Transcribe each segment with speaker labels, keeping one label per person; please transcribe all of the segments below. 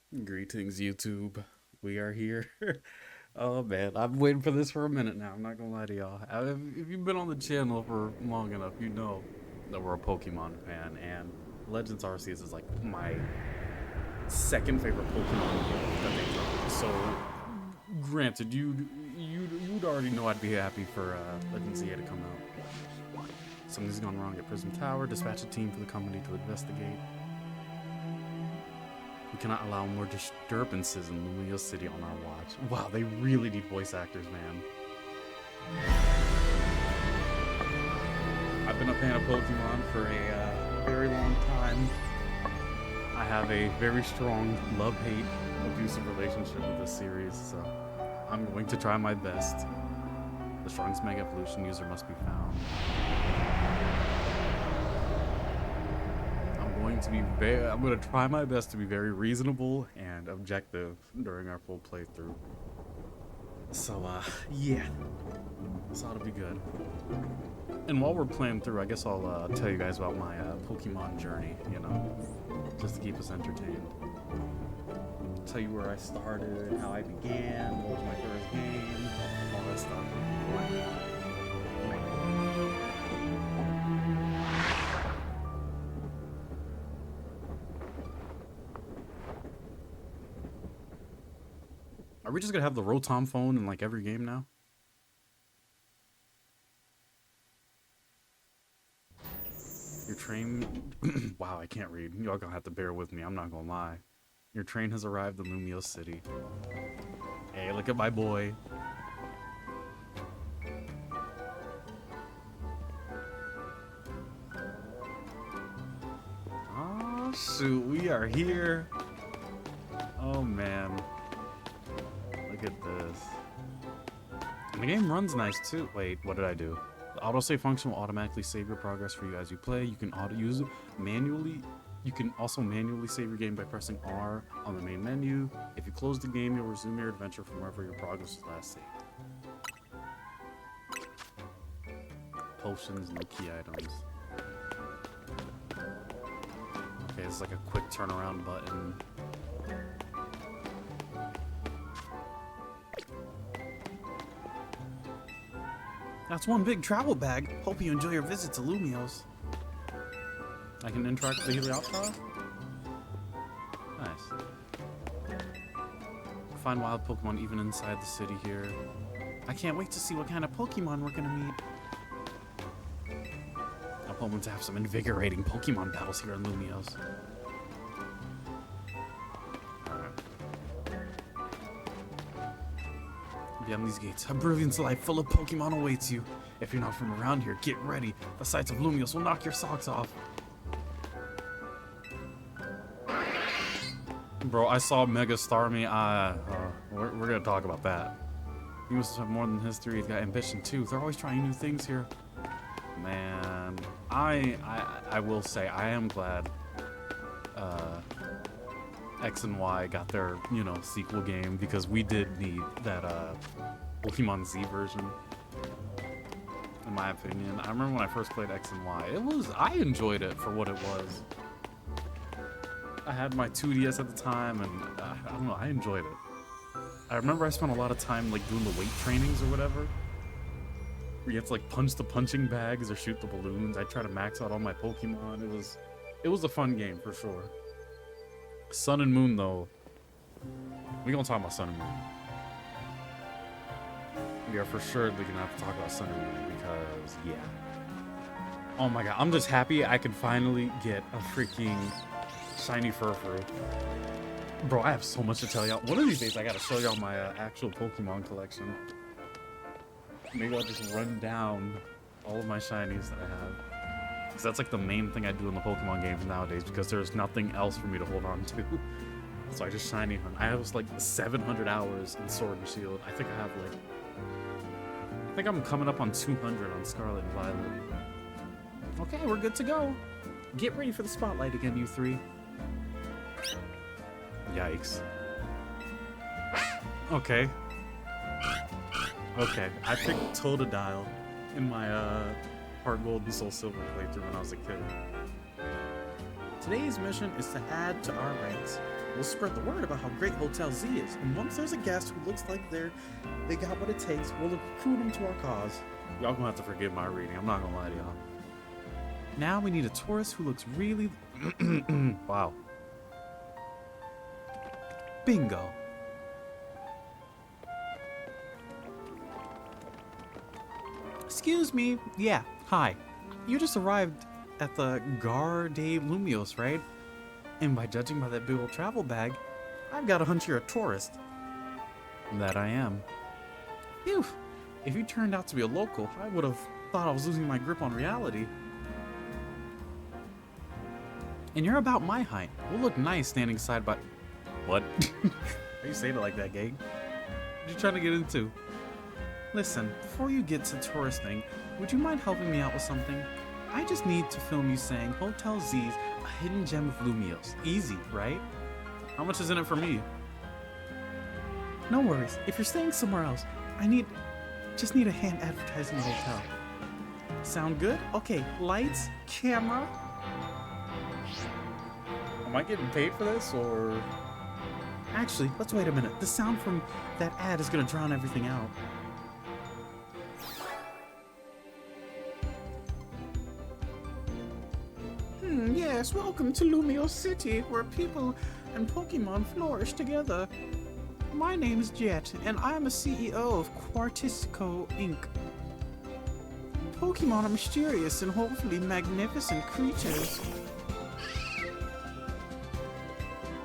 Speaker 1: Greetings, YouTube. We are here. Oh man, I've been waiting for this for a minute now. I'm not gonna lie to y'all. If you've been on the channel for long enough, you know that we're a Pokemon fan, and Legends Arceus is like my second favorite Pokemon game that they dropped. So, granted, you'd already know I'd be happy for Legends ZA to come out. Something's gone wrong at Prism Tower. Dispatch a team for the company to investigate. We cannot allow more disturbances in Lumia City on our watch. Wow, they really need voice actors, man. I've been a fan of Pokemon for a very long time. I have a very strong love-hate abusive relationship with this series, so I'm going to try my best. The strongest Mega Evolution user must be found. I'm going to try my best to be very reasonable and objective during our full playthrough. So, yeah. This ought to be good. And while we're playing through, I guess I'll tell you guys about my Pokemon journey, you know, just to keep us entertained. Tell you where I started, how I began, what was my first game, all that stuff. Are we just gonna have the Rotom phone in like every game now? Your train... Wow, I can't read. Y'all gonna have to bear with me, I'm not gonna lie. Your train has arrived in Lumio City. Hey, look at my boy. Oh, shoot, we are here. Oh, man. Look at this. And the game runs nice, too. Wait, what did I do? The autosave function will automatically save your progress for you as you play. You can auto-use it manually. You can also manually save your game by pressing R on the main menu. If you close the game, you'll resume your adventure from wherever your progress was last saved. Potions and key items. Okay, it's like a quick turnaround button. That's one big travel bag. Hope you enjoy your visit to Lumio's. I can interact with the Helioptile? Nice. Find wild Pokemon even inside the city here. I can't wait to see what kind of Pokemon we're gonna meet. I'm hoping to have some invigorating Pokemon battles here in Lumio's. Beyond these gates, a brilliant life full of Pokemon awaits you. If you're not from around here, get ready. The sights of Lumios will knock your socks off. Bro, I saw Mega Starmie. We're gonna talk about that. He must have more than history. He's got ambition too. They're always trying new things here. Man, I will say I am glad X and Y got their, you know, sequel game, because we did need that Pokemon Z version, in my opinion. I remember when I first played X and Y, I enjoyed it for what it was. I had my 2DS at the time, and I don't know, I enjoyed it. I remember I spent a lot of time like doing the weight trainings or whatever, where you have to like punch the punching bags or shoot the balloons. I try to max out all my Pokemon. It was a fun game for sure. Sun and Moon, though, we're gonna talk about Sun and Moon. We are for sure gonna have to talk about Sun and Moon, because, yeah. Oh my god, I'm just happy I can finally get a freaking shiny Furfrou. Bro, I have so much to tell y'all. One of these days, I gotta show y'all my actual Pokemon collection. Maybe I'll just run down all of my shinies that I have. Because that's like the main thing I do in the Pokemon games nowadays, because there's nothing else for me to hold on to. So I just shiny hunt. I have like 700 hours in Sword and Shield. I think I'm coming up on 200 on Scarlet and Violet. Okay, we're good to go. Get ready for the spotlight again, you three. Yikes. Okay. Okay, I picked Totodile in my Heart Gold and Soul Silver playthrough when I was a kid. Today's mission is to add to our ranks.
Speaker 2: We'll spread the word about how great Hotel Z is, and once there's a guest who looks like they got what it takes, we'll recruit them to our cause.
Speaker 1: Y'all gonna have to forgive my reading. I'm not gonna lie to y'all. Now we need a tourist who looks really... wow. Bingo. Excuse me. Yeah, hi. You just arrived at the Gare de Lumios, right? And by judging by that big old travel bag, I've got a hunch you're a tourist. That I am. Phew. If you turned out to be a local, I would have thought I was losing my grip on reality. And you're about my height. We'll look nice standing side by... What? Are you saying it like that, gang? What are you trying to get into? Listen, before you get to touristing, would you mind helping me out with something? I just need to film you saying Hotel Z's a hidden gem of Lumios. Easy, right? How much is in it for me? No worries. If you're staying somewhere else, just need a hand advertising the hotel. Sound good? Okay, lights, camera. Am I getting paid for this, or...? Actually, let's wait a minute. The sound from that ad is gonna drown everything out. Yes, welcome to Lumio City, where people and Pokémon flourish together. My name's Jet, and I'm a CEO of Quartisco Inc. Pokémon are mysterious and hopefully magnificent creatures.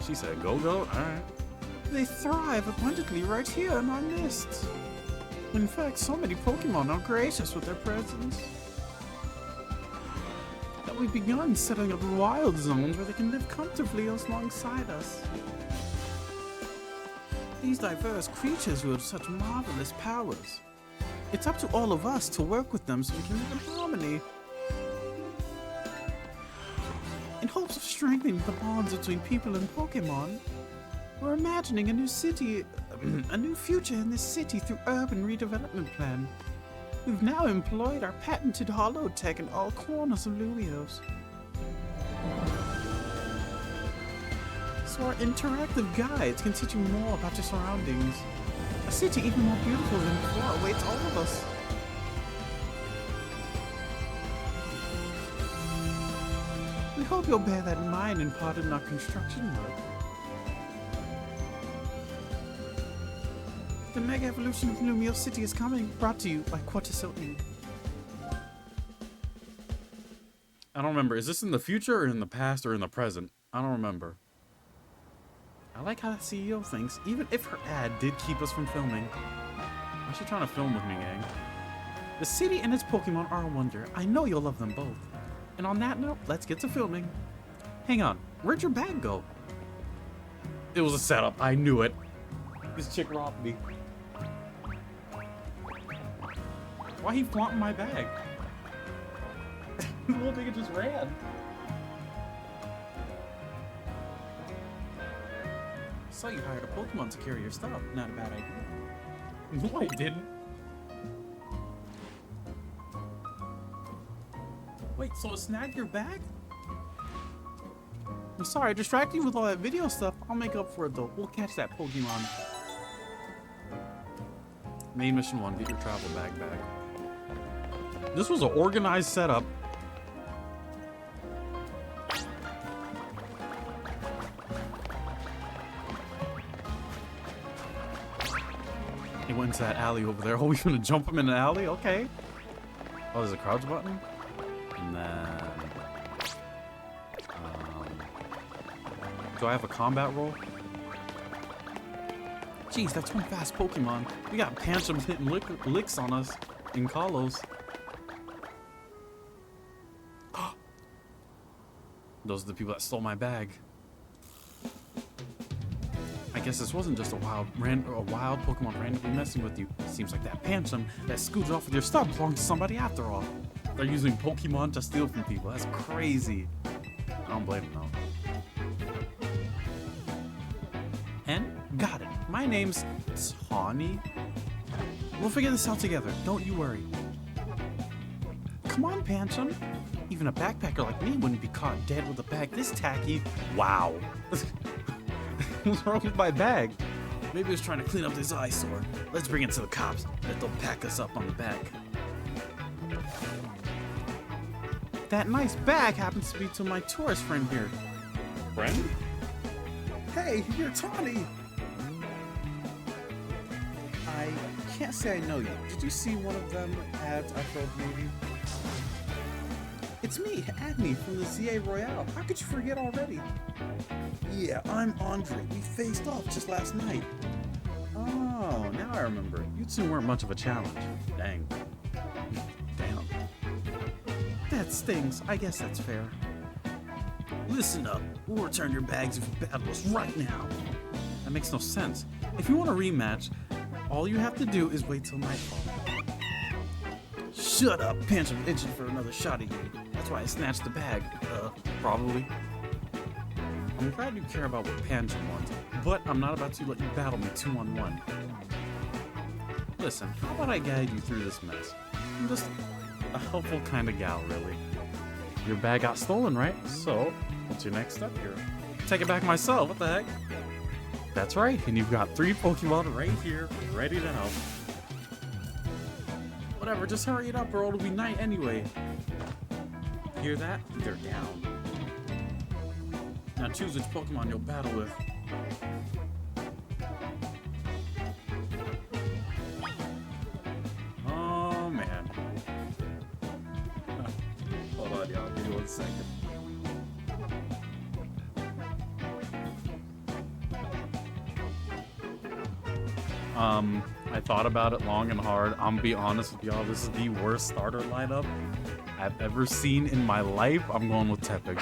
Speaker 1: She said, go, alright. They thrive abundantly right here in our midst. In fact, so many Pokémon are gracious with their presence that we've begun setting up wild zones where they can live comfortably alongside us. These diverse creatures wield such marvelous powers. It's up to all of us to work with them so we can live in harmony. In hopes of strengthening the bonds between people and Pokémon, we're imagining a new city, a new future in this city through urban redevelopment plan. We've now employed our patented holotech in all corners of Lumios. So our interactive guides can teach you more about your surroundings. A city even more beautiful than before awaits all of us. We hope you'll bear that in mind and pardon our construction work. The mega evolution of Lumio City is coming, brought to you by Quartisco Inc. I don't remember. Is this in the future or in the past or in the present? I don't remember. I like how the CEO thinks, even if her ad did keep us from filming. Why is she trying to film with me, gang? The city and its Pokemon are a wonder. I know you'll love them both. And on that note, let's get to filming. Hang on, where'd your bag go? It was a setup, I knew it. This chick robbed me. Why he flaunting my bag? The little nigga just ran. Saw you hired a Pokemon to carry your stuff. Not a bad idea. No, I didn't. Wait, so it snagged your bag? I'm sorry, I distracted you with all that video stuff. I'll make up for it though. We'll catch that Pokemon. Main mission 1, get your travel bag back. This was an organized setup. He went into that alley over there. Oh, we gonna jump him in the alley? Okay. Oh, there's a crouch button? And then... do I have a combat roll? Jeez, that's one fast Pokemon. We got Panchams hitting licks on us in Kalos. Those are the people that stole my bag. I guess this wasn't just a wild Pokemon randomly messing with you. Seems like that Pancham that scooted off with your stuff belonged to somebody after all. They're using Pokemon to steal from people. That's crazy. I don't blame them though. And got it. My name's Tawny. We'll figure this out together. Don't you worry. Come on, Pancham. Even a backpacker like me wouldn't be caught dead with a bag this tacky. Wow. What's wrong with my bag?
Speaker 2: Maybe he was trying to clean up this eyesore. Let's bring it to the cops. Let them pack us up on the back. That nice bag happens to be to my tourist friend here.
Speaker 1: Friend?
Speaker 2: Hey, you're Tawny! I can't say I know you. Did you see one of them ads I filled maybe? It's me, Adney from the Z.I.M Royale. How could you forget already? Yeah, I'm Andre. We faced off just last night.
Speaker 1: Oh, now I remember. You two weren't much of a challenge. Dang. Damn.
Speaker 2: That stings. I guess that's fair. Listen up. We'll return your bags if you battle us right now.
Speaker 1: That makes no sense. If you want a rematch, all you have to do is wait till nightfall.
Speaker 2: Shut up, Pants. I'm itching for another shot at you. That's why I snatched the bag.
Speaker 1: Probably. I'm glad you care about what Panjim wants, but I'm not about to let you battle me 2-on-1. Listen, how about I guide you through this mess? I'm just a helpful kind of gal, really. Your bag got stolen, right? So, what's your next step here? Take it back myself, what the heck? That's right, and you've got 3 Pokemon right here, ready to help.
Speaker 2: Whatever, just hurry it up or it'll be night anyway.
Speaker 1: Hear that? They're down.
Speaker 2: Now choose which Pokemon you'll battle with.
Speaker 1: Oh, man. Hold on, y'all. Give me 1 second. I thought about it long and hard. I'm gonna be honest with y'all. This is the worst starter lineup I've ever seen in my life. I'm going with Tepig.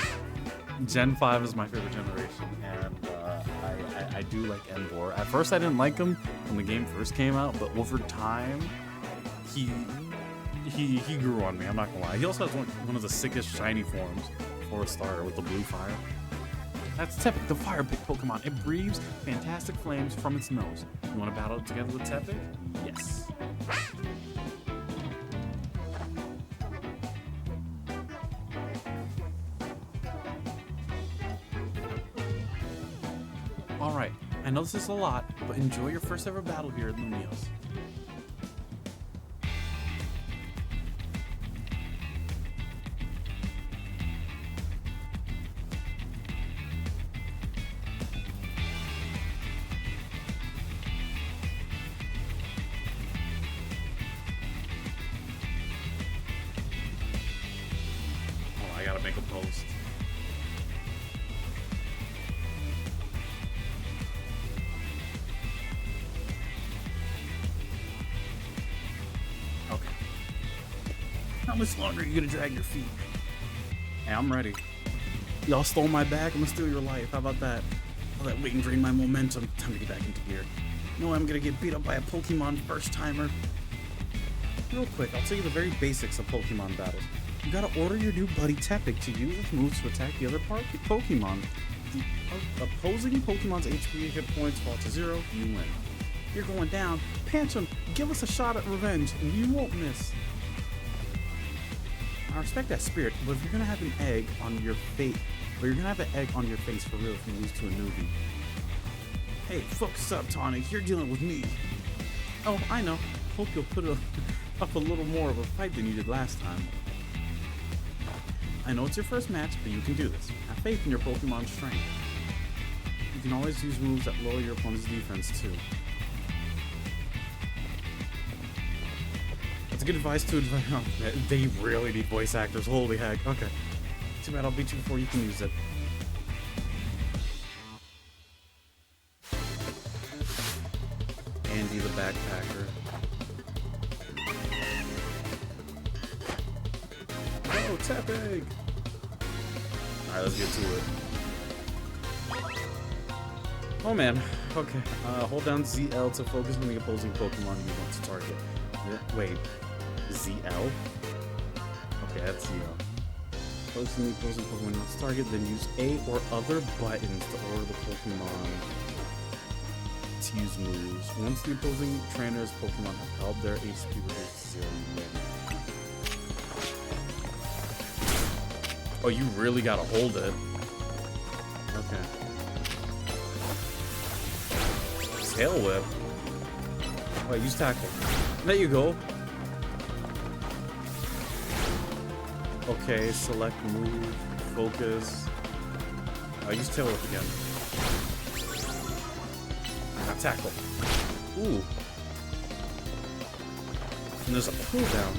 Speaker 1: Gen 5 is my favorite generation, and I do like Emboar. At first, I didn't like him when the game first came out, but over time, he grew on me. I'm not gonna lie. He also has one of the sickest shiny forms for a starter with the blue fire. That's Tepig, the fire pick Pokemon. It breathes fantastic flames from its nose. You want to battle it together with Tepig? Yes. Alright, I know this is a lot, but enjoy your first ever battle here at Lumios. Oh, I gotta make a post. Okay.
Speaker 2: How much longer are you gonna drag your feet?
Speaker 1: Hey, I'm ready.
Speaker 2: Y'all stole my bag, I'm gonna steal your life. How about that? All that waiting drained my momentum. Time to get back into gear. No, I'm gonna get beat up by a Pokemon first timer.
Speaker 1: Real quick, I'll tell you the very basics of Pokemon battles. You gotta order your new buddy Tepig to use its moves to attack the other Pokemon. The opposing Pokemon's HP hit points fall to 0, you win.
Speaker 2: You're going down. Pancham, give us a shot at revenge, and you won't miss.
Speaker 1: I respect that spirit, but if you're gonna have an egg on your face, or you're gonna have an egg on your face for real if you lose to a newbie.
Speaker 2: Hey, focus up, Tonic. You're dealing with me.
Speaker 1: Oh, I know. Hope you'll put up a little more of a fight than you did last time. I know it's your first match, but you can do this. Have faith in your Pokemon's strength. You can always use moves that lower your opponent's defense too. That's good advice to advise. Oh, they really need voice actors. Holy heck. Okay. Too bad I'll beat you before you can use it. Andy the backpacker. Oh, Tepig! Alright, let's get to it. Oh man. Okay. Hold down ZL to focus on the opposing Pokemon you want to target. Wait. ZL? Okay, that's ZL. Focus on the opposing Pokemon you want to target, then use A or other buttons to order the Pokemon to use moves. Once the opposing trainer's Pokemon have held their HP reduced to 0, you win. Oh, you really gotta hold it. Okay.
Speaker 2: tail whip. Wait, use tackle. There you go. Okay, select move, focus. Use tail whip again. Now tackle. Ooh. And there's a cooldown.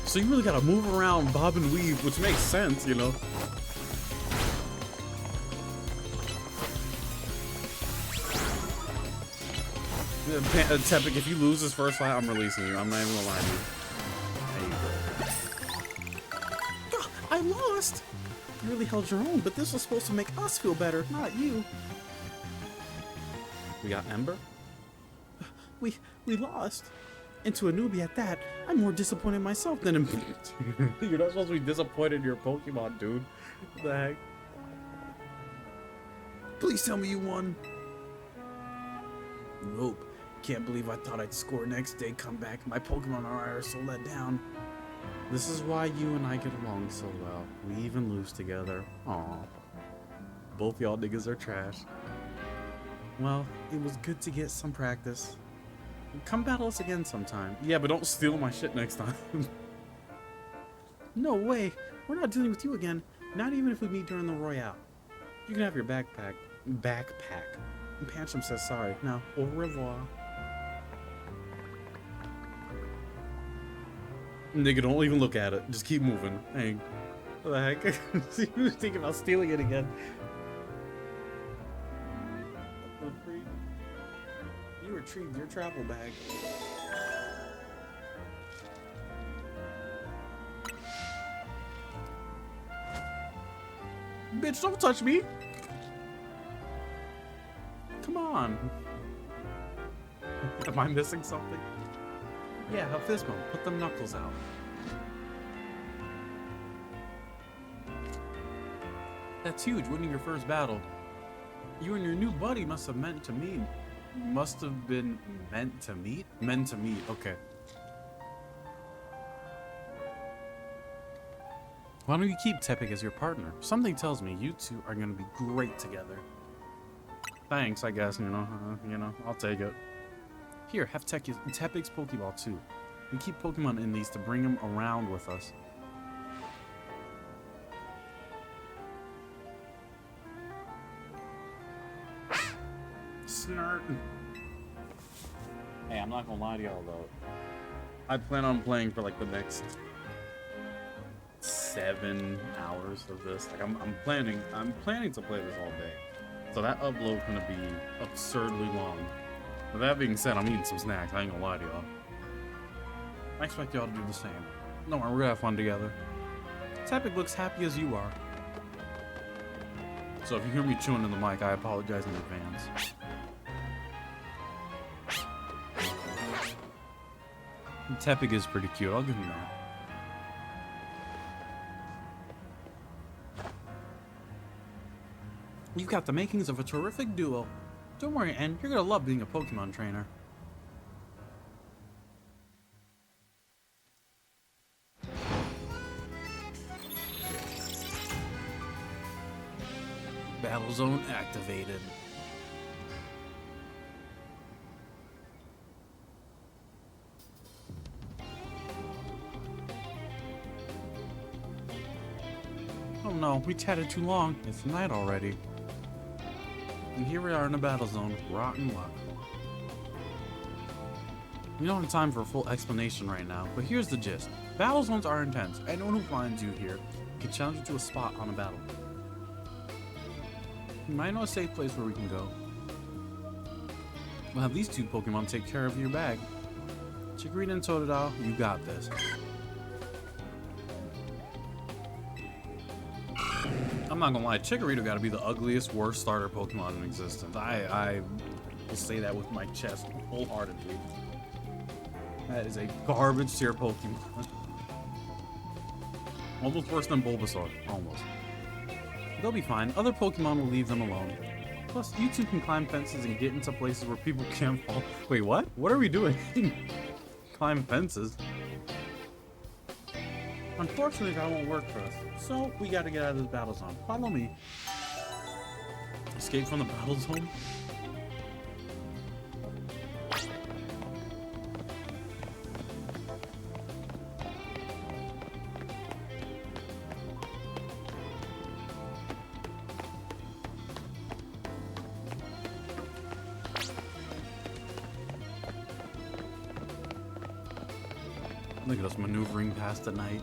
Speaker 2: So you really gotta move around, bob and weave, which makes sense, you know. Tepic, if you lose this first fight, I'm releasing you. I'm not even gonna lie to you. There you go. I lost! You really held your own, but this was supposed to make us feel better, not you. We got Ember? We lost. And to a newbie at that, I'm more disappointed myself than in You're not supposed to be disappointed in your Pokemon, dude. What the heck? Please tell me you won. Nope. Can't believe I thought I'd score next day, come back. My Pokemon are so let down. This is why you and I get along so well. We even lose together. Aw. Both y'all niggas are trash. Well, it was good to get some practice. Come battle us again sometime. Yeah, but don't steal my shit next time. No way. We're not dealing with you again. Not even if we meet during the Royale. You can have your backpack. Backpack. And Pancham says sorry. Now, au revoir. Nigga, don't even look at it. Just keep moving. Hey, what the heck? He was thinking about stealing it again. You retrieved your travel bag. Bitch, don't touch me! Come on. Am I missing something? Yeah, a fist bump. Put them knuckles out. That's huge, winning your first battle. You and your new buddy must have meant to meet. Must have been meant to meet? Meant to meet, okay. Why don't you keep Tepic as your partner? Something tells me you two are gonna be great together. Thanks, I guess, you know, I'll take it. Here, have Tepic's Pokeball too. We keep Pokemon in these to bring them around with us. Snart. Hey, I'm not gonna lie to y'all though. I plan on playing for like the next 7 hours of this. Like I'm planning to play this all day. So that upload's gonna be absurdly long. With that being said, I'm eating some snacks. I ain't gonna lie to y'all. I expect y'all to do the same. No, we're gonna have fun together. Tepic looks happy as you are. So if you hear me chewing in the mic, I apologize in advance. Tepic is pretty cute, I'll give him that. You've got the makings of a terrific duo. Don't worry, Ann, you're gonna love being a Pokemon trainer. Battle Zone activated. Oh no, we chatted too long. It's night already. And here we are in the battle zone. Rotten luck. We don't have time for a full explanation right now, but here's the gist. Battle zones are intense. Anyone who finds you here can challenge you to a spot on a battle. You might know a safe place where we can go. We'll have these two Pokemon take care of your bag. Chikorita and Totodile, you got this. I'm not gonna lie, Chikorita gotta be the ugliest, worst starter Pokemon in existence. I will say that with my chest wholeheartedly. That is a garbage tier Pokemon. Almost worse than Bulbasaur. Almost. They'll be fine. Other Pokemon will leave them alone. Plus, you two can climb fences and get into places where people can't fall. Wait, what? What are we doing? Climb fences? Unfortunately, that won't work for us. So, we gotta get out of this battle zone. Follow me. Escape from the battle zone? Look at us maneuvering past the night.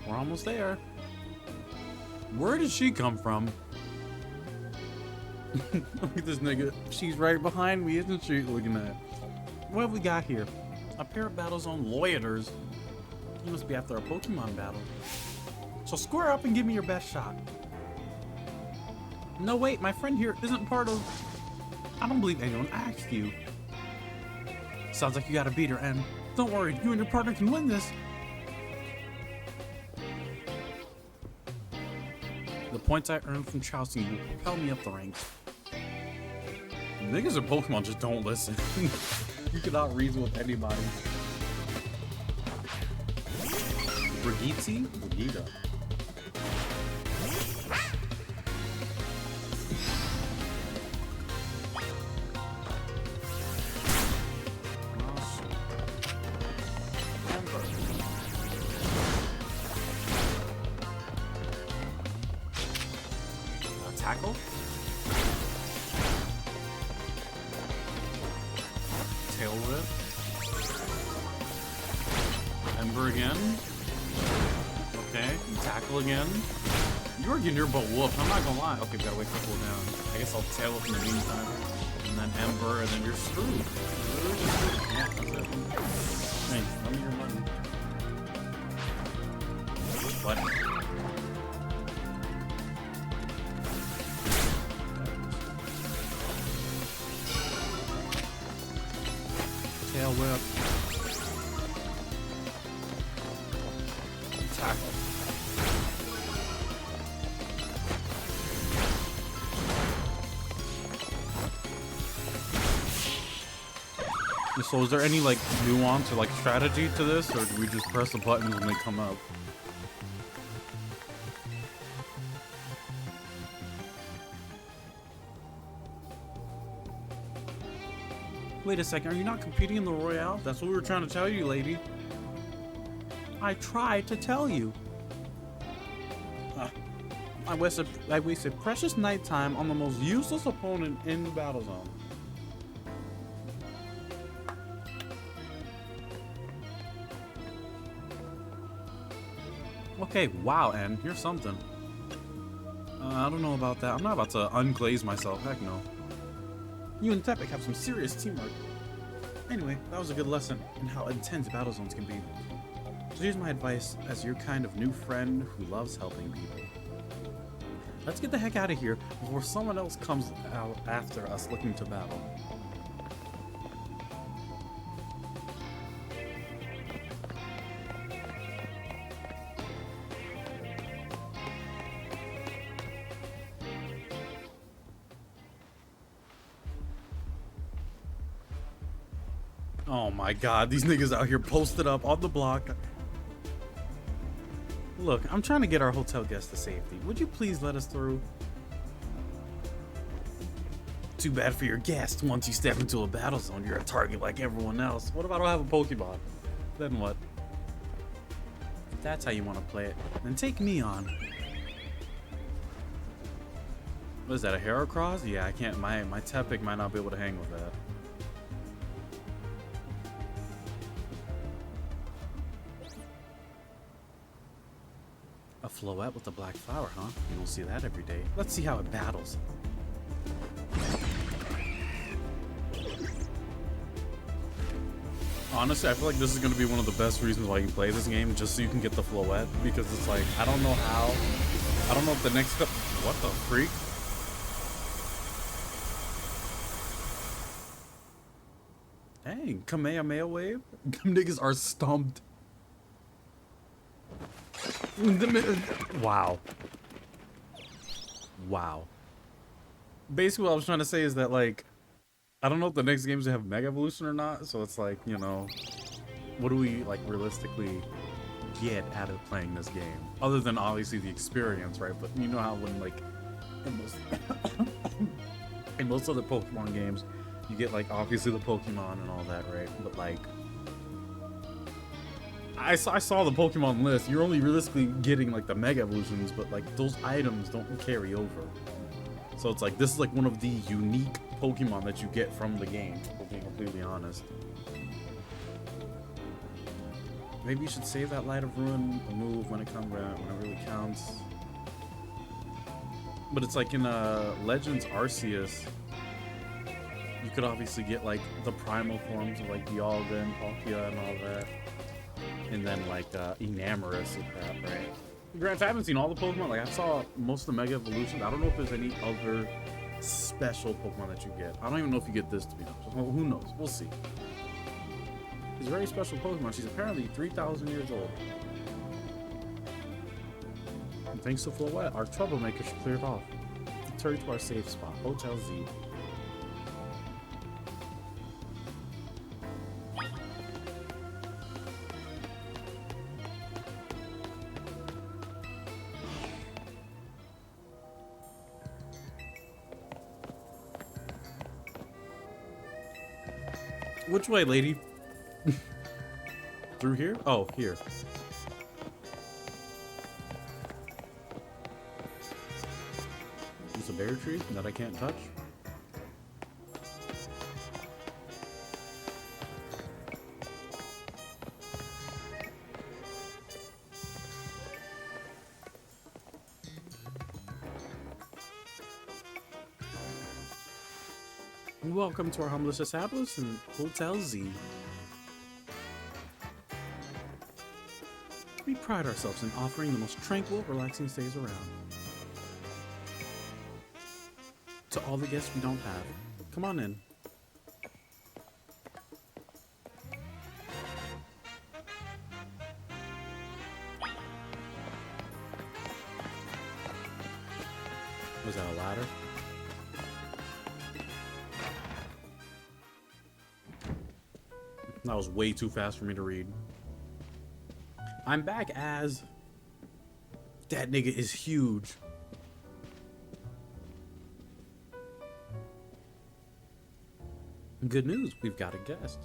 Speaker 2: We're almost there. Where did she come from? Look at this nigga. She's right behind me, isn't she? Looking at. What have we got here? A pair of battle zone loiters. You must be after a Pokemon battle. So square up and give me your best shot. No, wait, my friend here isn't part of... I don't believe anyone asked you. Sounds like you got a beater, and don't worry, you and your partner can win this. The points I earned from jousting will propel me up the ranks. Niggas and Pokemon just don't listen. You cannot reason with anybody. Brigitte? Brigitte. Tackle? Tail whip? Ember again? Okay, and tackle again. You're getting your butt whooped, I'm not gonna lie. Okay, we gotta wait for it to cool down. I guess I'll tail whip in the meantime. And then Ember, and then you're screwed. Yeah, that's it. Hey, tell me your money. What? Tail whip. Tackle. So is there any like nuance or like strategy to this, or do we just press the buttons when they come up? Wait a second, are you not competing in the Royale? That's what we were trying to tell you, lady. I tried to tell you. I wasted precious nighttime on the most useless opponent in the battle zone. Okay, wow, and here's something. I don't know about that. I'm not about to unglaze myself, heck no. You and Tepic have some serious teamwork. Anyway, that was a good lesson in how intense battle zones can be. So here's my advice as your kind of new friend who loves helping people. Let's get the heck out of here before someone else comes out after us looking to battle. Oh my god, these niggas out here posted up on the block. Look, I'm trying to get our hotel guests to safety. Would you please let us through? Too bad for your guest. Once you step into a battle zone, you're a target like everyone else. What if I don't have a Pokemon? Then what? If that's how you want to play it, then take me on. What is that, a Heracross? Yeah, I can't, my Tepic might not be able to hang with that. A Floette with a black flower, huh? You don't see that every day. Let's see how it battles. Honestly, I feel like this is going to be one of the best reasons why you play this game, just so you can get the Floette, because it's like, I don't know how, I don't know if the next step, what the freak? Dang, Kamehameha wave? Them niggas are stumped. Wow. Wow. Basically what I was trying to say is that, like, I don't know if the next games have Mega Evolution or not, so it's like, you know, what do we, like, realistically get out of playing this game? Other than, obviously, the experience, right? But you know how when, like, in most in most other Pokemon games, you get like obviously the Pokemon and all that, right? But like, I saw the Pokemon list. You're only realistically getting like the Mega Evolutions, but like those items don't carry over. So it's like this is like one of the unique Pokemon that you get from the game. If we're being completely honest. Maybe you should save that Light of Ruin move when it comes out, when it really counts. But it's like in Legends Arceus, you could obviously get like the primal forms of like Dialga and Palkia and all that. And then like Enamorous and crap, right? Granted, I haven't seen all the Pokemon. Like I saw most of the Mega Evolutions. I don't know if there's any other special Pokemon that you get. I don't even know if you get this, to be honest. Well, who knows? We'll see. She's a very special Pokemon. She's apparently 3,000 years old. And thanks to Floette, our troublemaker should clear it off. Return to our safe spot, Hotel Z. Which way, lady? Through here? Oh, here. There's a berry tree that I can't touch. Welcome to our humblest establishment, Hotel Z. We pride ourselves in offering the most tranquil, relaxing stays around. To all the guests we don't have, come on in. Was that a ladder? That was way too fast for me to read. I'm back as... That nigga is huge. Good news, we've got a guest.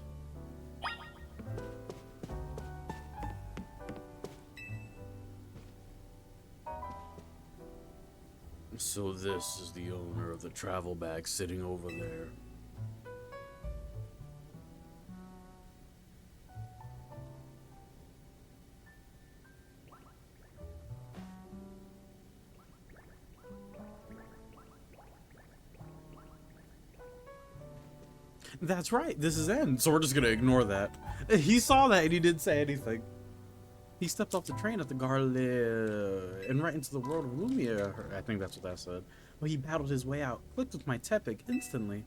Speaker 2: So this is the owner of the travel bag sitting over there. That's right, this is N, so we're just gonna ignore that. He saw that and he didn't say anything. He stepped off the train at the Gare and right into the world of Lumia. I think that's what that said. Well, he battled his way out, clicked with my Tepig instantly.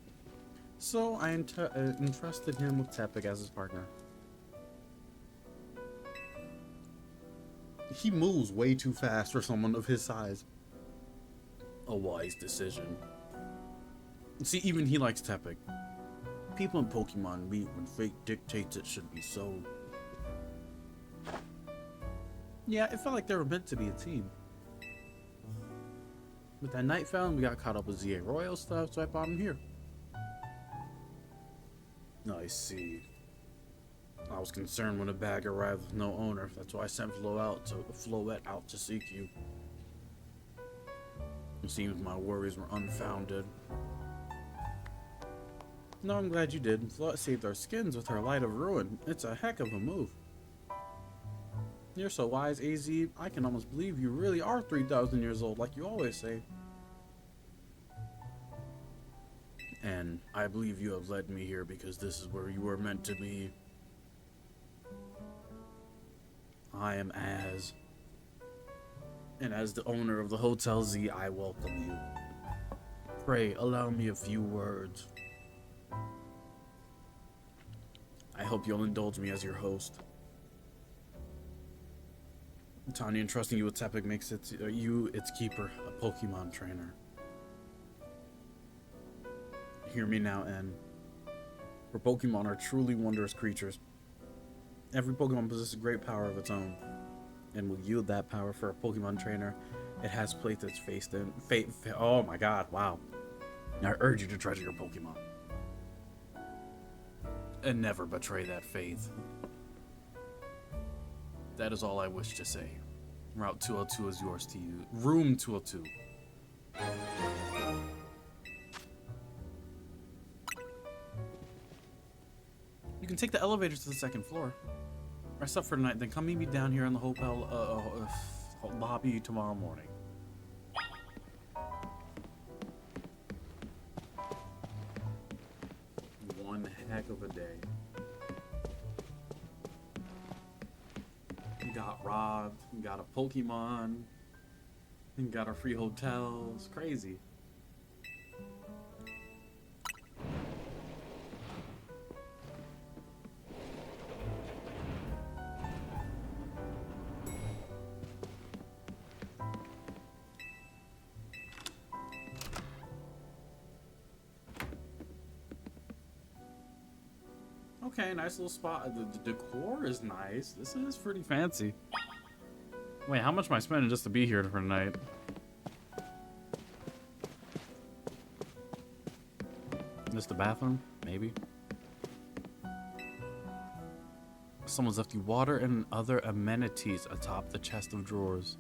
Speaker 2: So I entrusted him with Tepig as his partner. He moves way too fast for someone of his size. A wise decision. See, even he likes Tepig. People in Pokemon meet when fate dictates it should be so. Yeah, it felt like they were meant to be a team. With that night fell, we got caught up with Z.I.M Royal stuff, so I brought him here. I see. I was concerned when the bag arrived with no owner. That's why I sent Floette out to seek you. It seems my worries were unfounded. No, I'm glad you did. Floette saved our skins with her Light of Ruin. It's a heck of a move. You're so wise, AZ. I can almost believe you really are 3,000 years old, like you always say. And I believe you have led me here because this is where you were meant to be. I am Az. And as the owner of the Hotel Z, I welcome you. Pray, allow me a few words. I hope you'll indulge me as your host. Tanya, entrusting you with Tepig makes you its keeper, a Pokemon trainer. Hear me now, N. For Pokemon are truly wondrous creatures. Every Pokemon possesses great power of its own, and will yield that power for a Pokemon trainer It has placed its face in. Oh my god! Wow. I urge you to treasure your Pokemon and never betray that faith. That is all I wish to say. Route 202 is yours to use. Room 202. You can take the elevator to the second floor. Rest up for tonight, then come meet me down here in the hotel lobby tomorrow morning. One heck of a day. You got robbed, you got a Pokemon, you got a free hotel. It's crazy. Okay, nice little spot. The decor is nice. This is pretty fancy. Wait, how much am I spending just to be here for tonight? Just the bathroom? Maybe. Someone's left you water and other amenities atop the chest of drawers.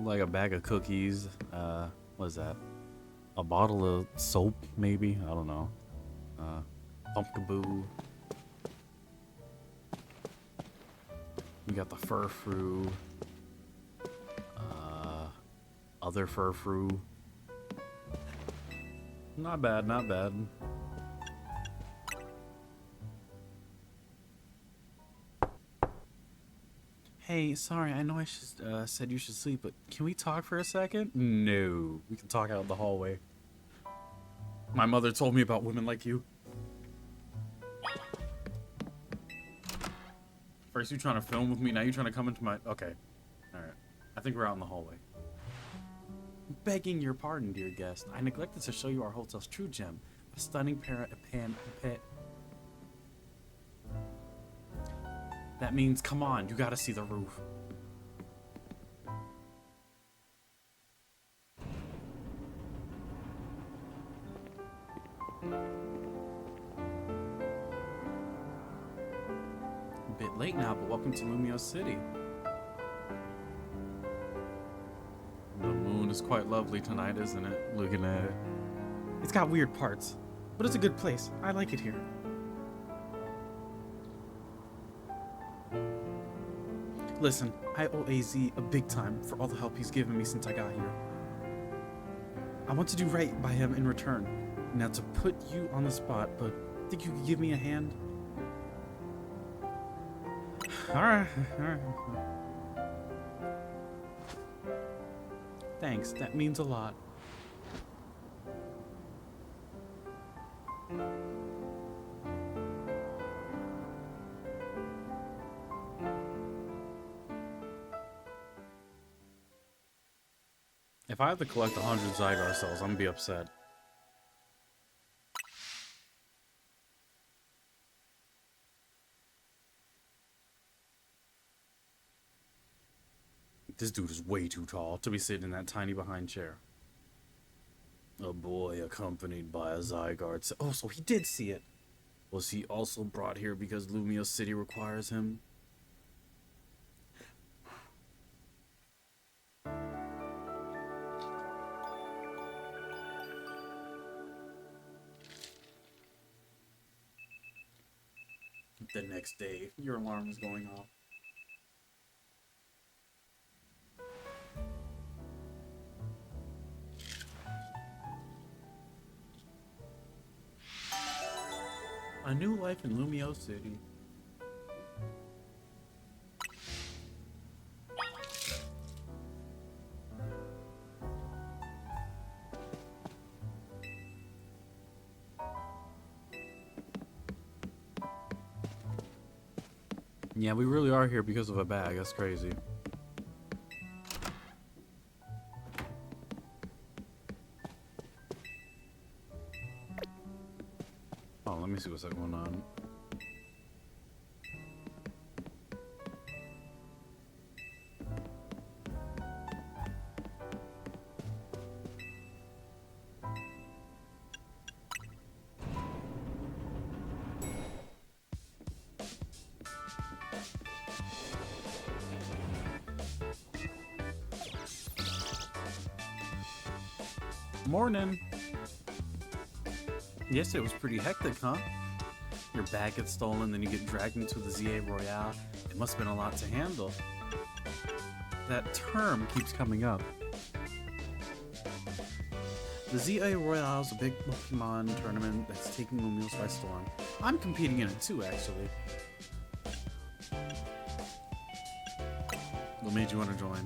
Speaker 2: Like a bag of cookies. What is that? A bottle of soap, maybe? I don't know. Pumpkaboo. We got the furfrou. Other furfrou. Not bad, not bad. Hey, sorry, I know I should said you should sleep, but can we talk for a second? No, we can talk out in the hallway. My mother told me about women like you. First you trying to film with me, now you trying to come into my... Okay. Alright. I think we're out in the hallway. Begging your pardon, dear guest. I neglected to show you our hotel's true gem. A stunning pet. That means, come on, you gotta see the roof. A bit late now, but welcome to Lumio City. The moon is quite lovely tonight, isn't it? Looking at it. It's got weird parts, but it's a good place. I like it here. Listen, I owe AZ a big time for all the help he's given me since I got here. I want to do right by him in return. Now to put you on the spot, but think you could give me a hand? Alright. Thanks, that means a lot. If I have to collect 100 Zygar cells, I'm gonna be upset. This dude is way too tall to be sitting in that tiny behind chair. A boy accompanied by a Zygarde. Oh, so he did see it. Was he also brought here because Lumio City requires him? The next day, your alarm is going off. A new life in Lumio City. Yeah, we really are here because of a bag. That's crazy. Oh, let me see what's going on.
Speaker 1: Morning. Yesterday was pretty hectic, huh? Your bag gets stolen, then you get dragged into the Z.I.M Royale. It must have been a lot to handle. That term keeps coming up. The Z.I.M Royale is a big Pokemon tournament that's taking Lumiose by storm. I'm competing in it too, actually. What made you want to join?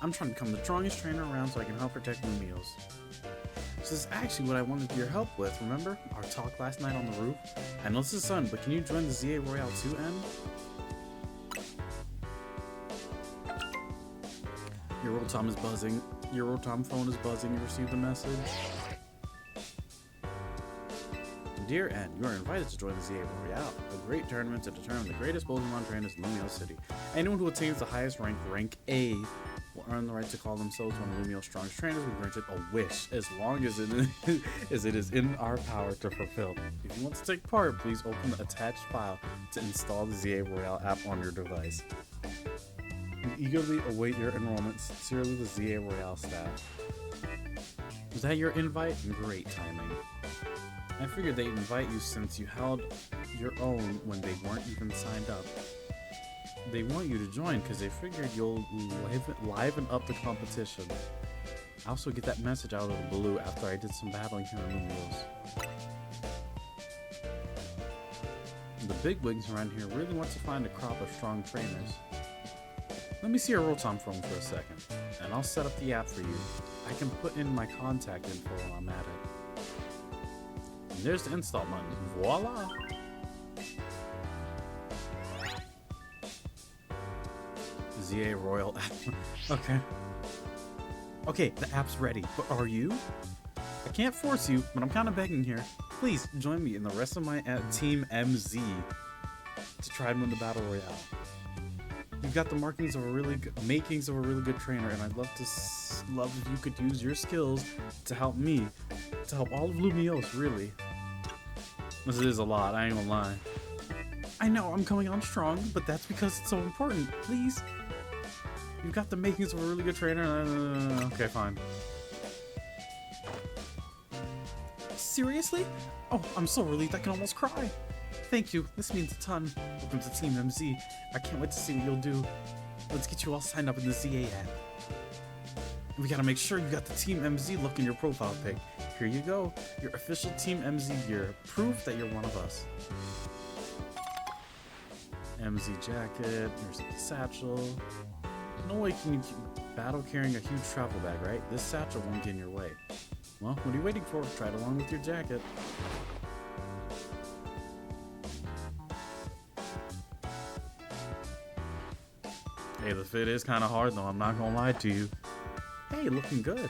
Speaker 1: I'm trying to become the strongest trainer around so I can help protect Lumiose. This is actually what I wanted your help with, remember? Our talk last night on the roof? I know this is fun, but can you join the Z.I.M Royale 2N? Your Rotom is buzzing. Your Rotom phone is buzzing. You received a message. Dear N, you are invited to join the Z.I.M Royale, a great tournament to determine the greatest Pokemon trainers in Lumiose City. Anyone who attains the highest rank, rank A, will earn the right to call themselves one of Lumiose's strongest trainers. We granted a wish, as long as it is in our power to fulfill. If you want to take part, please open the attached file to install the Z.I.M Royale app on your device. We eagerly await your enrollment. Sincerely, the Z.I.M Royale staff. Was that your invite? Great timing. I figured they'd invite you since you held your own when they weren't even signed up. They want you to join because they figured you'll liven up the competition. I also get that message out of the blue after I did some battling here in Lumiose. The bigwigs around here really want to find a crop of strong trainers. Let me see your Rotom phone for a second, and I'll set up the app for you. I can put in my contact info while I'm at it. And there's the install button. Voila! Z.I.M Royal app. Okay. Okay, the app's ready, but are you? I can't force you, but I'm kind of begging here. Please join me and the rest of my team MZ to try and win the Battle Royale. You've got the makings of a really good trainer, and I'd love if you could use your skills to help me, to help all of Lumiose, really. This is a lot, I ain't gonna lie. I know I'm coming on strong, but that's because it's so important. Please. You've got the makings of a really good trainer. Okay, fine. Seriously? Oh, I'm so relieved I can almost cry. Thank you. This means a ton. Welcome to Team MZ. I can't wait to see what you'll do. Let's get you all signed up in the ZA app. We gotta make sure you got the Team MZ look in your profile pic. Here you go. Your official Team MZ gear. Proof that you're one of us. MZ jacket. Here's the satchel. No way can you battle carrying a huge travel bag, right? This satchel won't get in your way. Well, what are you waiting for? Try it along with your jacket. Hey, the fit is kind of hard though, I'm not gonna lie to you. Hey, looking good.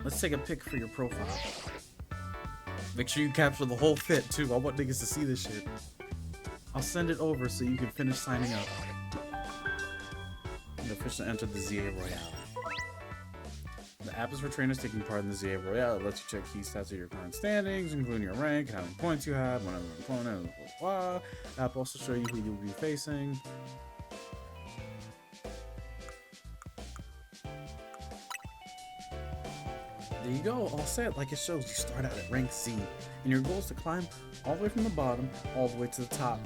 Speaker 1: Let's take a pic for your profile. Make sure you capture the whole fit too. I want niggas to see this shit. I'll send it over so you can finish signing up. And officially enter the Z.I.M Royale. The app is for trainers taking part in the Z.I.M Royale. It lets you check key stats of your current standings, including your rank, how many points you have, whenever an opponent, blah, blah. The app also show you who you'll be facing. There you go, all set. Like it shows, you start out at rank C, and your goal is to climb all the way from the bottom, all the way to the top.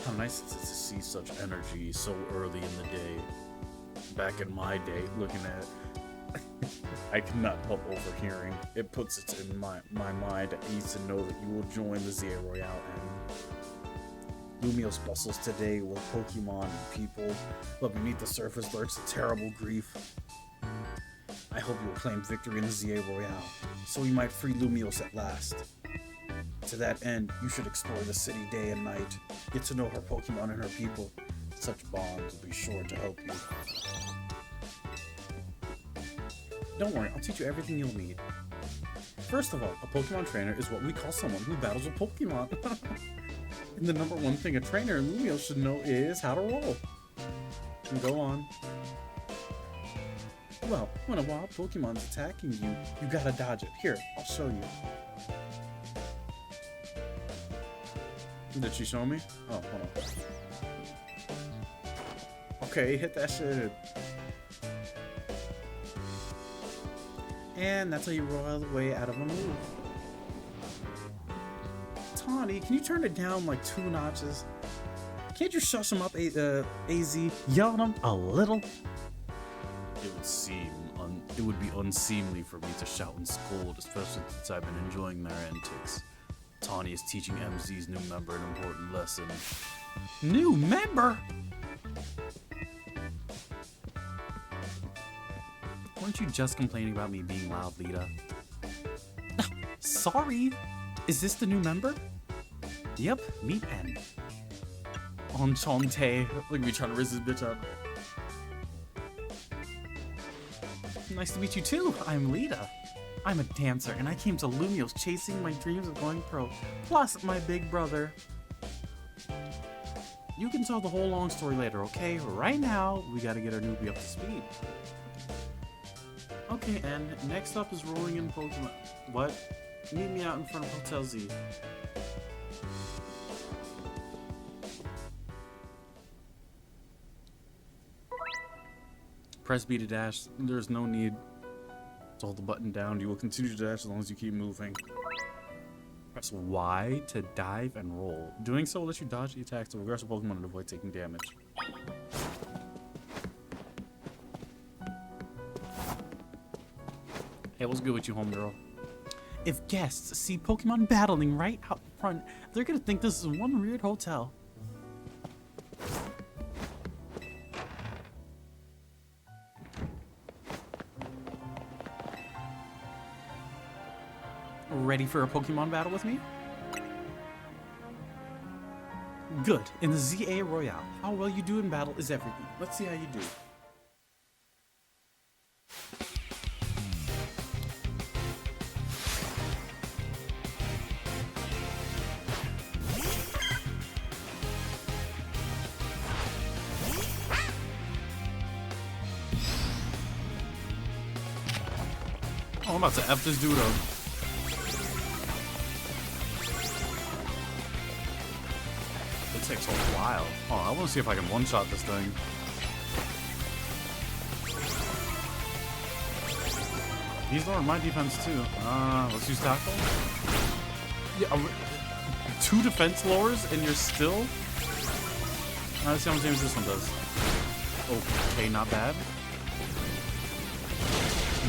Speaker 1: How nice it is to see such energy so early in the day. Back in my day, looking at I cannot help overhearing. It puts it in my mind at ease to know that you will join the Z.I.M Royale and Lumiose bustles today with Pokemon and people, but beneath the surface lurks a terrible grief. I hope you will claim victory in the Z.I.M Royale, so we might free Lumiose at last. To that end, you should explore the city day and night, get to know her Pokemon and her people. Such bonds will be sure to help you. Don't worry, I'll teach you everything you'll need. First of all, a Pokemon trainer is what we call someone who battles with Pokemon. And the number one thing a trainer in Lumiose should know is how to roll. And go on. Well, when a wild Pokemon's attacking you, you gotta dodge it. Here, I'll show you. Did she show me? Oh, hold on.
Speaker 2: Okay, hit that shit. And that's how you roll the way out of a move. Tawny, can you turn it down like 2 notches? Can't you shush him up, AZ? Yell at him a little?
Speaker 1: It would be unseemly for me to shout and scold, especially since I've been enjoying their antics. Tawny is teaching MZ's new member an important lesson.
Speaker 2: New member?
Speaker 1: Weren't you just complaining about me being loud, Lita?
Speaker 2: Sorry. Is this the new member?
Speaker 1: Yep, meet N.
Speaker 2: Enchanté. Look at me trying to raise this bitch up.
Speaker 1: Nice to meet you too. I'm Lita. I'm a dancer, and I came to Lumio's chasing my dreams of going pro. Plus, my big brother. You can tell the whole long story later, okay? Right now, we gotta get our newbie up to speed. Okay, and next up is rolling in Pokemon. What? Meet me out in front of Hotel Z. Press B to dash. There's no need to hold the button down. You will continue to dash as long as you keep moving. Press Y to dive and roll. Doing so will let you dodge the attacks of aggressive Pokemon and avoid taking damage. Hey, what's good with you, homegirl? If guests see Pokemon battling right out front, they're gonna think this is one weird hotel. Ready for a Pokemon battle with me? Good. In the Z.I.M Royale, how well you do in battle is everything. Let's see how you do. Oh, I'm about to F this dude up. It takes a while. Oh, I want to see if I can one-shot this thing. He's lowering my defense too. Let's use tackle. Yeah, 2 defense lowers and you're still. Let's see how much damage this one does. Okay, not bad.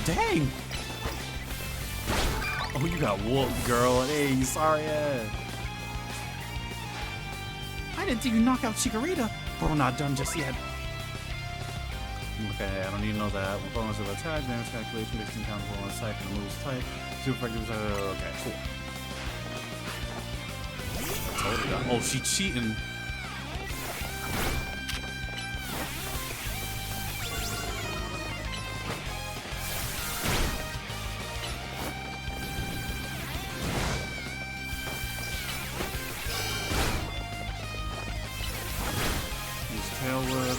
Speaker 1: Dang! Oh, you got whooped, girl. Hey, sorry. I didn't think you knock out Chikorita, but we're not done just yet. Okay, I don't need to know that. One bonus of attack, damage calculation, based on countable on type and moves type. Super effective. Okay, cool. Totally got. Oh, she cheating. Tail whip.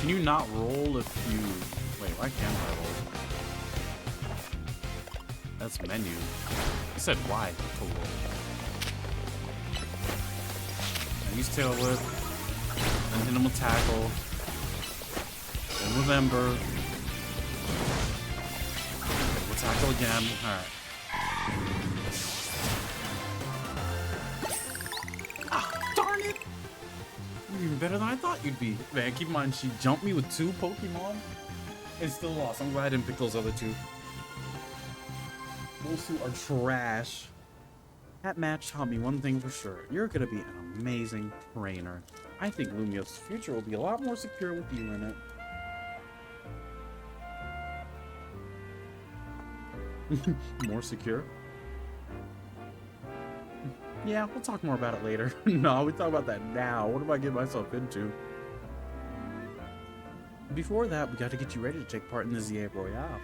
Speaker 1: Can you not roll if you... Wait, why can't I roll? That's menu. I said why to roll. And use tail whip. And hit him with tackle. Then with Ember. We'll tackle again. Alright. Even better than I thought you'd be. Man, keep in mind, she jumped me with 2 Pokemon and still lost. I'm glad I didn't pick those other 2. Those 2 are trash. That match taught me one thing for sure. You're gonna be an amazing trainer. I think Lumio's future will be a lot more secure with you in it. More secure? Yeah, we'll talk more about it later. No, we talk about that now. What do I get myself into? Before that, we got to get you ready to take part in the Z.I.M Royale.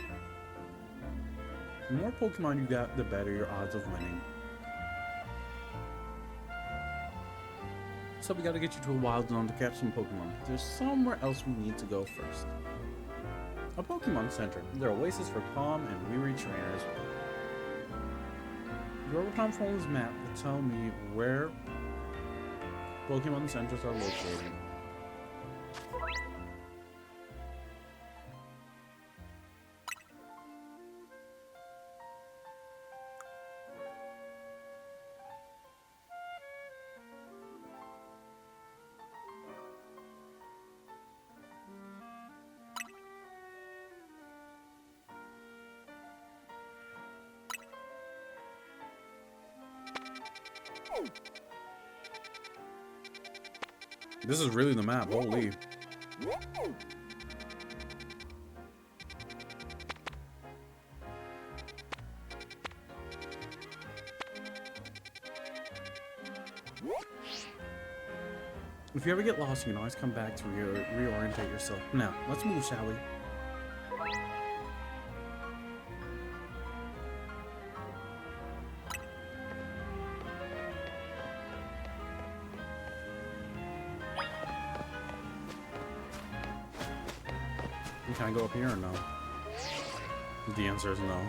Speaker 1: The more Pokemon you got, the better your odds of winning. So we got to get you to a wild zone to catch some Pokemon. There's somewhere else we need to go first. A Pokemon Center. They're oases for calm and weary trainers. Your overtime phone's map will tell me where Pokemon centers are located.
Speaker 2: This is really the map, holy. If you ever get lost, you can always come back to reorientate yourself. Now, let's move, shall we? Can I go up here or no? The answer is no.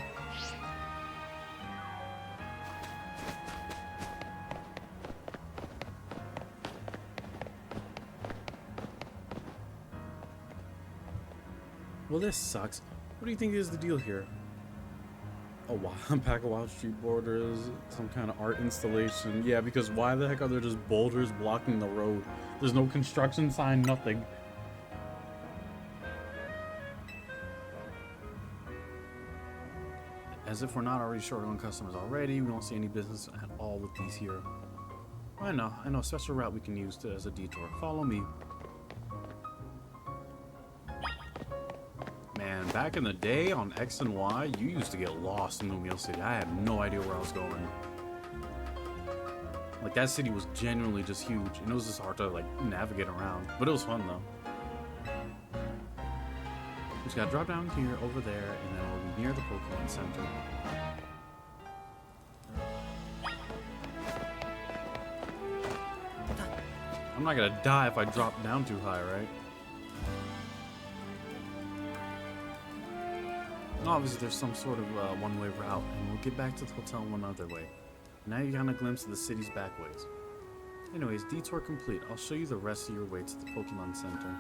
Speaker 2: Well, this sucks. What do you think is the deal here? A pack of wild street borders, some kind of art installation. Yeah, because why the heck are there just boulders blocking the road? There's no construction sign, nothing. As if we're not already short on customers already, we don't see any business at all with these here. I know, a special route we can use as a detour. Follow me. Man, back in the day on X and Y, you used to get lost in Lumio City. I had no idea where I was going. Like, that city was genuinely just huge, and it was just hard to, like, navigate around. But it was fun, though. We just gotta drop down here, over there, and then we'll be near the Pokémon Center. I'm not gonna die if I drop down too high, right? Obviously, there's some sort of one-way route, and we'll get back to the hotel one other way. Now you got a glimpse of the city's back ways. Anyways, detour complete. I'll show you the rest of your way to the Pokémon Center.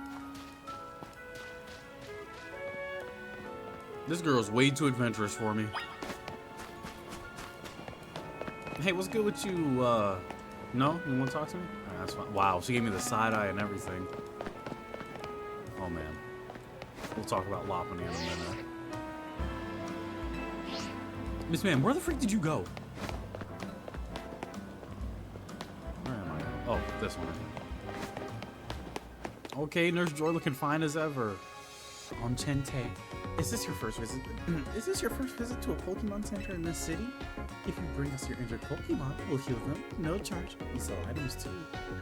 Speaker 2: This girl's way too adventurous for me. Hey, what's good with you? No? You want to talk to me? Alright, that's fine. Wow, she gave me the side eye and everything. Oh, man. We'll talk about Lopunny in a minute. Miss Man, where the freak did you go? Where am I? Oh, this one. Okay, Nurse Joy looking fine as ever. On Chente. Is this your first visit? Is this your first visit to a Pokemon Center in this city? If you bring us your injured Pokemon, we'll heal them, no charge. We sell items too.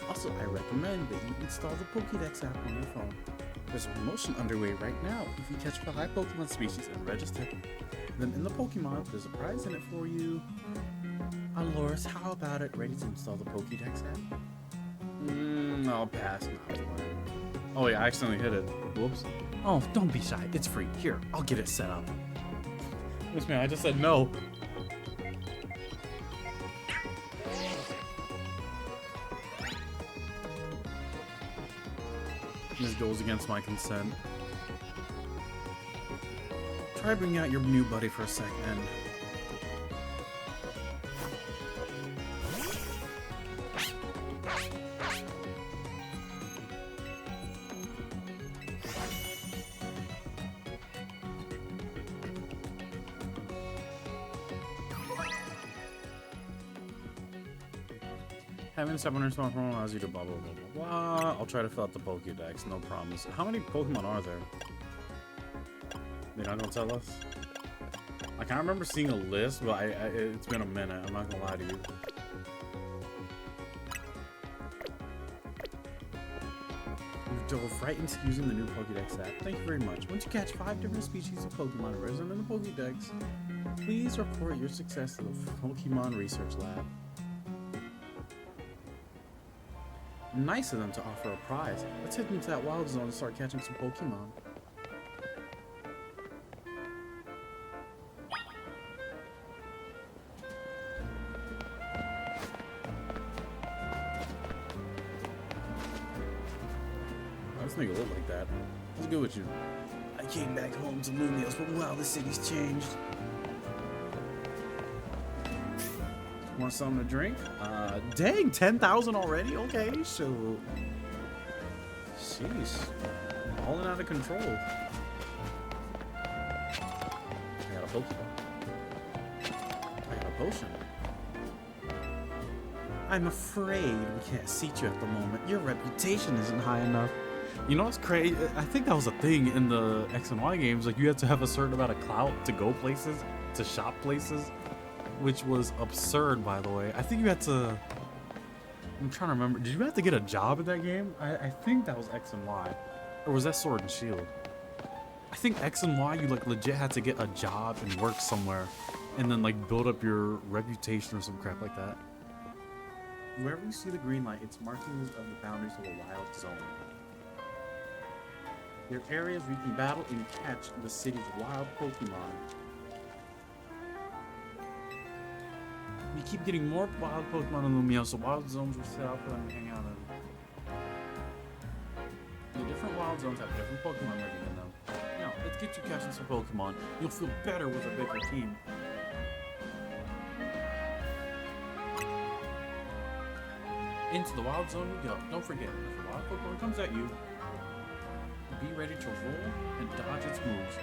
Speaker 2: Also, I recommend that you install the Pokédex app on your phone. There's a promotion underway right now. If you catch 5 Pokemon species and register, then in the Pokemon, there's a prize in it for you. Loris, how about it? Ready to install the Pokédex app? I'll pass. Oh yeah, I accidentally hit it. Whoops. Oh, don't be shy. It's free. Here, I'll get it set up. Miss Man, I just said no. This goes against my consent. Try bringing out your new buddy for a second. Having 700 spawn from allows you to blah blah blah blah blah. I'll try to fill out the Pokédex, no promise. How many Pokemon are there? They're not gonna tell us? I can't remember seeing a list, but it's been a minute, I'm not gonna lie to you. You've dove right into using the new Pokédex app. Thank you very much. Once you catch 5 different species of Pokemon resident in the Pokédex, please report your success to the Pokemon Research Lab. Nice of them to offer a prize. Let's head into that wild zone and start catching some Pokemon. This nigga look like that. What's good with you? I came back home to Lumios, but wow, the city's changed. Want something to drink? Dang, 10,000 already? Okay, so... Sheesh. Falling out of control. I got a Pokeball. I got a potion. I'm afraid we can't seat you at the moment. Your reputation isn't high enough.
Speaker 1: You know what's crazy? I think that was a thing in the X and Y games. Like, you had to have a certain amount of clout to go places, to shop places, which was absurd, by the way. I think you had to... I'm trying to remember. Did you have to get a job in that game? I think that was X and Y. Or was that Sword and Shield? I think X and Y, you, like, legit had to get a job and work somewhere. And then, like, build up your reputation or some crap like that.
Speaker 2: Wherever you see the green light, it's markings of the boundaries of a wild zone. There are areas where you can battle and catch the city's wild Pokemon. You keep getting more wild Pokemon in Lumio, so wild zones were set out for them to hang out in. The different wild zones have different Pokemon living in them. Now, let's get you catching some Pokemon. You'll feel better with a bigger team. Into the wild zone you go. Don't forget, if a wild Pokemon comes at you, be ready to roll and dodge its moves.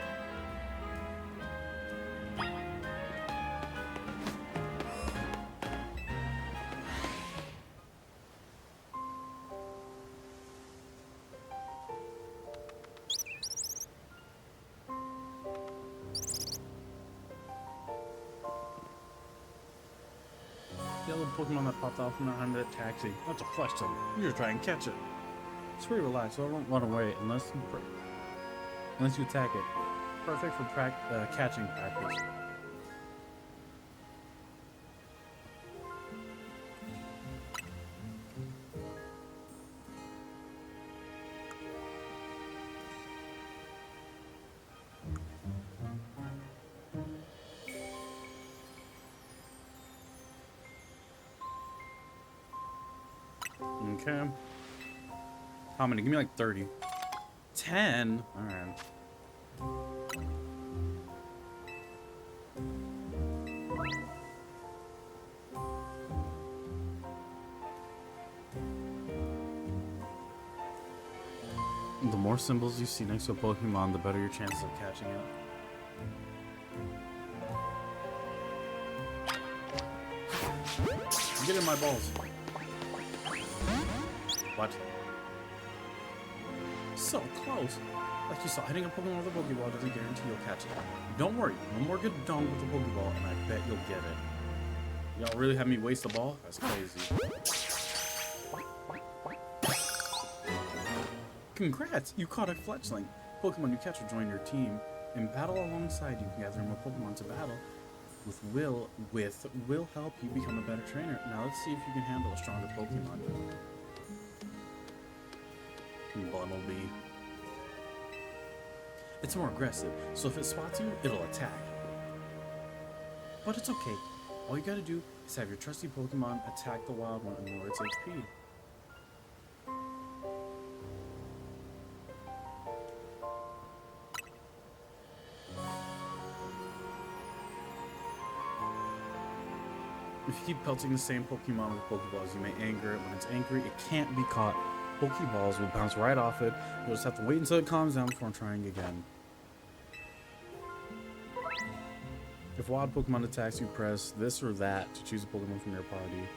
Speaker 2: The little Pokemon that popped off from behind that taxi. That's a question. You're just trying to catch it. It's pretty relaxed, so I won't run away unless you attack it. Perfect for catching practice. Okay. How many? Give me like 30. 10? Alright. The more symbols you see next to a Pokemon, the better your chances of catching it. Get in my balls. What? So close. Like you saw, hitting a Pokemon with a Pokeball doesn't guarantee you'll catch it. Don't worry, one more good dunk with a Pokeball and I bet you'll get it. Y'all really have me waste the ball? That's crazy. Congrats! You caught a Fletchling. Pokemon you catch will join your team. In battle alongside you can gather more Pokemon to battle. Will help you become a better trainer. Now let's see if you can handle a stronger Pokemon. Bumblebee. It's more aggressive, so if it spots you, it'll attack. But it's okay. All you gotta do is have your trusty Pokemon attack the wild one and lower its HP. If you keep pelting the same Pokemon with Pokeballs, you may anger it. When it's angry, it can't be caught. Pokeballs will bounce right off it. You'll just have to wait until it calms down before trying again. If wild Pokemon attacks you, press this or that to choose a Pokemon from your party.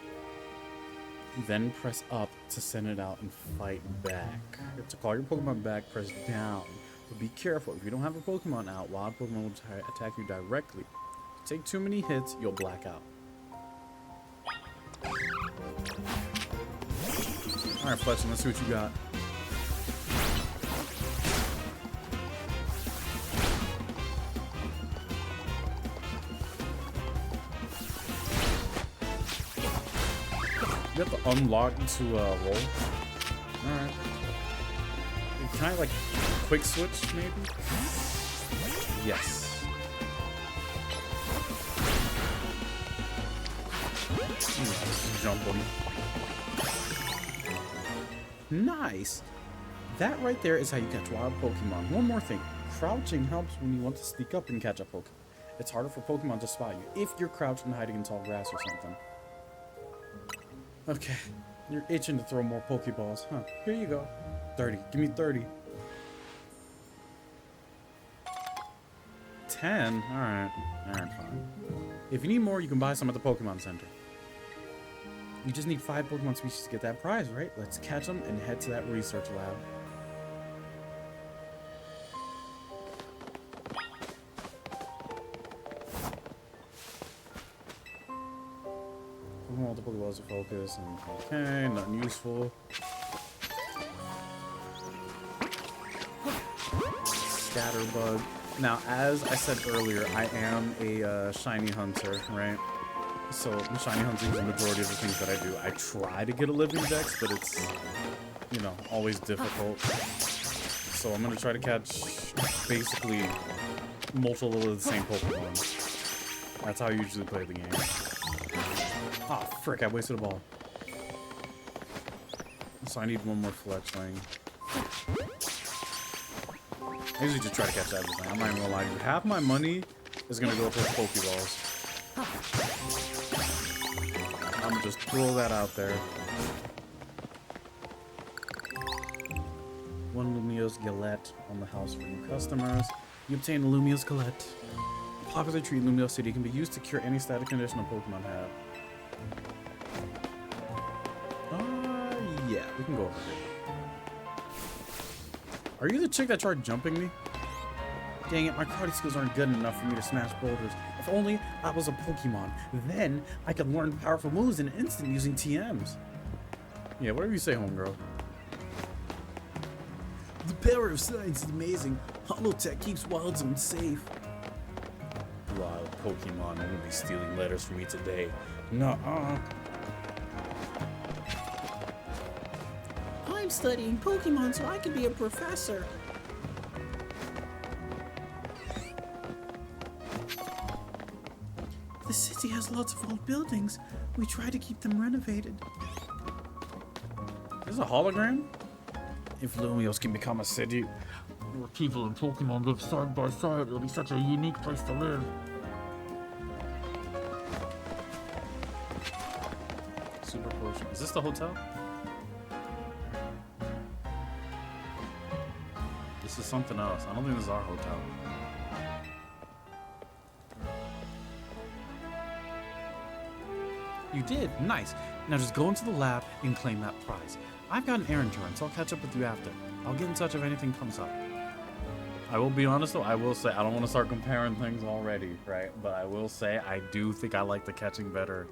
Speaker 2: Then press up to send it out and fight back. To call your Pokemon back, press down. But be careful, if you don't have a Pokemon out, wild Pokemon will attack you directly. If you take too many hits, you'll black out. Alright, Fletchling, let's see what you got. You have to unlock to roll. Alright. Can I, like, quick switch, maybe? Yes. Jump on. Nice! That right there is how you catch wild Pokemon. One more thing. Crouching helps when you want to sneak up and catch a Pokemon. It's harder for Pokemon to spot you if you're crouched and hiding in tall grass or something. Okay. You're itching to throw more Pokeballs, huh? Here you go. 30. Give me 30. 10? Alright. Alright, fine. If you need more, you can buy some at the Pokemon Center. You just need 5 Pokemon species to get that prize, right? Let's catch them and head to that research lab. Pokemon with the Pokeballs to focus. And, okay, nothing useful. Scatterbug. Now, as I said earlier, I am a shiny hunter, right? So, shiny hunting is the majority of the things that I do. I try to get a living dex, but it's, you know, always difficult. So I'm going to try to catch basically multiple of the same Pokemon. That's how I usually play the game. Ah, frick, I wasted a ball. So I need one more Fletchling. I usually just try to catch everything. I'm not even gonna lie to you. Half my money is gonna go towards Pokeballs. I'm gonna just throw that out there. One Lumiose Galette on the house for new customers. You obtain a Lumiose Galette. A popular treat in Lumiose City can be used to cure any static condition a Pokemon have. Yeah, we can go over here. Are you the chick that tried jumping me? Dang it, my karate skills aren't good enough for me to smash boulders. If only I was a Pokemon. Then I could learn powerful moves in an instant using TMs. Yeah, whatever you say, homegirl. The power of science is amazing. Holotech keeps Wild Zone safe. Wild Pokemon won't be stealing letters from me today. Nuh-uh.
Speaker 3: I'm studying Pokemon so I can be a professor. The city has lots of old buildings. We try to keep them renovated.
Speaker 2: This is a hologram? If Lumiose can become a city,
Speaker 4: Where people and Pokemon live side by side, it'll be such a unique place to live.
Speaker 1: Super potion. Is this the hotel? This is something else. I don't think this is our hotel. You did? Nice. Now just go into the lab and claim that prize. I've got an errand to run, so I'll catch up with you after. I'll get in touch if anything comes up. I will be honest though, I will say, I don't want to start comparing things already, right? But I will say, I do think I like the catching better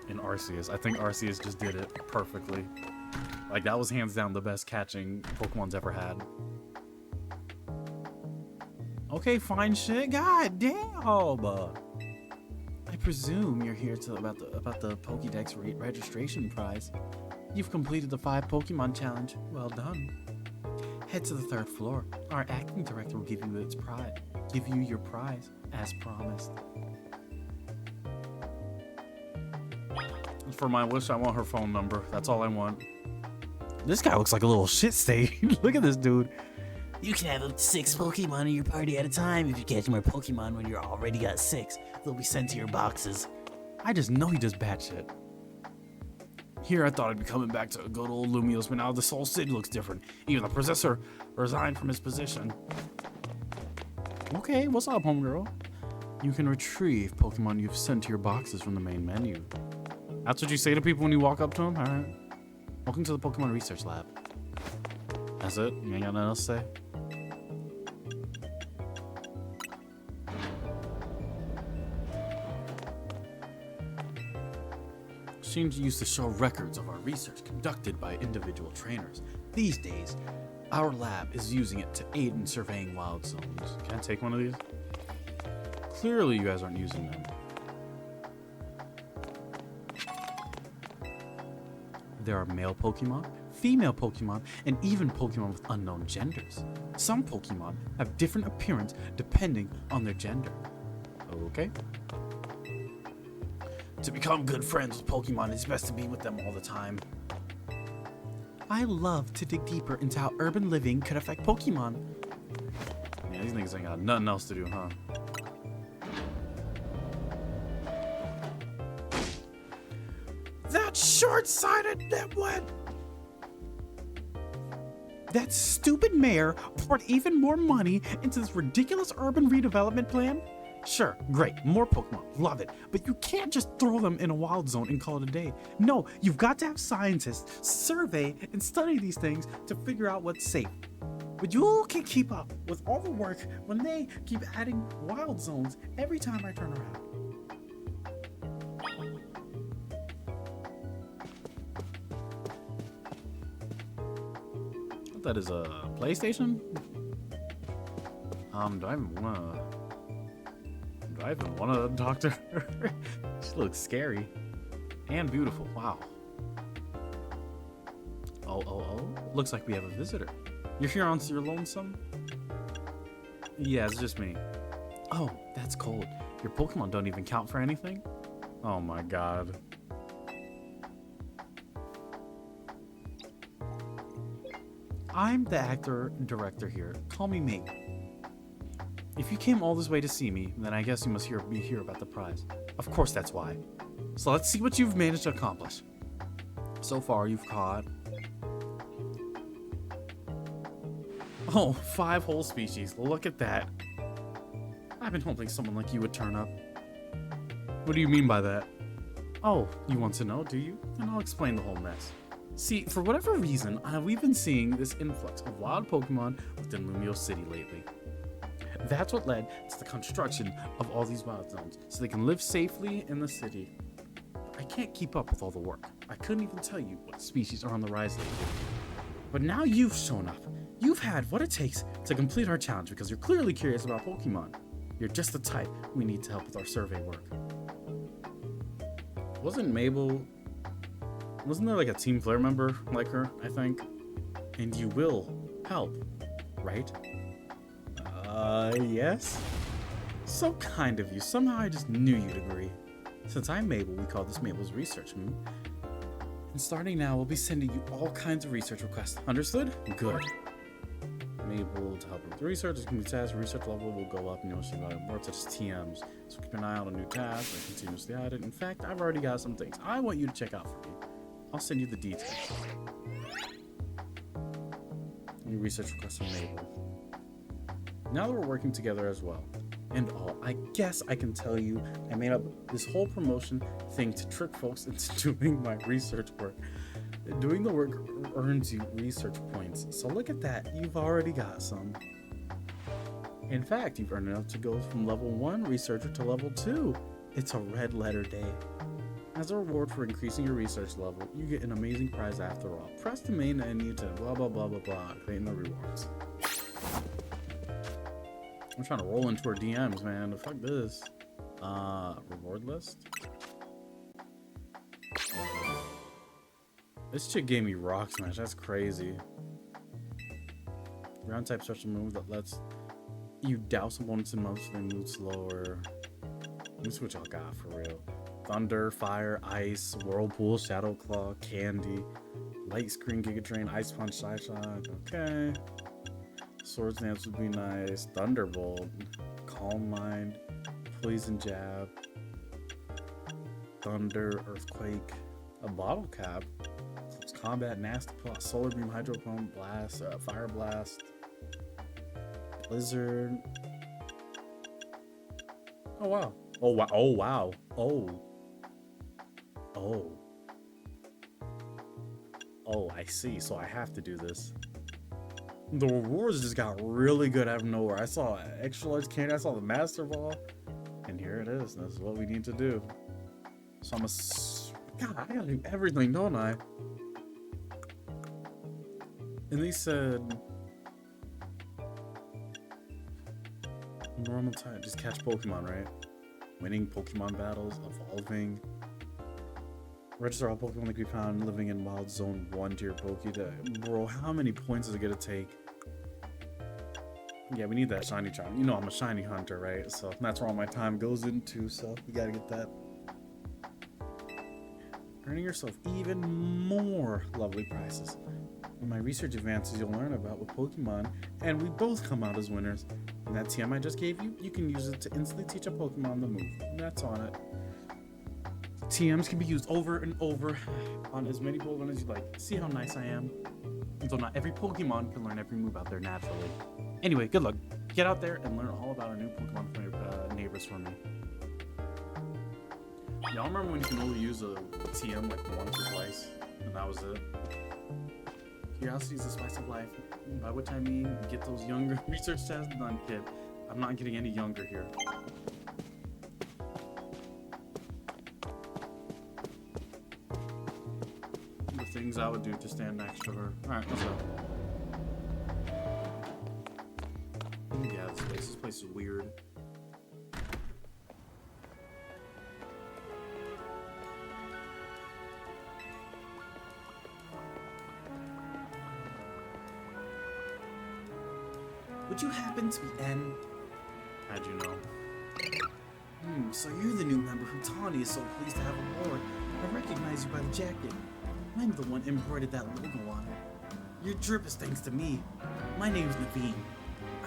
Speaker 1: in Arceus. I think Arceus just did it perfectly. Like, that was hands down the best catching Pokemon's ever had. Okay, fine shit. God damn. I presume you're here about the Pokédex registration prize. You've completed the 5 Pokemon challenge. Well done. Head to the 3rd floor. Our acting director will give you your prize, as promised. For my wish, I want her phone number. That's all I want. This guy looks like a little shit stain. Look at this dude.
Speaker 3: You can have up to 6 Pokemon in your party at a time. If you catch more Pokemon when you're already got 6, they'll be sent to your boxes.
Speaker 1: I just know he does bad shit. Here I thought I'd be coming back to a good old Lumiose, but now this whole city looks different. Even the possessor resigned from his position. Okay, what's up, homegirl? You can retrieve Pokemon you've sent to your boxes from the main menu. That's what you say to people when you walk up to them? Alright. Welcome to the Pokemon Research Lab. That's it? You ain't got nothing else to say? Machines used to show records of our research conducted by individual trainers. These days, our lab is using it to aid in surveying wild zones. Can I take one of these? Clearly you guys aren't using them. There are male Pokemon, female Pokemon, and even Pokemon with unknown genders. Some Pokemon have different appearance depending on their gender. Okay? To become good friends with Pokemon, it's best to be with them all the time. I love to dig deeper into how urban living could affect Pokemon. Yeah, these niggas ain't got nothing else to do, huh? That short-sighted nitwit! That stupid mayor poured even more money into this ridiculous urban redevelopment plan?
Speaker 2: Sure, great, more Pokemon, love it. But you can't just throw them in a wild zone and call it a day. No, you've got to have scientists survey and study these things to figure out what's safe. But you can keep up with all the work when they keep adding wild zones every time I turn around. That is a PlayStation? Do I even wanna talk to her? She looks scary. And beautiful, wow. Oh, looks like we have a visitor. You're here on your lonesome? Yeah, it's just me. Oh, that's cold. Your Pokemon don't even count for anything? Oh my god. I'm the actor-director here. Call me Ming. If you came all this way to see me, then I guess you must be here about the prize. Of course that's why. So let's see what you've managed to accomplish. So far, you've caught... Oh, 5 whole species. Look at that. I've been hoping someone like you would turn up. What do you mean by that? Oh, you want to know, do you? Then I'll explain the whole mess. See, for whatever reason, we've been seeing this influx of wild Pokemon within Lumio City lately. That's what led to the construction of all these wild zones, so they can live safely in the city. But I can't keep up with all the work. I couldn't even tell you what species are on the rise lately. But now you've shown up. You've had what it takes to complete our challenge because you're clearly curious about Pokemon. You're just the type we need to help with our survey work. Wasn't there like a Team Flare member like her, I think? And you will help, right? Yes? So kind of you. Somehow I just knew you'd agree. Since I'm Mabel, we call this Mabel's research. And starting now, we'll be sending you all kinds of research requests. Understood? Good. Mabel to help with the research. As you can be tasks, research level will go up and you'll see about more such as TMs. So keep an eye out on new tasks and continuously add it. In fact, I've already got some things I want you to check out for me. I'll send you the details. New research requests from Mabel. Now that we're working together as well, and all, I guess I can tell you I made up this whole promotion thing to trick folks into doing my research work. Doing the work earns you research points, so look at that, you've already got some. In fact, you've earned enough to go from level 1 researcher to level 2. It's a red letter day. As a reward for increasing your research level, you get an amazing prize after all. Press the main menu to blah blah blah blah blah, claim the rewards. I'm trying to roll into our DMs, man. Fuck this. Reward list. This chick gave me Rock Smash. That's crazy. Ground type special move that lets you douse opponents in motion and move slower. Let me see what y'all got for real. Thunder, Fire, Ice, Whirlpool, Shadow Claw, Candy, Light Screen, Giga Drain, Ice Punch, Side Shot. Okay. Swords Dance would be nice. Thunderbolt, Calm Mind, Poison Jab, Thunder, Earthquake, a Bottle Cap, Close Combat, Nasty Plot, Solar Beam, Hydro Pump, Blast, Fire Blast, Blizzard. Oh wow. Oh wow. Oh wow. Oh, I see. So I have to do this. The rewards just got really good out of nowhere. I saw extra large candy, I saw the master ball, and here it is. This is what we need to do. So God, I gotta do everything, don't I? And they said normal time, just catch Pokemon, right? Winning Pokemon battles, evolving. Register all Pokemon that can be found living in Wild Zone 1 to your Pokédex. Bro, how many points is it gonna take? Yeah, we need that shiny charm. You know I'm a shiny hunter, right? So that's where all my time goes into, so we gotta get that. Earning yourself even more lovely prizes. When my research advances, you'll learn about what Pokemon, and we both come out as winners. And that TM I just gave you, you can use it to instantly teach a Pokemon the move. And that's on it. TMs can be used over and over on as many Pokemon as you like. See how nice I am? Although not every Pokemon can learn every move out there naturally. Anyway, good luck. Get out there and learn all about our new Pokemon neighbors for me. Y'all remember when you can only use a TM like once or twice, and that was it? Curiosity is the spice of life. By which I mean, get those younger research tests done, kid. I'm not getting any younger here. The things I would do to stand next to her. Alright, let's go. Yeah, this place is weird. Would you happen to be N? How'd you know? So you're the new member who Tawny is so pleased to have aboard. I recognize you by the jacket. I'm the one embroidered that logo on it. Your drip is thanks to me. My name's Naveen.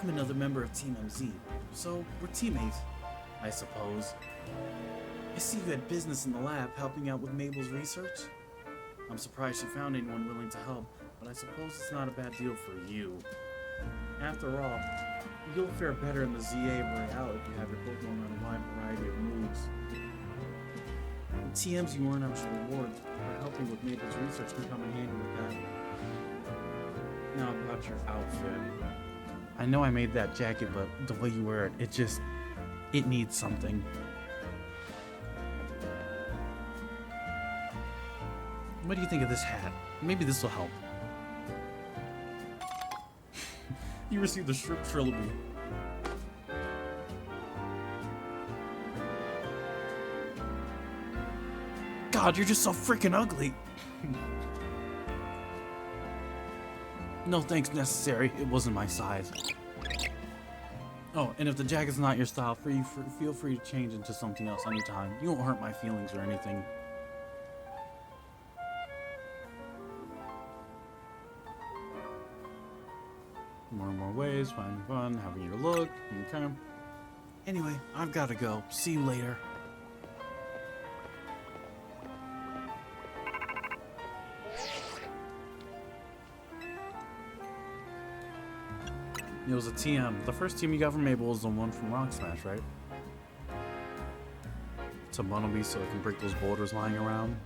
Speaker 2: I'm another member of Team MZ, so we're teammates, I suppose. I see you had business in the lab helping out with Mabel's research. I'm surprised she found anyone willing to help, but I suppose it's not a bad deal for you. After all, you'll fare better in the ZA Royale if you have your Pokemon on a wide variety of moves. The TMs you earn as rewards for helping with Mabel's research can come in handy with that. Now about your outfit. I know I made that jacket, but the way you wear it, it needs something. What do you think of this hat? Maybe this will help. You received the Shrimp Trilogy. God, you're just so freaking ugly. No thanks necessary. It wasn't my size. Oh, and if the jacket's not your style, feel free to change into something else anytime. You won't hurt my feelings or anything. More and more ways, finding fun, having your look. Okay. Anyway, I've got to go. See you later. It was a TM. The first TM you got from Mabel was the one from Rock Smash, right? To Bunnelby so it can break those boulders lying around.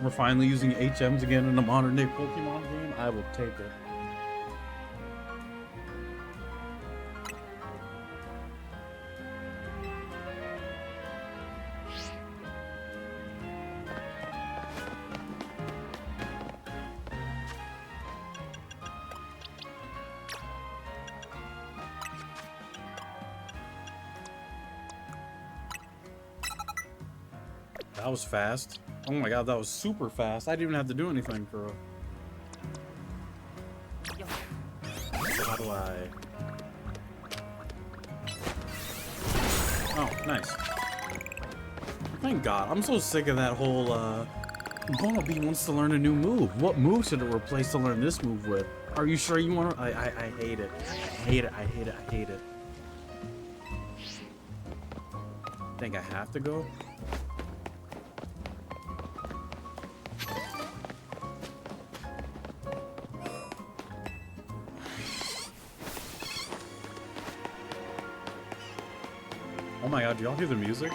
Speaker 2: We're finally using HMs again in a modern day Pokemon game. I will take it. That was fast. Oh my god, that was super fast. I didn't even have to do anything for real. So how do I... Oh, nice. Thank god. I'm so sick of that whole, Bunnelby wants to learn a new move. What move should it replace to learn this move with? Are you sure you want to... I hate it. I hate it. I hate it. I hate it. Think I have to go? Oh my god, do y'all hear the music?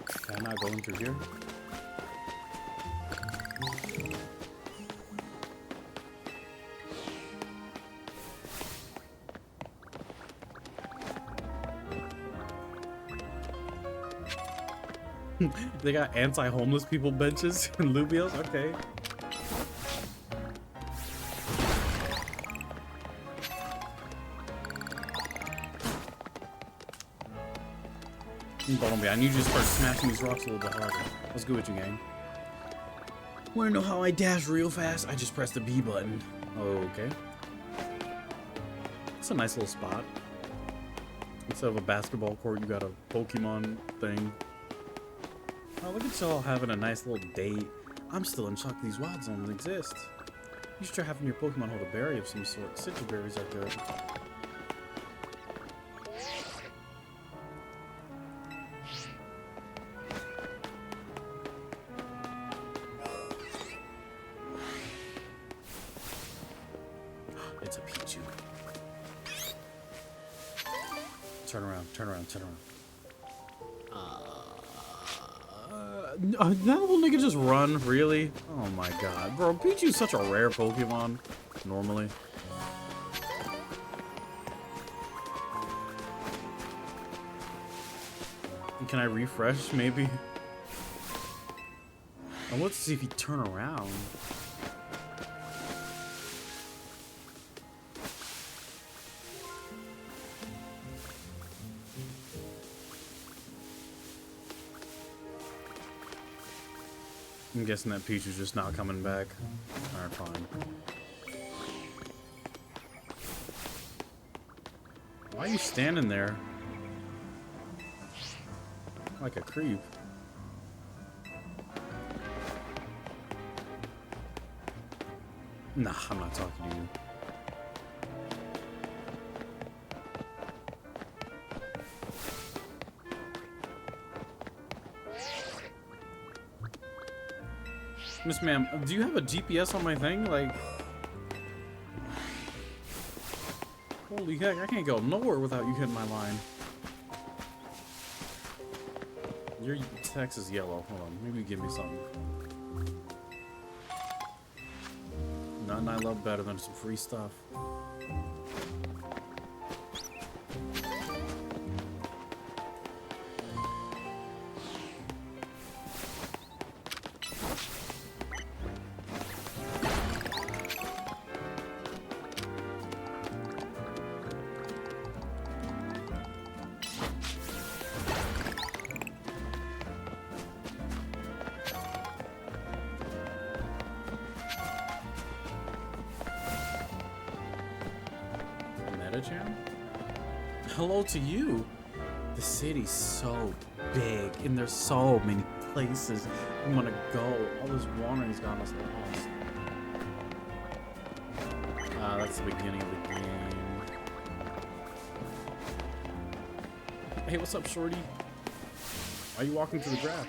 Speaker 2: Can I not go in through here? They got anti-homeless people benches and Lubios? Okay. Bunnelby, I need you to start smashing these rocks a little bit harder. What's good with you, gang? Wanna know how I dash real fast? I just press the B button. Okay. It's a nice little spot. Instead of a basketball court, you got a Pokemon thing. Oh, look at y'all having a nice little date. I'm still in shock these wild zones exist. You should try having your Pokemon hold a berry of some sort. Sigil berries are good. It's a Pichu. Turn around, turn around, turn around. That little nigga just run, really? Oh my god. Bro, Pichu's such a rare Pokemon, normally. Can I refresh, maybe? I want to see if he turn around. I'm guessing that Pichu's just not coming back. Alright, fine. Why are you standing there? Like a creep. Nah, I'm not talking to you. Miss Ma'am, do you have a GPS on my thing? Like, holy heck, I can't go nowhere without you hitting my line. Your text is yellow. Hold on, maybe give me something. Nothing I love better than some free stuff. Jam? Hello to you. The city's so big and there's so many places we want to go. All this wandering's got us lost. That's the beginning of the game. Hey, what's up, shorty? Why are you walking through the grass?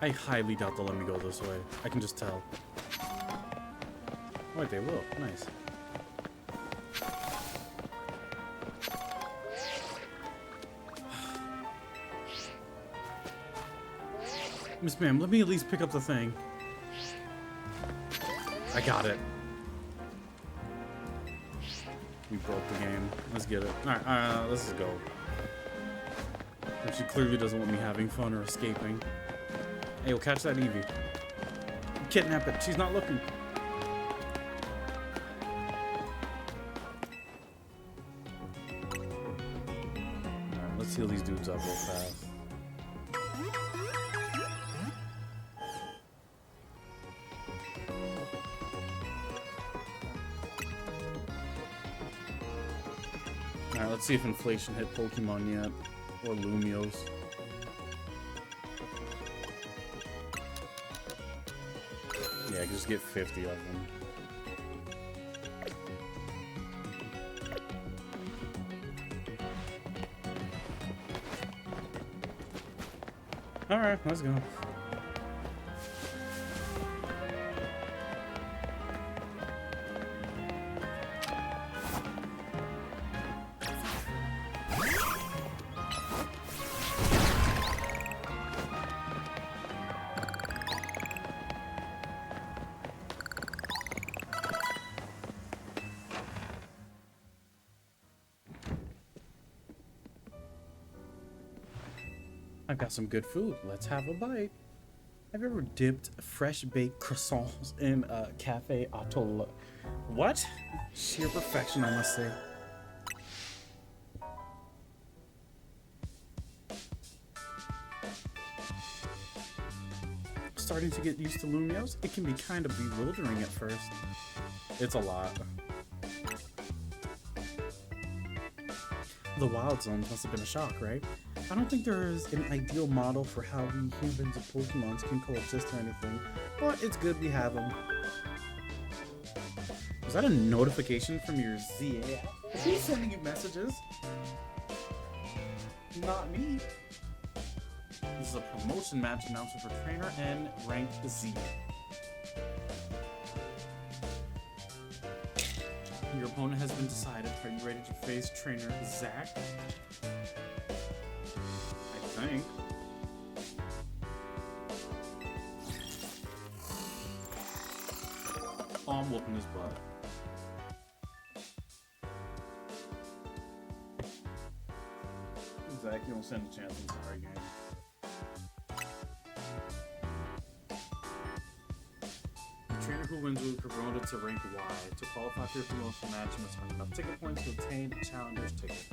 Speaker 2: I highly doubt they'll let me go this way. I can just tell. Wait, they will. Nice. Miss Ma'am, let me at least pick up the thing. I got it. We broke the game. Let's get it. Alright, let's just go. She clearly doesn't want me having fun or escaping. Hey, we'll catch that Eevee. Kidnap it. She's not looking. Alright, let's heal these dudes up real fast. Alright, let's see if inflation hit Pokemon yet. Or Lumios. Yeah, just get 50 of them. Alright, let's go. I've got some good food. Let's have a bite. Have you ever dipped fresh baked croissants in a cafe atole? What? Sheer perfection, I must say. Starting to get used to Lumios, it can be kind of bewildering at first. It's a lot. The wild zones must have been a shock, right? I don't think there is an ideal model for how we humans and Pokemons can coexist or anything, but it's good we have them. Was that a notification from your Z.I.M app? Is he sending you messages? Not me. This is a promotion match announcement for trainer and rank Z. Your opponent has been decided. Are you ready to face trainer Zach? I think. Oh, I'm whooping his butt. Zach, you don't stand a chance. I'm sorry, game. The trainer who wins will be promoted to rank Y. To qualify for your promotion match, you must earn enough ticket points to obtain a challenger's ticket.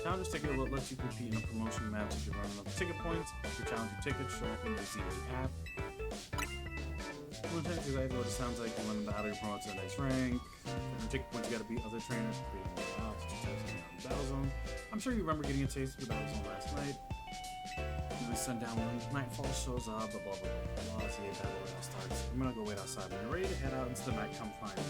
Speaker 2: Challenger's ticket will let you compete in a promotion match if you run enough ticket points. Your challenger ticket show up in your Z.I.M app. That's exactly what it sounds like. You win the battle, you're promoted to the next rank. For ticket points, you gotta beat other trainers, beating the out, the battle zone. I'm sure you remember getting a taste of the battle zone last night. You send down when nightfall shows up, blah blah blah blah blah. See, battle royale starts. I'm gonna go wait outside. When you're ready to head out into the night, come find me.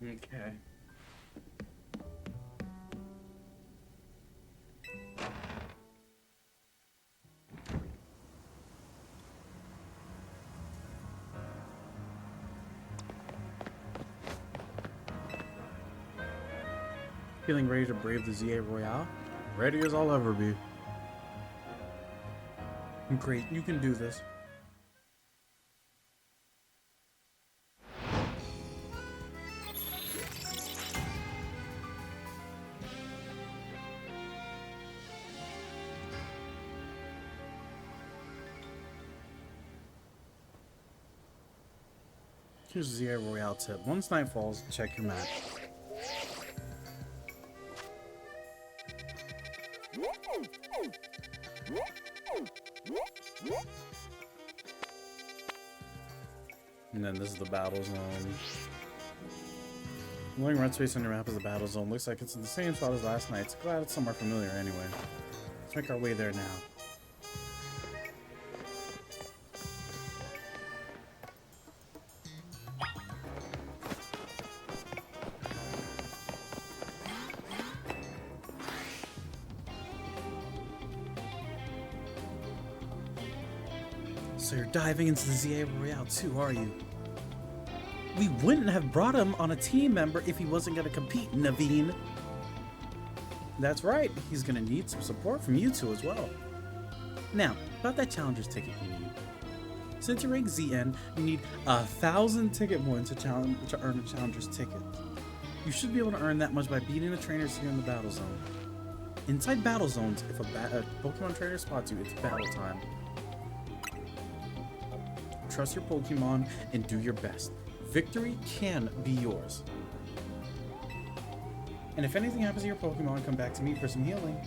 Speaker 2: Okay. Feeling ready to brave the Z.A Royale? Ready as I'll ever be. Great, you can do this. Here's a Z.I. Royale tip. Once night falls, check your map. And then this is the battle zone. Glowing red space on your map is the battle zone. Looks like it's in the same spot as last night's. Glad it's somewhere familiar anyway. Let's make our way there now. So you're diving into the Z.I. Royale too, are you? We wouldn't have brought him on a team member if he wasn't going to compete, Naveen. That's right, he's going to need some support from you two as well. Now, about that challenger's ticket you need. Since you're rank Z.N, you need 1,000 ticket points to earn a challenger's ticket. You should be able to earn that much by beating the trainers here in the battle zone. Inside battle zones, if a Pokemon trainer spots you, it's battle time. Trust your Pokemon and do your best. Victory can be yours. And if anything happens to your Pokemon, come back to me for some healing.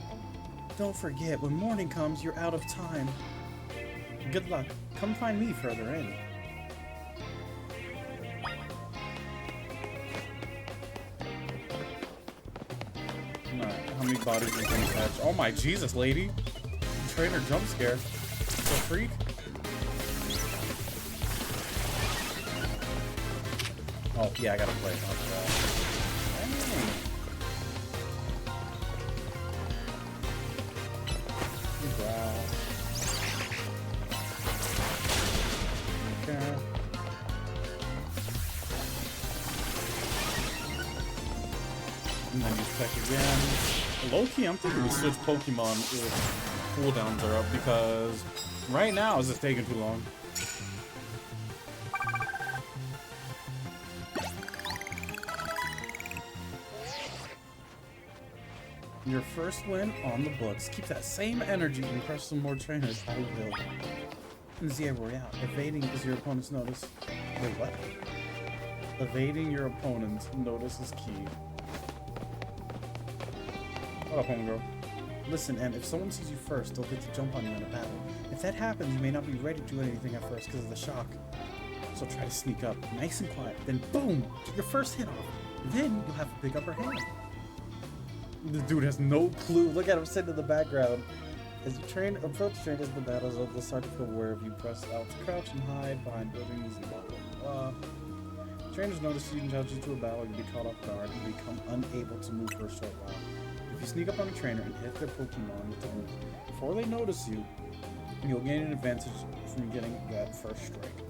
Speaker 2: Don't forget, when morning comes, you're out of time. Good luck. Come find me further in. Alright, how many bodies are you gonna catch? Oh my Jesus, lady! Trainer jump scare. The freak. Oh, yeah, I gotta play. Wow. Okay. And then just check again. Low-key, I'm thinking we switch Pokemon if cooldowns are up because right now it's just taking too long. Your first win on the books. Keep that same energy and crush some more trainers. I will. In Z.I.M Royale, evading is your opponent's notice. Wait, what? Evading your opponent's notice is key. What up, homegirl? Listen, and if someone sees you first, they'll get to jump on you in a battle. If that happens, you may not be ready to do anything at first because of the shock. So try to sneak up, nice and quiet. Then boom, get your first hit off. Then you'll have a big upper hand. The dude has no clue. Look at him sitting in the background. As you approach trainers in the battles, they'll start to feel aware of you. Press out to crouch and hide behind buildings and blah blah blah. Trainers notice you and judge you to a battle, you be caught off guard and become unable to move for a short while. If you sneak up on a trainer and hit their Pokemon with the move before they notice you, you'll gain an advantage from getting that first strike.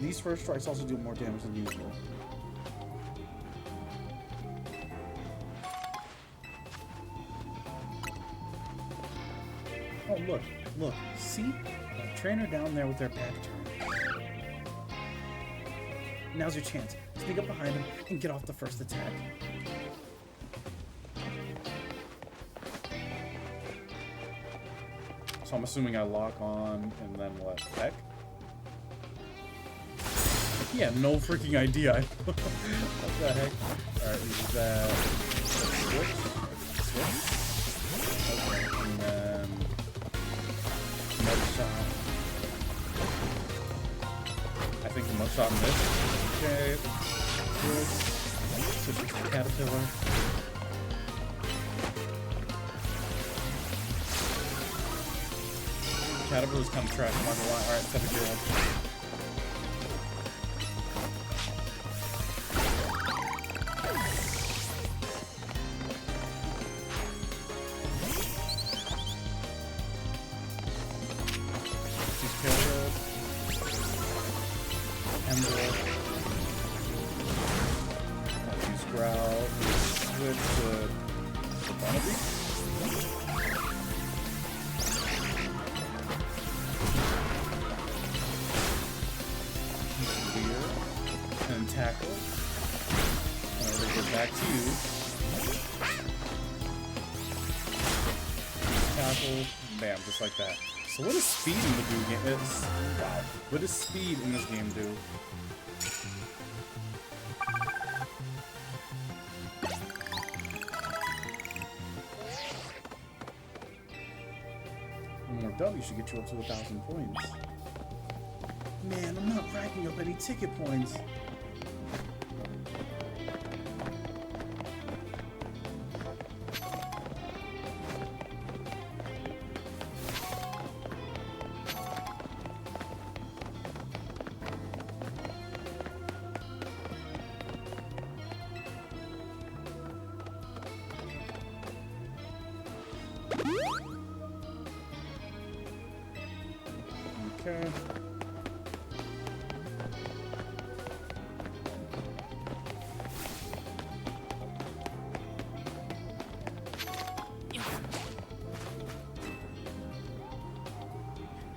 Speaker 2: These first strikes also do more damage than usual. Oh, look, see? That trainer down there with their back turned. Now's your chance. Sneak up behind him and get off the first attack. So I'm assuming I lock on and then what? Heck? He had no freaking idea. What the heck? Alright, is that switch? Okay, and then mud shot. I think the mud shot missed. Okay. Good. Switch to Caterpillar. Caterpillar's kind of trash, I'm not gonna lie. Alright, set a kill. Tackle. And we'll go back to you. Tackle. Bam, just like that. So what does speed in the game? Wow. What does speed in this game do? One more W should get you up to 1,000 points. Man, I'm not racking up any ticket points. Okay.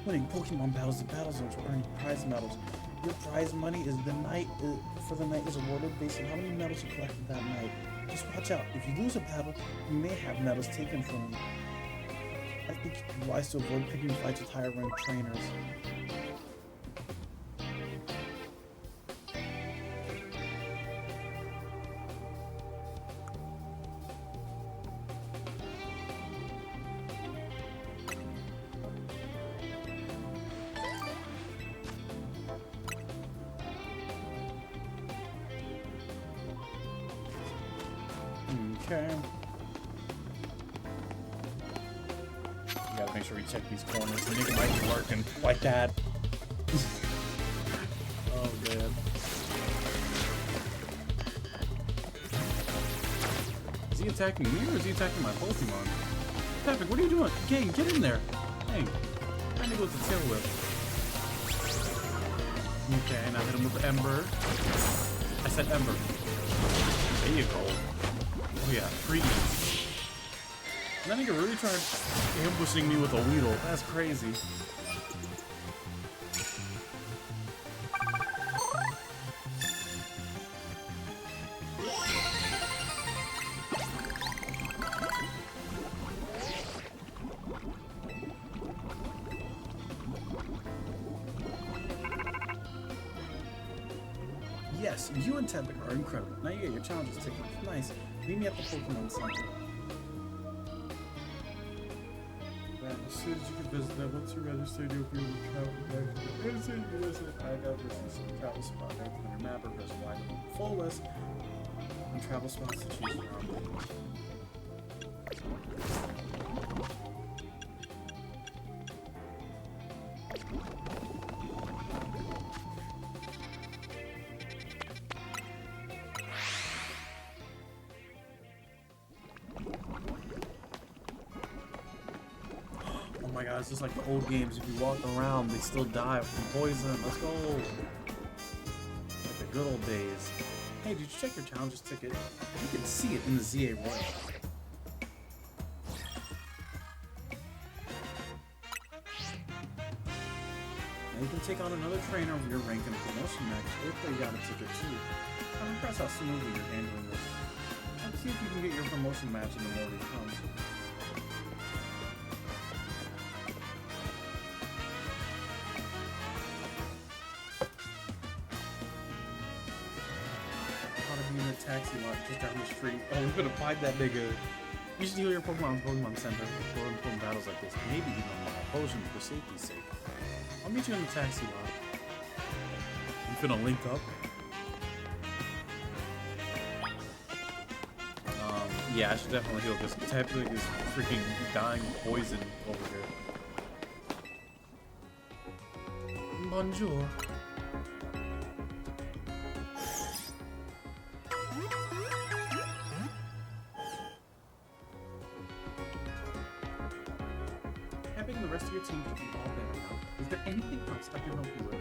Speaker 2: Winning Pokemon battles, the battle zones will earn prize medals. Your prize money is for the night is awarded based on how many medals you collected that night. Just watch out. If you lose a battle, you may have medals taken from you. I think it'd be wise to avoid picking fights with higher ranked trainers. Okay. You gotta make sure we check these corners. The nigga might be working like that. Oh man. Is he attacking me or is he attacking my Pokemon? Patrick, what are you doing? Gang, get in there. Dang. Trying to go with the tail whip. Okay, now hit him with Ember. I said Ember. There you go. Oh yeah, freeze. That nigga really tried ambushing me with a Weedle. That's crazy. Yes, you and Ted are incredible. Now you get your challenges ticket. Nice. Meet me at the Pokemon Center. As soon as you can visit that, once you're registered, you'll be able to travel back to the inside USA. I got this travel spot right on your map or press Y to full list on travel spots to choose from. Oh my god, it's just like the old games. If you walk around, they still die from poison. Let's go. Like the good old days. Hey, did you check your challenges ticket? You can see it in the Z.I.M. Royal. Now you can take on another trainer of your rank in a promotion match if they got a ticket too. I'm impressed how smoothly you're handling this. Let's see if you can get your promotion match in the morning comes. In a taxi lot just down the street. Oh, we could have fight that nigga. You should heal your Pokemon in Pokemon Center before important battles like this. Maybe even buy a potion for safety's sake. I'll meet you in the taxi lot. You finna link up? Yeah, I should definitely heal because Tepig is freaking dying of poison over here. Bonjour. Having the rest of your team to be all better now. Is there anything else I can help you with?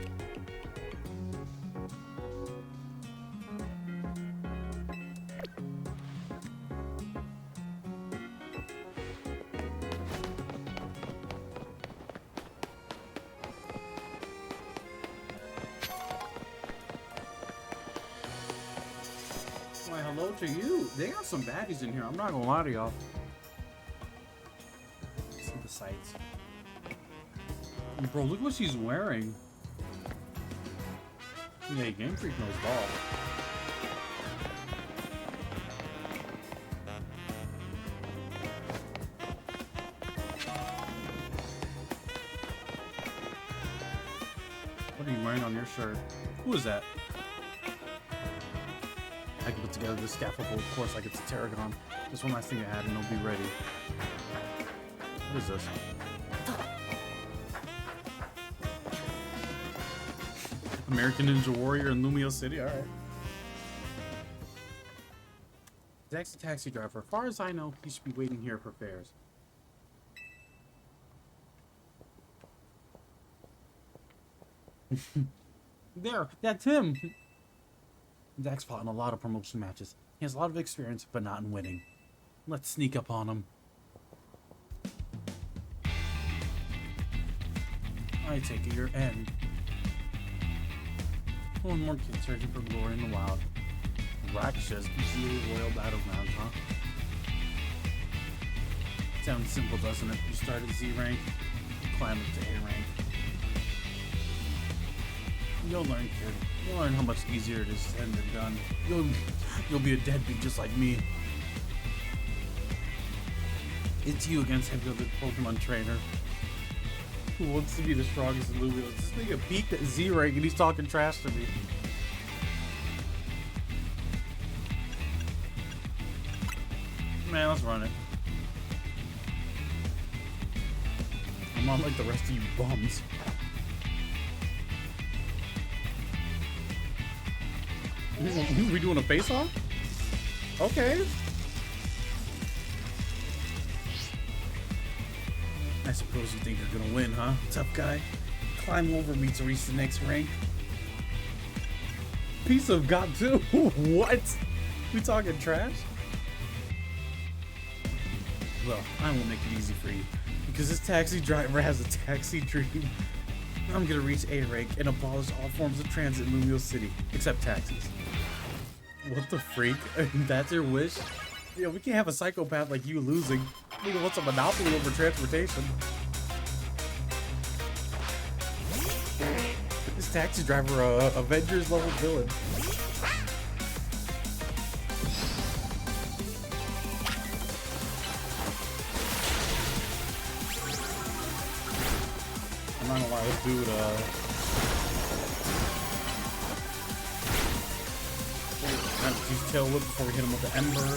Speaker 2: Why, hello to you. They got some baddies in here. I'm not gonna lie to y'all. See the sights. Bro, look what she's wearing. Yeah, Game Freak knows ball. What are you wearing on your shirt? Who is that? I can put together this scaffold, of course, like it's a Terragon. Just one last thing to add and it'll be ready. What is this? American Ninja Warrior in Lumio City? Alright. Zach's a taxi driver. As far as I know, he should be waiting here for fares. There, that's him! Zach's fought in a lot of promotion matches. He has a lot of experience, but not in winning. Let's sneak up on him. I take it your end. One more kid searching for glory in the wild. Rakshas, PCA Royal Battlegrounds, huh? Sounds simple, doesn't it? You start at Z rank, climb up to A rank. You'll learn, kid. You'll learn how much easier it is said than done. You'll be a deadbeat just like me. It's you against every other Pokemon trainer. Who wants to be the strongest in Lumio? This nigga peaked at Z rank and he's talking trash to me. Man, let's run it. I'm not like the rest of you bums. We doing a face-off? Okay. I suppose you think you're gonna win, huh? Tough guy. Climb over me to reach the next rank. Piece of God too. What? We talking trash? Well, I won't make it easy for you. Because this taxi driver has a taxi dream. I'm gonna reach A rank and abolish all forms of transit in Lumio City, except taxis. What the freak? That's your wish? Yeah, we can't have a psychopath like you losing. Nigga wants a monopoly over transportation. This taxi driver, Avengers level villain. let's do it. Use tail whip before we hit him with the ember.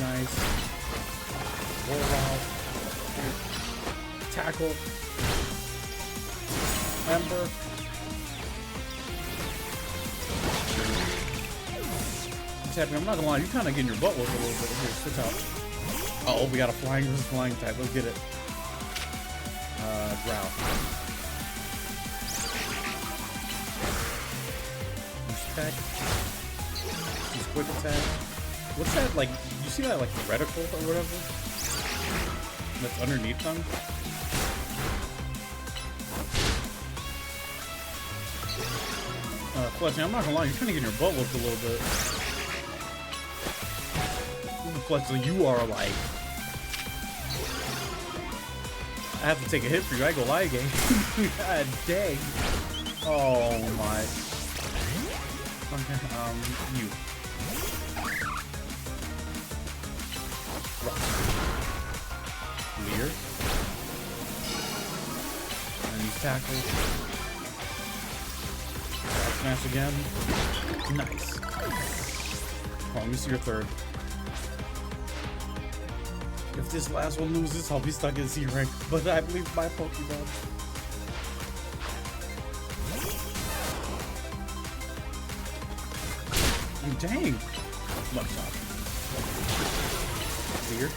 Speaker 2: Nice. Roll out. Tackle. Ember. I'm not gonna lie, you're kind of getting your butt whooped a little bit. Here, switch out. Oh, we got a flying versus flying type. Let's get it. Growl. Use tech. Use quick attack. What's that, like, you see that, like, reticle or whatever? That's underneath them? Fletching, I'm not gonna lie, you're kind of getting your butt whooped a little bit. Fletching, you are like... I have to take a hit for you, I go lie again. God dang. Oh my. Okay, you. Rock. Leer. And use tackle. Smash again. Nice. Oh, let me see your third. If this last one loses, I'll be stuck in Z rank. But I believe my Pokemon. Dang! Mud shot. Weird.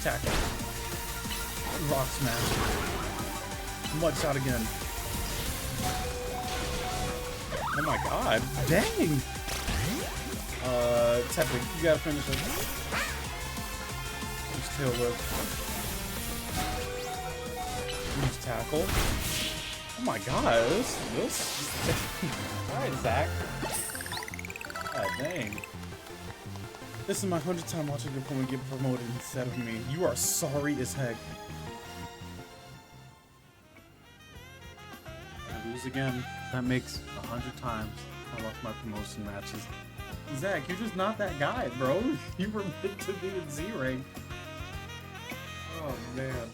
Speaker 2: Tackle. Rock smash. Mud shot again. Oh my god. Dang! It's epic. You gotta finish it. Use tail whip. Use tackle. Oh my god, this. Alright, Zach. God dang. This is my 100th time watching your opponent get promoted instead of me. You are sorry as heck. I lose again.
Speaker 1: That makes 100 times I lost my promotion matches.
Speaker 2: Zach, you're just not that guy, bro. You were meant to be in Z rank. Oh man.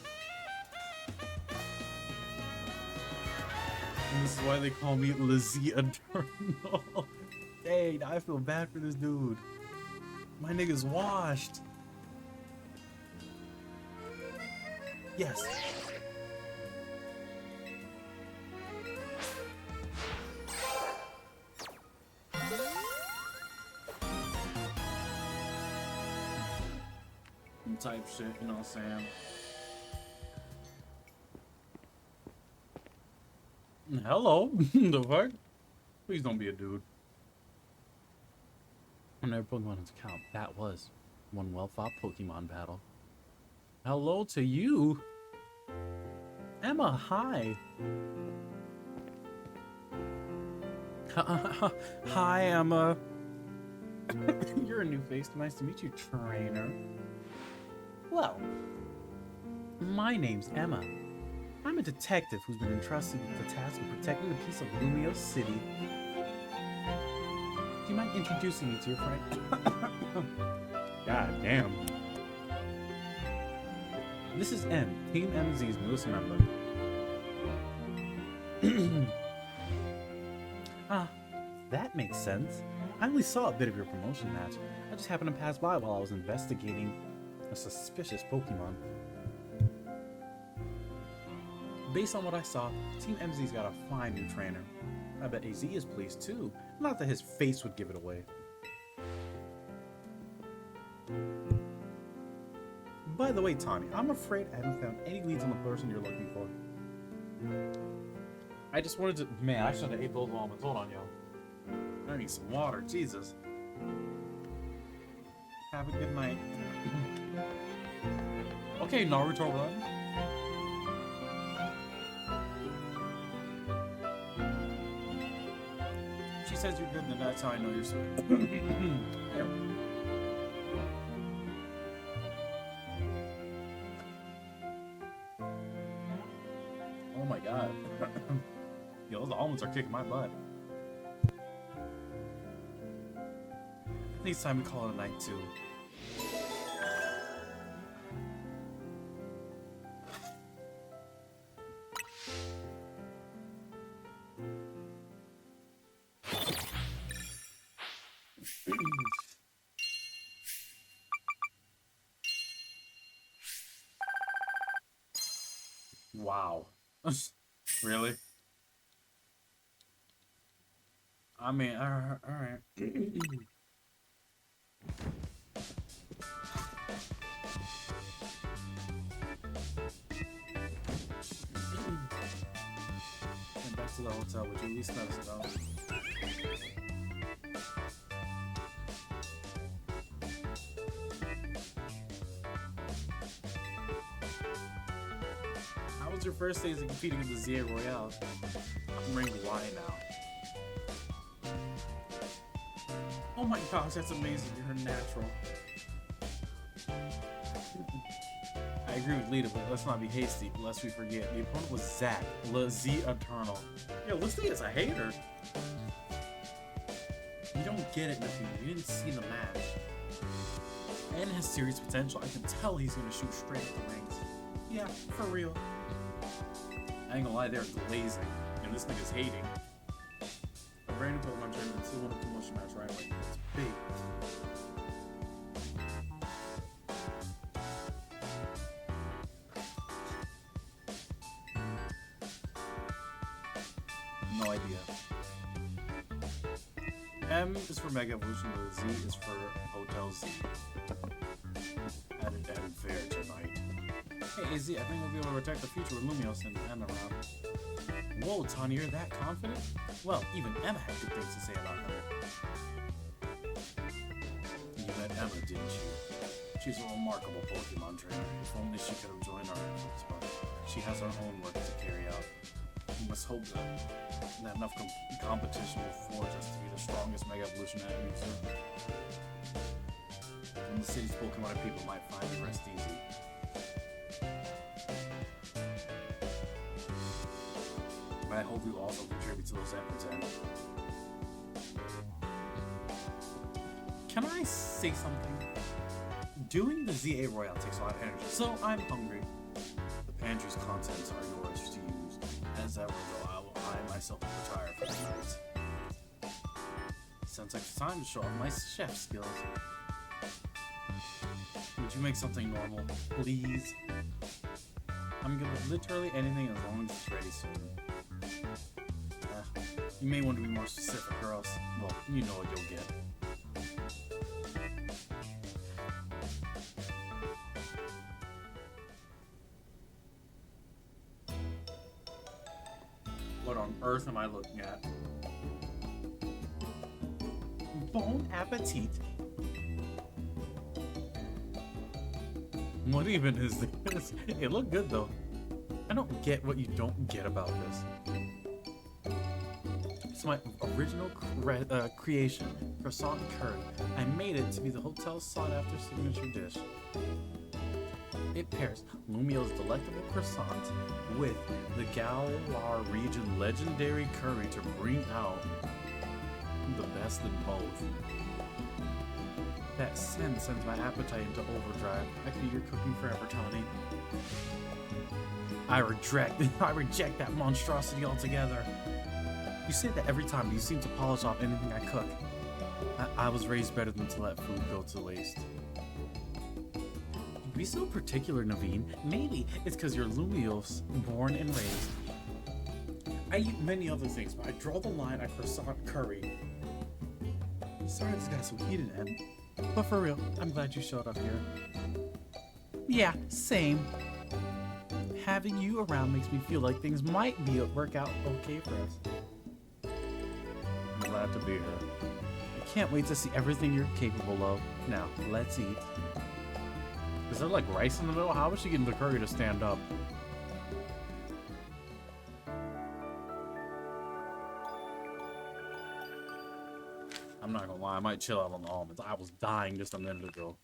Speaker 2: And this is why they call me Lizzie Eternal. Dang, I feel bad for this dude. My nigga's washed. Yes. Type shit, you know what I'm saying? Hello? The fuck? Please don't be a dude.
Speaker 1: Whenever Pokemon is count, that was one well-fought Pokemon battle. Hello to you! Emma, hi! Hi, Emma!
Speaker 2: You're a new face. Nice to meet you, trainer.
Speaker 1: Well, my name's Emma. I'm a detective who's been entrusted with the task of protecting the peace of Lumio City. Do you mind introducing me to your friend?
Speaker 2: God damn.
Speaker 1: This is M, Team MZ's newest member. Ah, that makes sense. I only saw a bit of your promotion match. I just happened to pass by while I was investigating a suspicious Pokemon. Based on what I saw, Team MZ's got a fine new trainer. I bet AZ is pleased too. Not that his face would give it away. By the way, Tawny, I'm afraid I haven't found any leads on the person you're looking for.
Speaker 2: I just wanted to. Man, I should have ate those almonds. Hold on, yo.
Speaker 1: I need some water, Jesus.
Speaker 2: Have a good night. Okay, Naruto run. She says you're good, then that's how I know you're sweet. Yep. Oh my god. Yo, those almonds are kicking my butt. I think it's time we call it a night too. Wow. Really? I mean, alright. And back to the hotel, would you at least let us know? How was your first day competing in the Z.I.M Royale? I'm ranked Y now. Oh my gosh, that's amazing. You're a natural. I agree with Lita, but let's not be hasty, lest we forget. The opponent was Zack, Z Eternal. Yo, this thing is a hater. You don't get it, Naveen. You didn't see the match. And has serious potential. I can tell he's gonna shoot straight at the rings. Yeah, for real. I ain't gonna lie, they're glazing. And this nigga's hating. A brand new Pokemon tournament, still want a promotion match right away. It's big. No idea. M is for Mega Evolution, the Z is for Hotel Z. Added and fair tonight. Hey, AZ, I think we'll be able to protect the future with Lumios and Emma around. Whoa, Tony, you're that confident? Well, even Emma had good things to say about her. You met Emma, didn't you? She's a remarkable Pokemon trainer. If only she could have joined our efforts, but she has her own work to carry out. We must hope that enough competition will forge us to be the strongest Mega Evolution at user. When the city's Pokemon people might find the rest easy. But I hope you also contribute to those efforts, and can I say something? Doing the Z.I.M Royale takes a lot of energy, so I'm hungry. The pantry's contents are yours to use. As ever, though, I myself will retire for the night. Sounds like it's time to show off my chef skills. Would you make something normal, please? I'm good with literally anything as long as it's ready soon. You may want to be more specific, or else, well, you know what you'll get. What on earth am I looking at? Bon appetit. What even is this? It looked good though. I don't get what you don't get about this. It's my original creation, croissant curry. I made it to be the hotel's sought-after signature dish. It pairs Lumio's delectable croissant with the Galar region legendary curry to bring out the best in both. That scent sends my appetite into overdrive. I could eat your cooking forever, Tony. I reject that monstrosity altogether. You say that every time, but you seem to polish off anything I cook. I was raised better than to let food go to waste. You'd be so particular, Naveen. Maybe it's because you're Lumios, born and raised. I eat many other things, but I draw the line at croissant curry. Sorry this got so heated, Em. But for real, I'm glad you showed up here. Yeah, same. Having you around makes me feel like things might work out okay for us. I'm glad to be here. I can't wait to see everything you're capable of. Now, let's eat. Is there like rice in the middle? How is she getting the curry to stand up? I'm not gonna lie, I might chill out on the almonds. I was dying just a minute ago.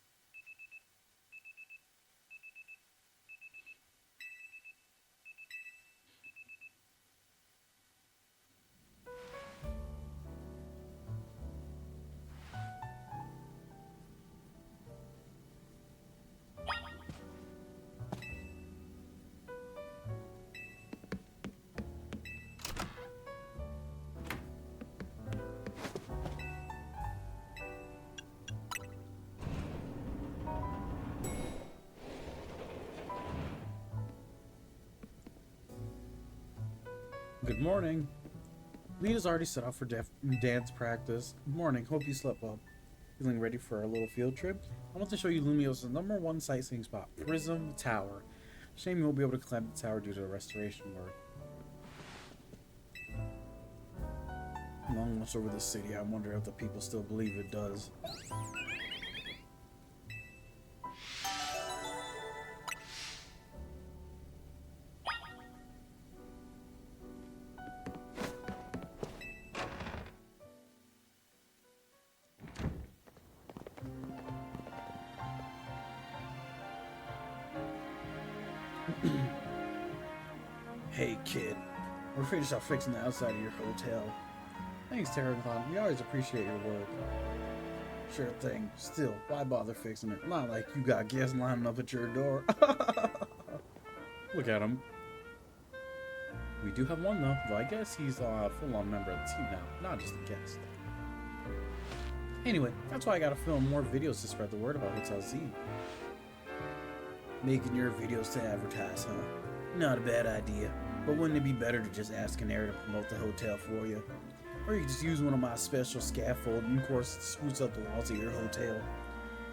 Speaker 2: Good morning. Lita's already set off for dance practice. Good morning. Hope you slept well. Feeling ready for our little field trip? I want to show you Lumio's #1 sightseeing spot, Prism Tower. Shame you won't be able to climb the tower due to the restoration work. Long once over the city, I wonder if the people still believe it does. Hey kid, we're finished up fixing the outside of your hotel. Thanks, Terracon. We always appreciate your work. Sure thing. Still, why bother fixing it? Not like you got guests lining up at your door. Look at him. We do have one though I guess he's a full-on member of the team now, not just a guest. Anyway, that's why I gotta film more videos to spread the word about Hotel Z. Making your videos to advertise, huh? Not a bad idea. But wouldn't it be better to just ask Canary to promote the hotel for you? Or you could just use one of my special scaffolding courses to spruce up the walls of your hotel.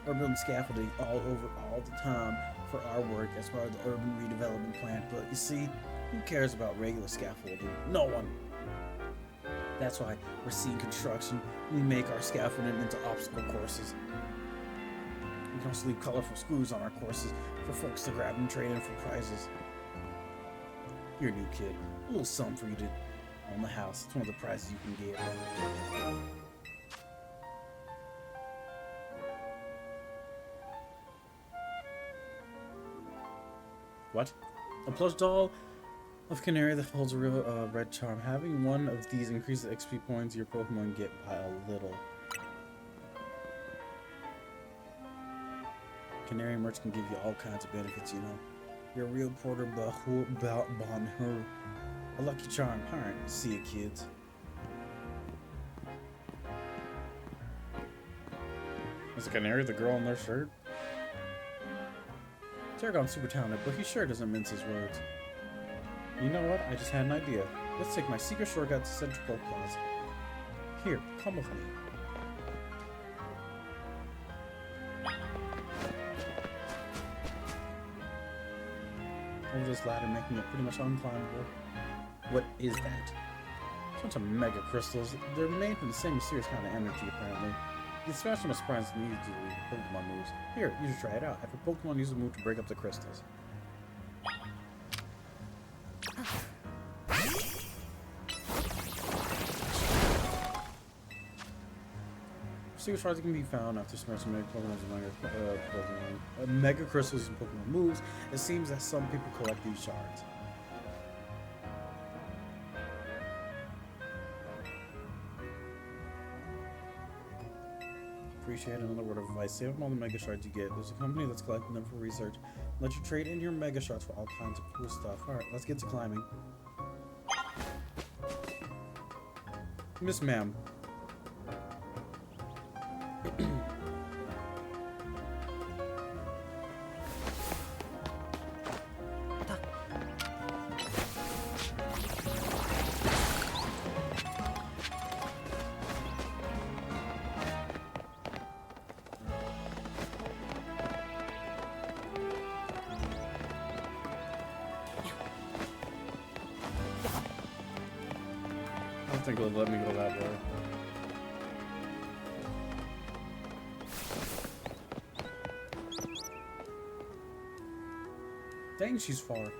Speaker 2: We're building scaffolding all over all the time for our work as part of the urban redevelopment plan, but you see, who cares about regular scaffolding? No one! That's why we're seeing construction. We make our scaffolding into obstacle courses. We can also leave colorful screws on our courses for folks to grab and trade in for prizes. You're a new kid. A little something for you to own the house. It's one of the prizes you can get. What? A plush doll of Canary that holds a real red charm. Having one of these increases the XP points your Pokemon get by a little. Canary merch can give you all kinds of benefits, you know. You're a real porter Bonheur. A lucky charm. Alright, see you kids. Is the Canary the girl in their shirt? Terragon's super talented, but he sure doesn't mince his words. You know what? I just had an idea. Let's take my secret shortcut to Central Park Plaza. Here, come with me. Over this ladder, making it pretty much unclimbable. What is that? A bunch of mega crystals. They're made from the same mysterious kind of energy, apparently. You smash them with surprise and immediately Pokemon moves. Here, you should try it out. Have your Pokemon use a move to break up the crystals. Secret shards can be found after smashing mega Pokemon mega crystals and Pokemon moves. It seems that some people collect these shards. Appreciate another word of advice. Save up all the mega shards you get. There's a company that's collecting them for research. Let you trade in your mega shards for all kinds of cool stuff. Alright, let's get to climbing. Miss Ma'am. I don't think it'll let me go that way. Dang, she's far.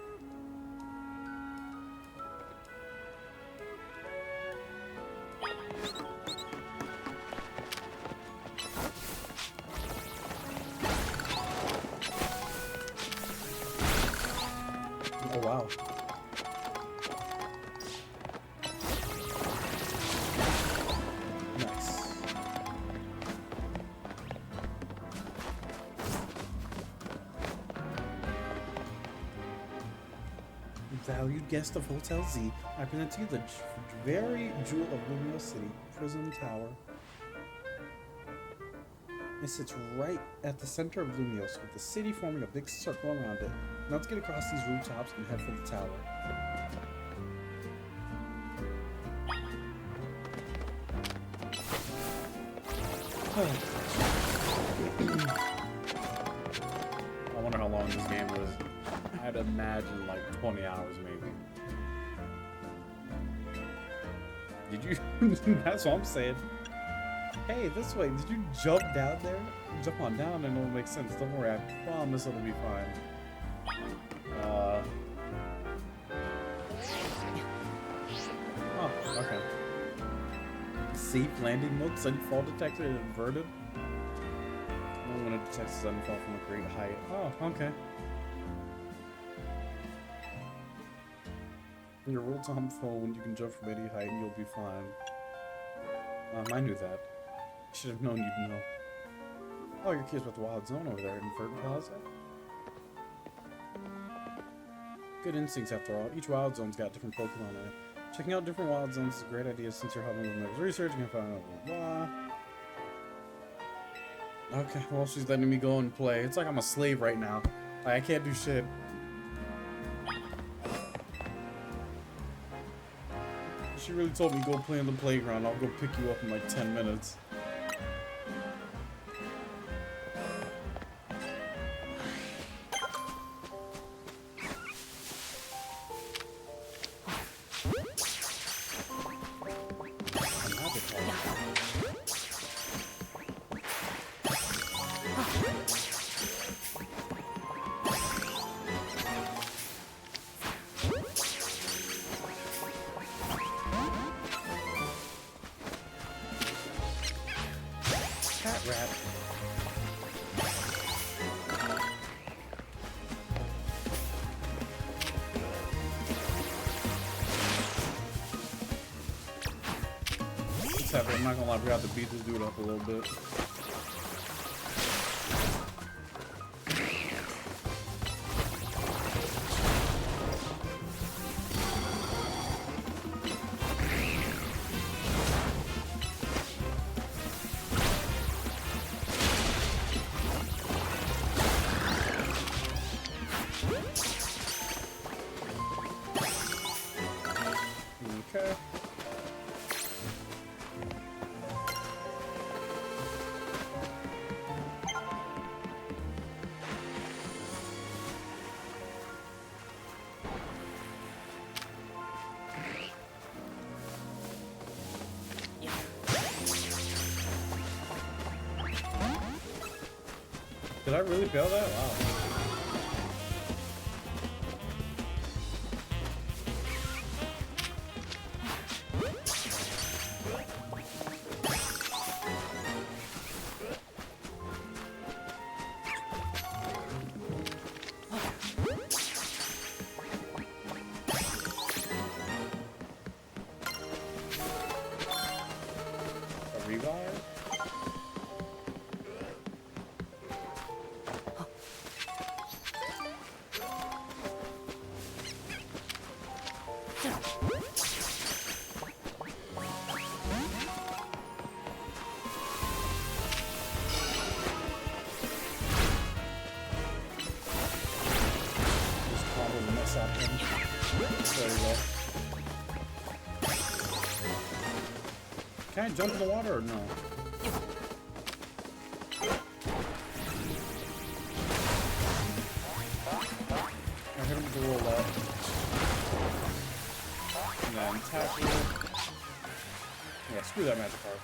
Speaker 2: Oh wow. Nice. Valued guest of Hotel Z, I present to you the very jewel of Lumio City, Prism Tower. It sits right at the center of Lumios, with the city forming a big circle around it. Now let's get across these rooftops and head for the tower. I wonder how long this game was. I'd imagine like 20 hours maybe. Did you? That's what I'm saying. Hey, this way. Did you jump down there? Jump on down and it'll make sense. Don't worry. I promise it'll be fine. Oh, okay. Safe landing mode, sudden fall detector inverted. Only when it detects a sudden fall from a great height. Oh, okay. Your roll-time phone, you can jump from any height and you'll be fine. I knew that. I should have known you'd know. Oh, your kid's with the Wild Zone over there in Invert Plaza. Good instincts after all. Each Wild Zone's got different Pokemon in it. Checking out different Wild Zones is a great idea since you're helping with Meg's research. You can find out blah, blah. Okay, well, she's letting me go and play. It's like I'm a slave right now. Like, I can't do shit. She really told me go play on the playground. I'll go pick you up in like 10 minutes. Cat rat. I'm not gonna lie, we have to beat this dude up a little bit. Okay. Did I really fail that? Wow. A revive? Just combo the mess out of him. There we go. Can I jump in the water or no? I hit him with the roll up. And then tackle. Yeah, screw that magic card.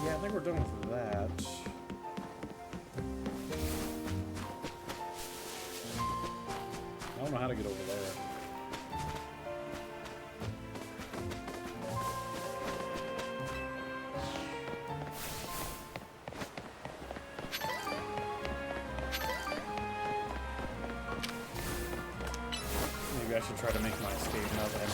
Speaker 2: Yeah, I think we're done with that. I don't know how to get over there. Maybe I should try to make my escape now that I'm...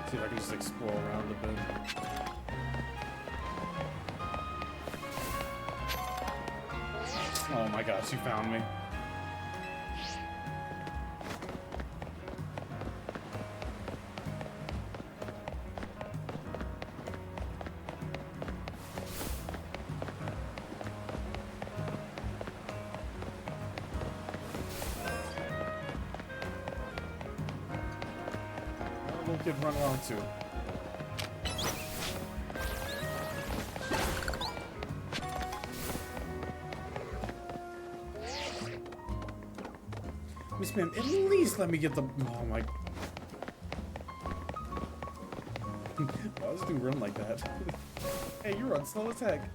Speaker 2: See if I can just explore around a bit. Oh my gosh, you found me. kid run around too. Miss Ma'am, at least let me get the. Oh my. Why does this dude run like that? Hey, you run slow as heck.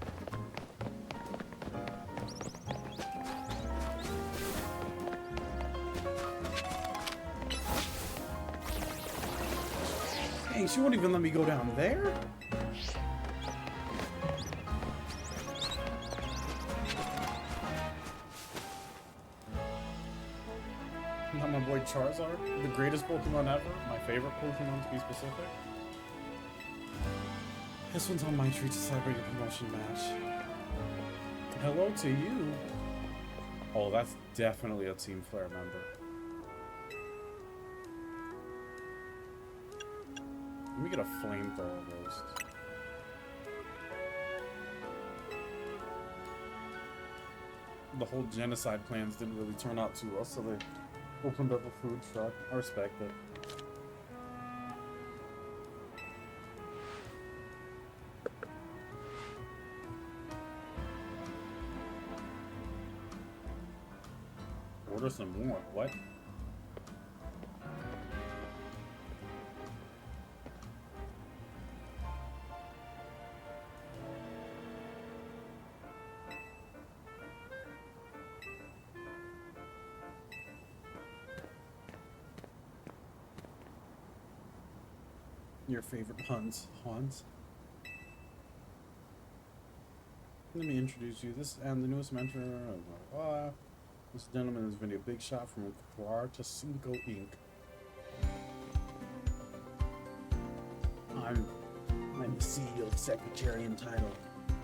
Speaker 2: Dang, she won't even let me go down there? Not my boy Charizard, the greatest Pokemon ever, my favorite Pokemon to be specific. This one's on my tree to celebrate your promotion match. Hello to you. Oh, that's definitely a Team Flare member. Let me get a flamethrower roast. The whole genocide plans didn't really turn out too well, so they opened up a food truck. I respect it. Order some more. What? Your favorite Hans. Let me introduce you. This and the newest mentor. This gentleman is really a big shot from Quarta Cinco Inc. I'm the CEO, secretary entitled.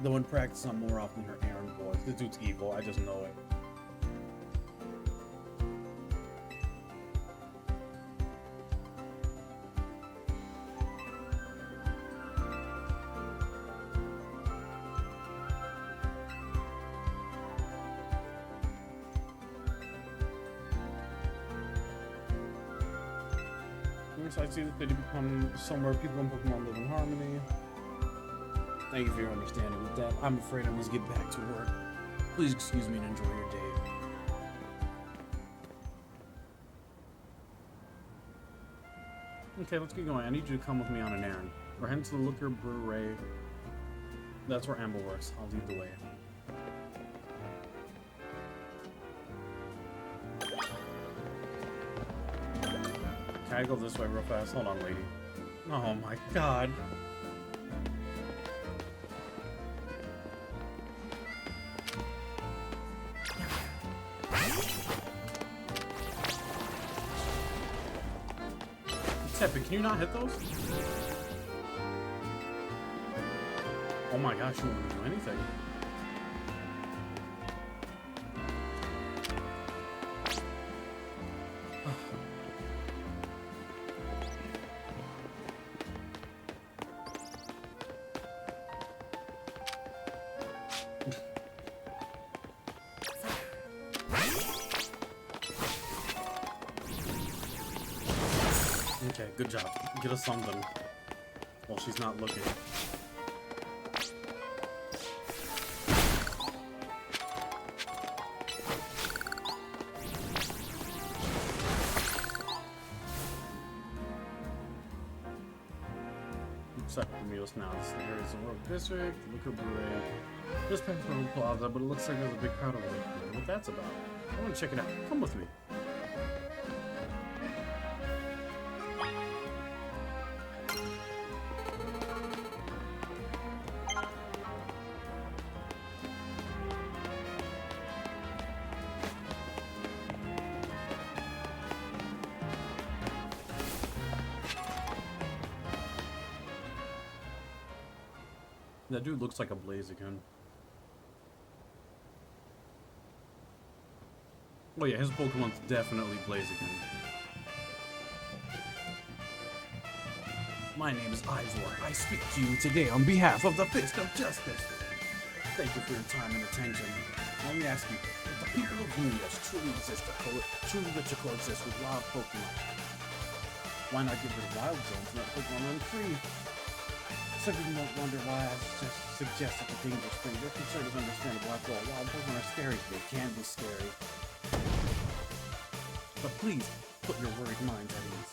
Speaker 2: Though in practice, I'm more often her errand boy. This dude's evil. I just know it. I see that they become somewhere people in Pokemon live in harmony. Thank you for your understanding with that. I'm afraid I must get back to work. Please excuse me and enjoy your day. Okay, let's get going. I need you to come with me on an errand. We're heading to the Looker Brewery. That's where Amber works. I'll lead the way. Can I go this way real fast? Hold on, lady. Oh my god. Tepe, can you not hit those? Oh my gosh, you won't do anything. Okay, good job. Get us something while she's not looking. Meals now. This area is a world district, Liquor Brewery. Just past the Road Plaza, but it looks like there's a big crowd over there. I don't know what that's about. I want to check it out. Come with me. That dude looks like a Blaziken. Oh yeah, his Pokemon's definitely Blaziken. My name is Ivor. I speak to you today on behalf of the Fist of Justice. Thank you for your time and attention. Let me ask you, if the people of Unios truly that you coexist with wild Pokemon, Why not get rid of Wild Zones and let Pokemon run free? Some people might wonder why I just suggested the Danger Spring. Their concern is understandable. After all, wild Pokemon are scary. They can be scary. But please, put your worried minds at ease.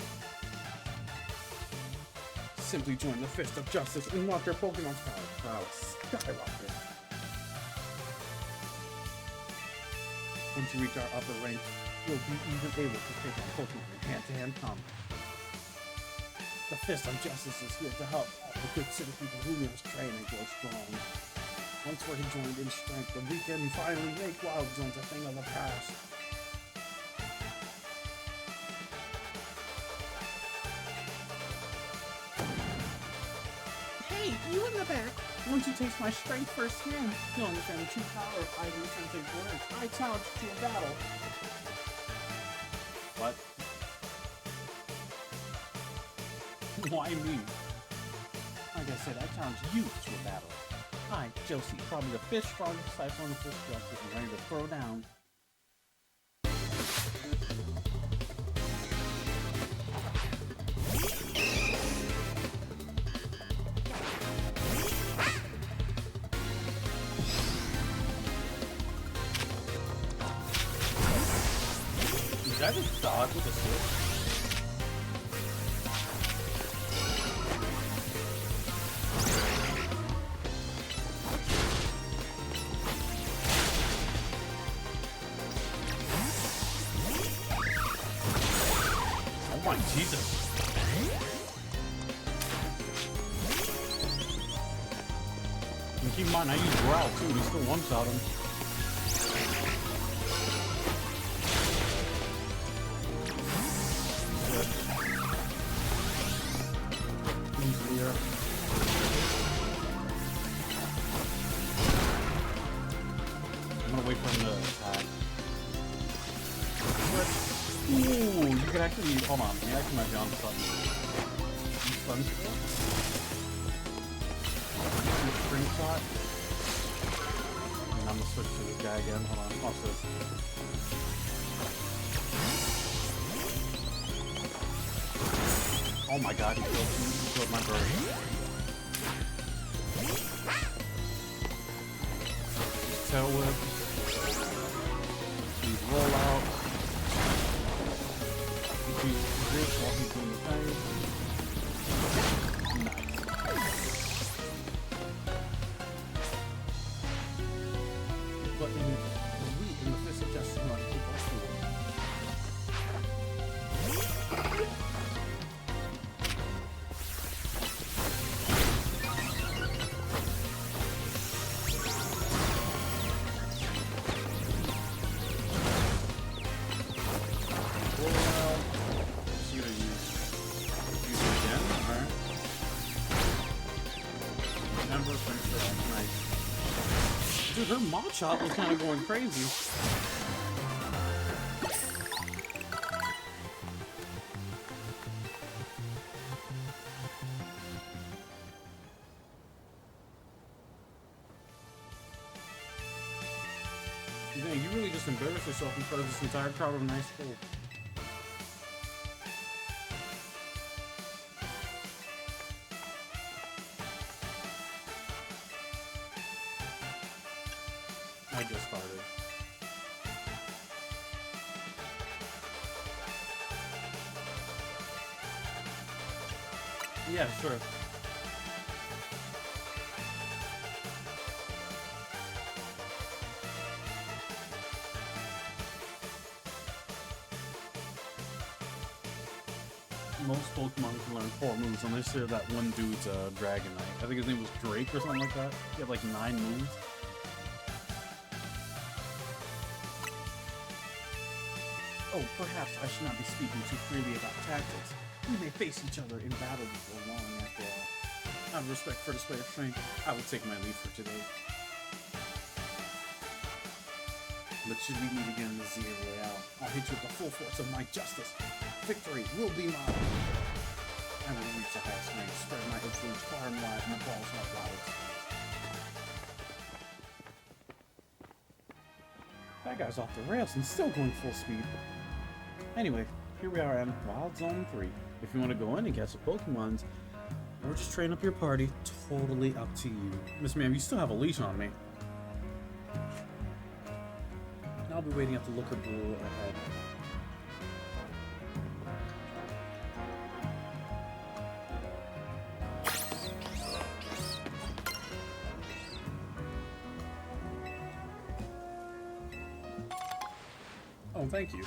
Speaker 2: Simply join the Fist of Justice and watch your Pokemon's prowess skyrocket. Once you reach our upper ranks, you'll be even able to take on Pokemon in hand-to-hand combat. The Fist of Justice is here to help all the good city people who live train and grow strong. Once we're joined in strength, then we can finally make Wild Zones a thing of the past. Hey, you in the back! Once you taste my strength firsthand, you'll understand the true power of Ivy's sensei's words. I challenge you to a battle. What? Why me? Like I said, I challenge you to a battle. I, Josie, probably the fifth strongest disciple on the Fist of Justice, and ready to throw down. Did I just dodge with a switch? Oh my Jesus. And keep in mind, I use Growl too, he still one-shot him. Easier. I'm gonna wait for him to attack. Ooh, you can actually, hold on, you actually might be on something. Stun skill? Spring shot? And I'm gonna switch to this guy again, hold on, watch this. Oh my god, he killed my bird. Tail whip. Please roll out. This while he's doing the thing. Nice. But in the Fist of Justice, we want to keep our food. Dude, her Machop was kind of going crazy. Dang, you really just embarrassed yourself in front of this entire crowd of nice folk. I just started. Yeah, sure. Most Pokemon can learn 4 moves, unless they're that one dude's Dragonite. I think his name was Drake or something like that. He had like 9 moves. Oh, perhaps I should not be speaking too freely about tactics. We may face each other in battle before long, after all. Out of respect for display of strength, I will take my leave for today. But should we meet again in the Z.I.M Royale, I'll hit you with the full force of my justice. Victory will be mine. I will reach the highest rank, spread my influence far and wide, and the balls not loud. That guy's off the rails and still going full speed. Anyway, here we are in Wild Zone 3. If you want to go in and catch the Pokemons, or just train up your party, totally up to you. Miss Ma'am, you still have a leash on me. I'll be waiting at the looker pool ahead. Oh, thank you.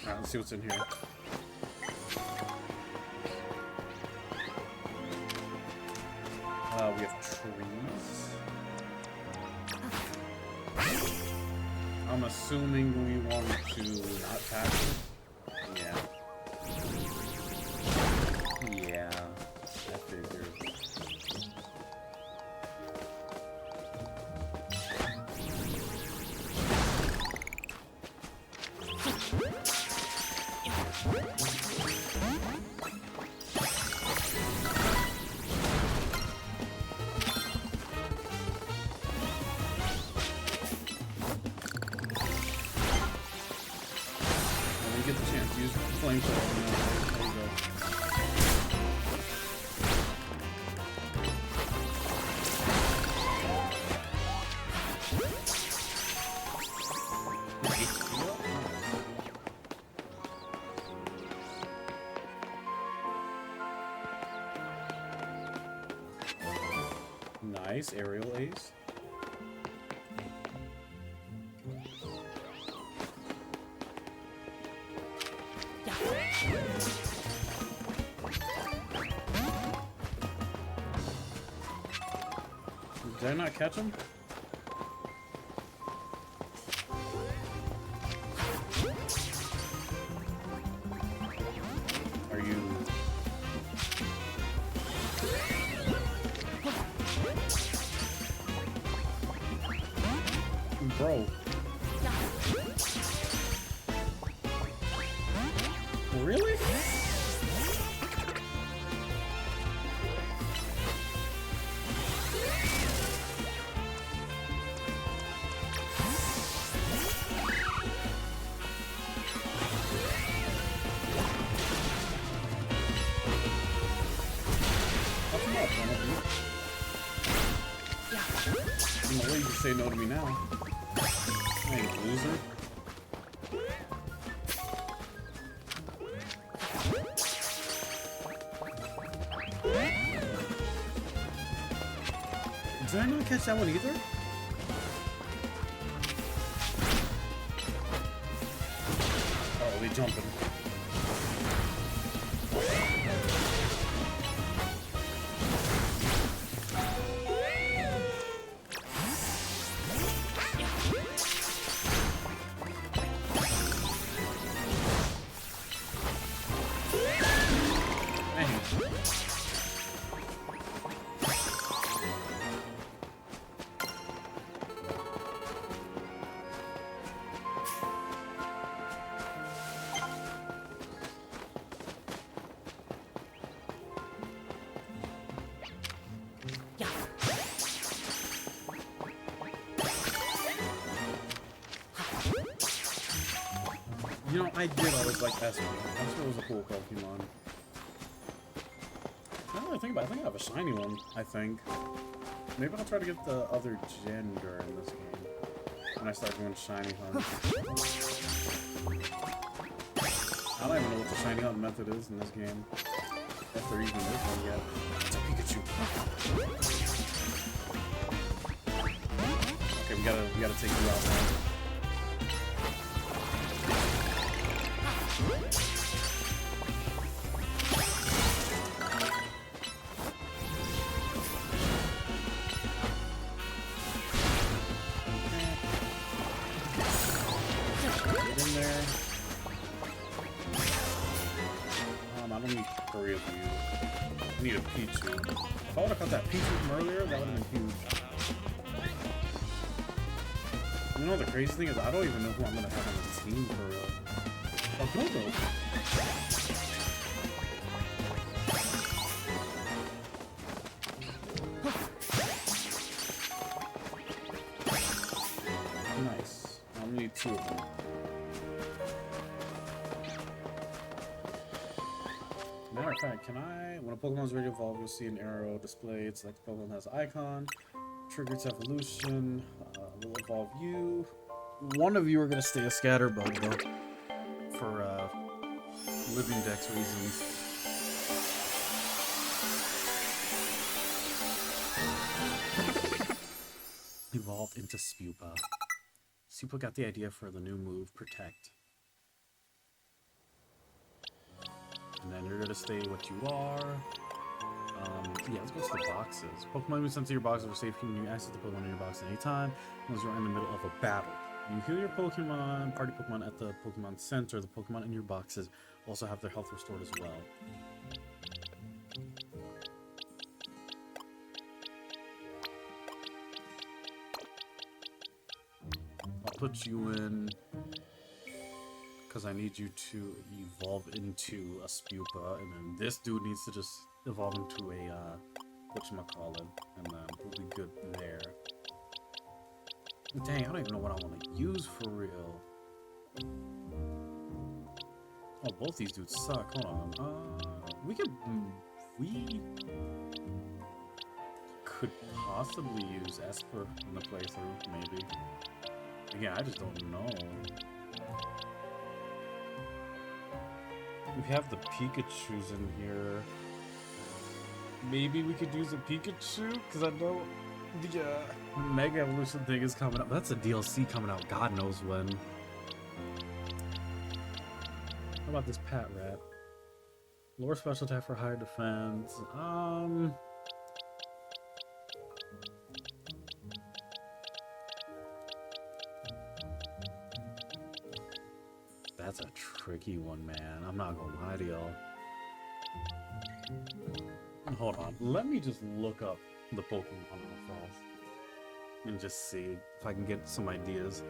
Speaker 2: Alright, let's see what's in here. We have trees. I'm assuming we want to not tackle. Yeah. Yeah. I figured. Get the chance to use flamethrower. There you go. Nice aerial ace. Did I not catch him? Are you... Bro. Really? No way you can say no to me now. Hey, loser. Did I not catch that one either? Oh, they jumping. You know, I did always like Esper. Esper was a cool Pokemon. Now that I think about it, I think I have a shiny one, I think. Maybe I'll try to get the other gender in this game. When I start doing shiny hunts. I don't even know what the shiny hunt method is in this game. If there even is one yet. It's a Pikachu. Okay, we gotta take you out now. Get in there. I don't need 3 of you. I need a Pichu. If I would have caught that Pichu from earlier, that would have been huge. You know, the crazy thing is, I don't even know who I'm gonna have on the team for real. Oh, Go-Go. Nice. 2 of them. Matter of fact, when a Pokemon is ready to evolve, you'll see an arrow displayed. Select the Pokemon that has an icon. Trigger its evolution. Will evolve you. One of you are going to stay a Scatterbug, though. For, living dex reasons. Evolved into Spupa. Spupa got the idea for the new move, Protect. And then you're gonna stay what you are. Yeah, let's go to the boxes. Pokemon moves into your boxes are safe. You can access the Pokemon in your box at any time, unless you're in the middle of a battle. You heal your Pokemon, party Pokemon at the Pokemon Center. The Pokemon in your boxes also have their health restored as well. I'll put you in because I need you to evolve into a Spupa, and then this dude needs to just evolve into a whatchamacallit, and then we'll be good there. Dang, I don't even know what I want to use for real. Oh, both these dudes suck. Hold on. We could possibly use Esper in the playthrough, maybe. Again, I just don't know. We have the Pikachus in here. Maybe we could use a Pikachu? Because I know the Mega Evolution thing is coming up. That's a DLC coming out God knows when. How about this Pat Rat? Lower special attack for higher defense. That's a tricky one, man. I'm not gonna lie to y'all. Hold on. Let me just look up the Pokemon real fast. And just see if I can get some ideas.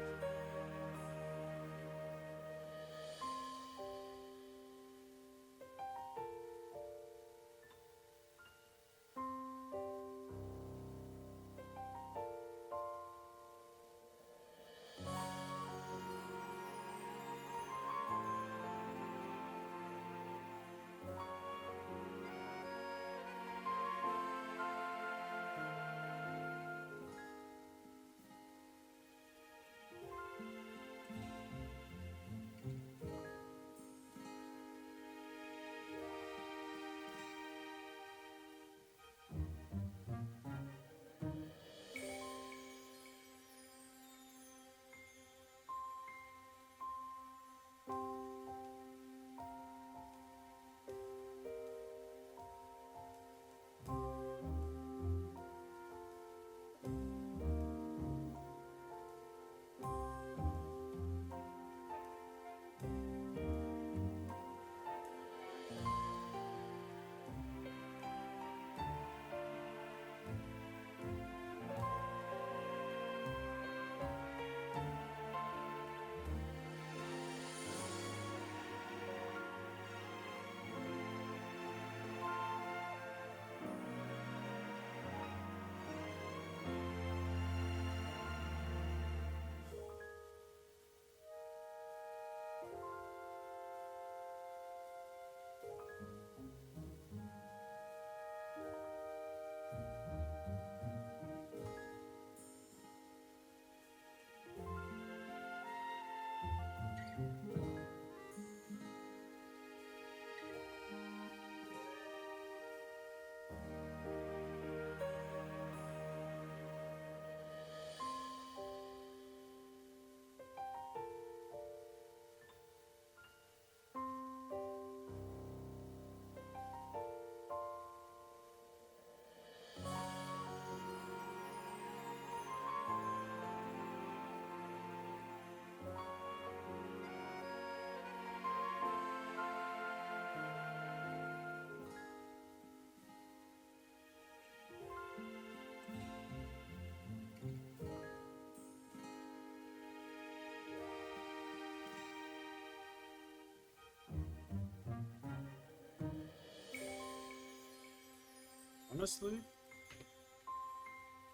Speaker 2: Honestly,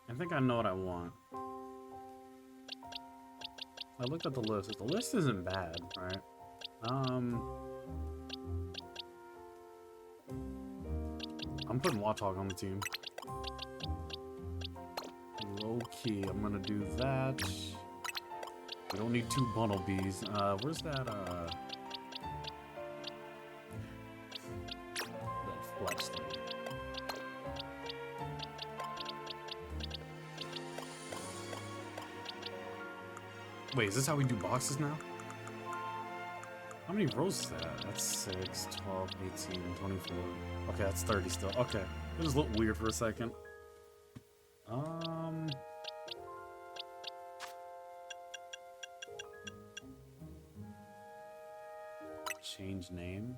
Speaker 2: I think I know what I want. I looked at the list. The list isn't bad, right? I'm putting Warthog on the team. Low key, I'm gonna do that. We don't need 2 Bunnelbees. Where's that, that flex thing? Wait, is this how we do boxes now? How many rows is that? That's 6, 12, 18, 24. Okay, that's 30 still. Okay. It just looked weird for a second. Change name.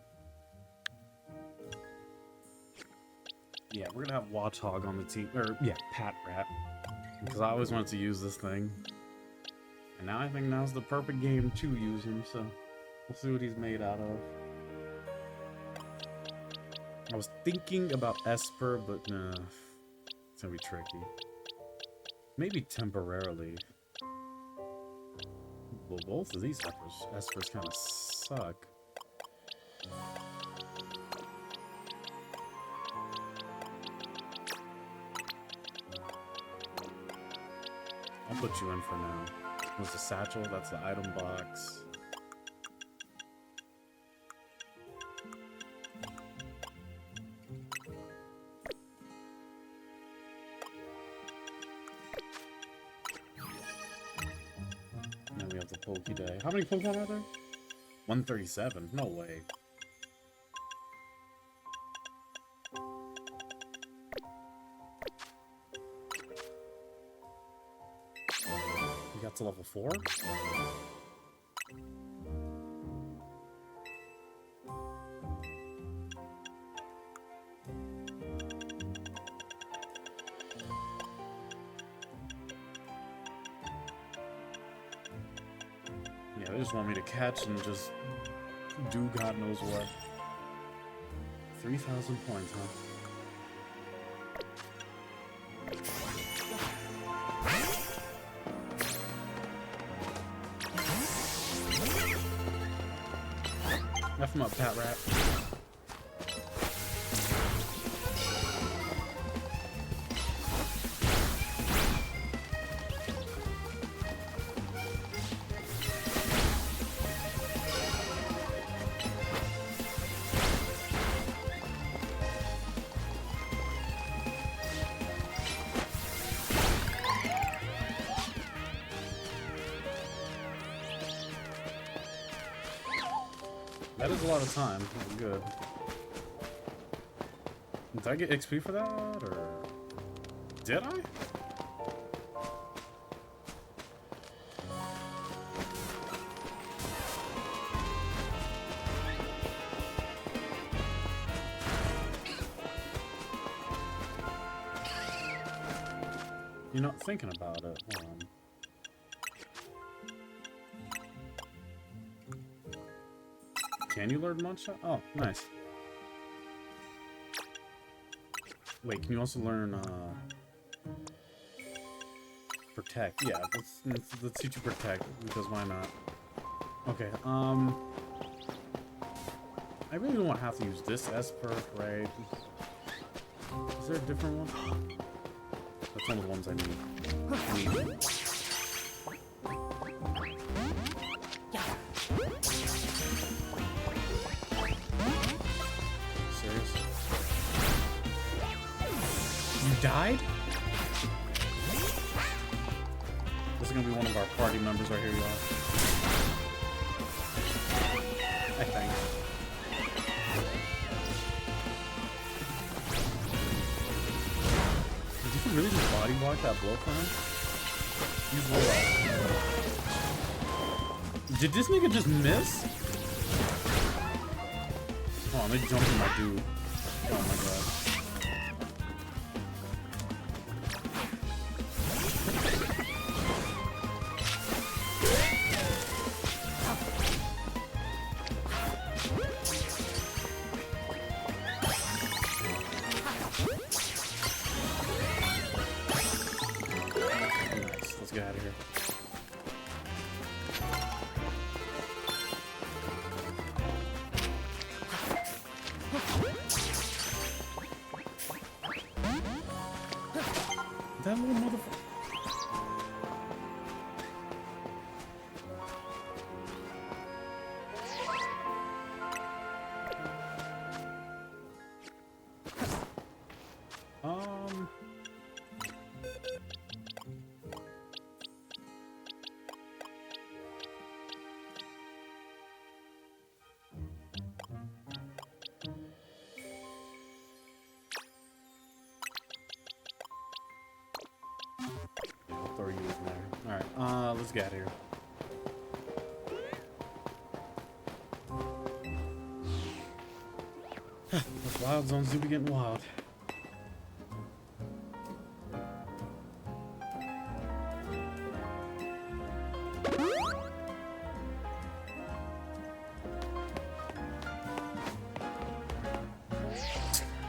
Speaker 2: Yeah, we're gonna have Warthog on the team. Or, yeah, Pat Rat. Because I always wanted to use this thing. And now I think now's the perfect game to use him, so we'll see what he's made out of. I was thinking about Esper, but nah, it's gonna be tricky. Maybe temporarily. Well, both of these Espers kind of suck. I'll put you in for now. What's the satchel? That's the item box. And then we have the Poke Day. How many Pokemon are there? 137. No way. We got to level 4? Yeah, they just want me to catch and just do God knows what. 3,000 points, huh? F him up, Pat Rat. That is a lot of time. Good. Did I get XP for that, or did I? You know, thinking about it. Hold on. Can you learn Mudshot? Oh, nice. Wait, can you also learn, Protect? Yeah, let's teach you Protect, because why not? Okay, I really don't want to have to use this Esper, right? Is there a different one? That's one of the ones I need. Died? This is gonna be one of our party members right here, y'all. I think. Did you really just body block that blow for him? Did this nigga just miss? Oh, I'm gonna jump in my dude. Oh my god. that little motherfucker. I'll throw you in there. Alright, let's get out of here. Those wild zones do be getting wild.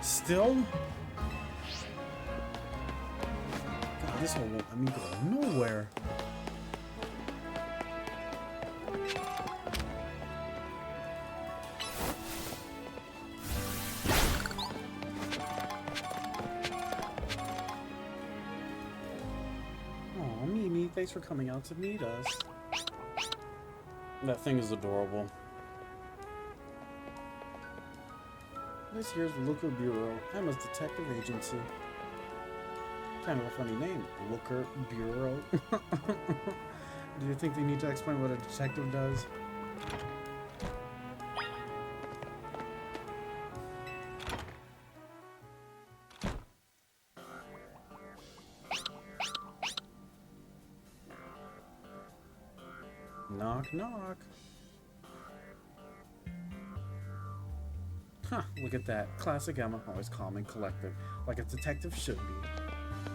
Speaker 2: Still? God, this hole won't let me go nowhere. Aw, Mimi, thanks for coming out to meet us. That thing is adorable. This here's the Looker Bureau. Emma's detective agency. Kind of a funny name, Looker Bureau. Do you think they need to explain what a detective does? Knock, knock. Huh, look at that. Classic Emma, always calm and collected, like a detective should be.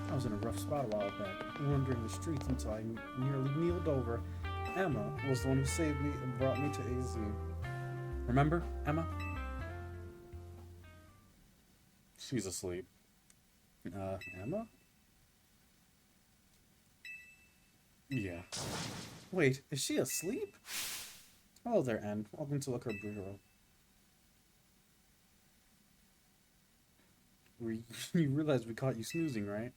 Speaker 2: I was in a rough spot a while back, wandering the streets until I nearly kneeled over. Emma was the one who saved me and brought me to AZ. Remember, Emma? She's asleep. Emma? Yeah. Wait, is she asleep? Hello there, Anne. Welcome to Looker Bureau. You realize we caught you snoozing, right?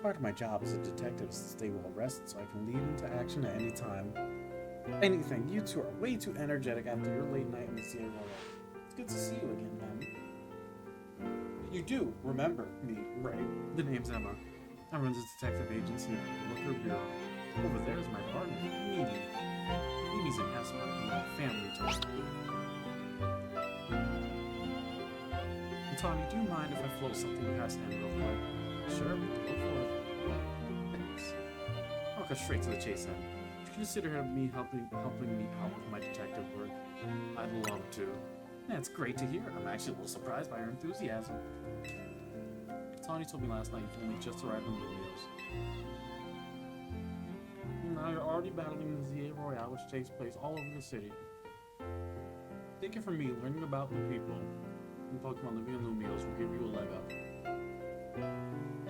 Speaker 2: Part of my job as a detective is to stay well rested so I can lead into action at any time. Anything. You two are way too energetic after your late night in the Z.I.M. It's good to see you again, Em. You do remember me, right? The name's Emma. I run the detective agency at Looker Bureau. Over there is my partner, Mimi. Mimi's an asshole and my family too. Tony, do you mind if I float something past him real quick? Sure, go for it. Thanks. I'll go straight to the chase then. Would you consider me helping me out with my detective work? I'd love to. That's great to hear. I'm actually a little surprised by your enthusiasm. Tony told me last night you've only just arrived in Lumios. Now you're already battling the Z.A. Royale, which takes place all over the city. Take it from me, learning about the people in Pokemon living in Lumios will give you a leg up.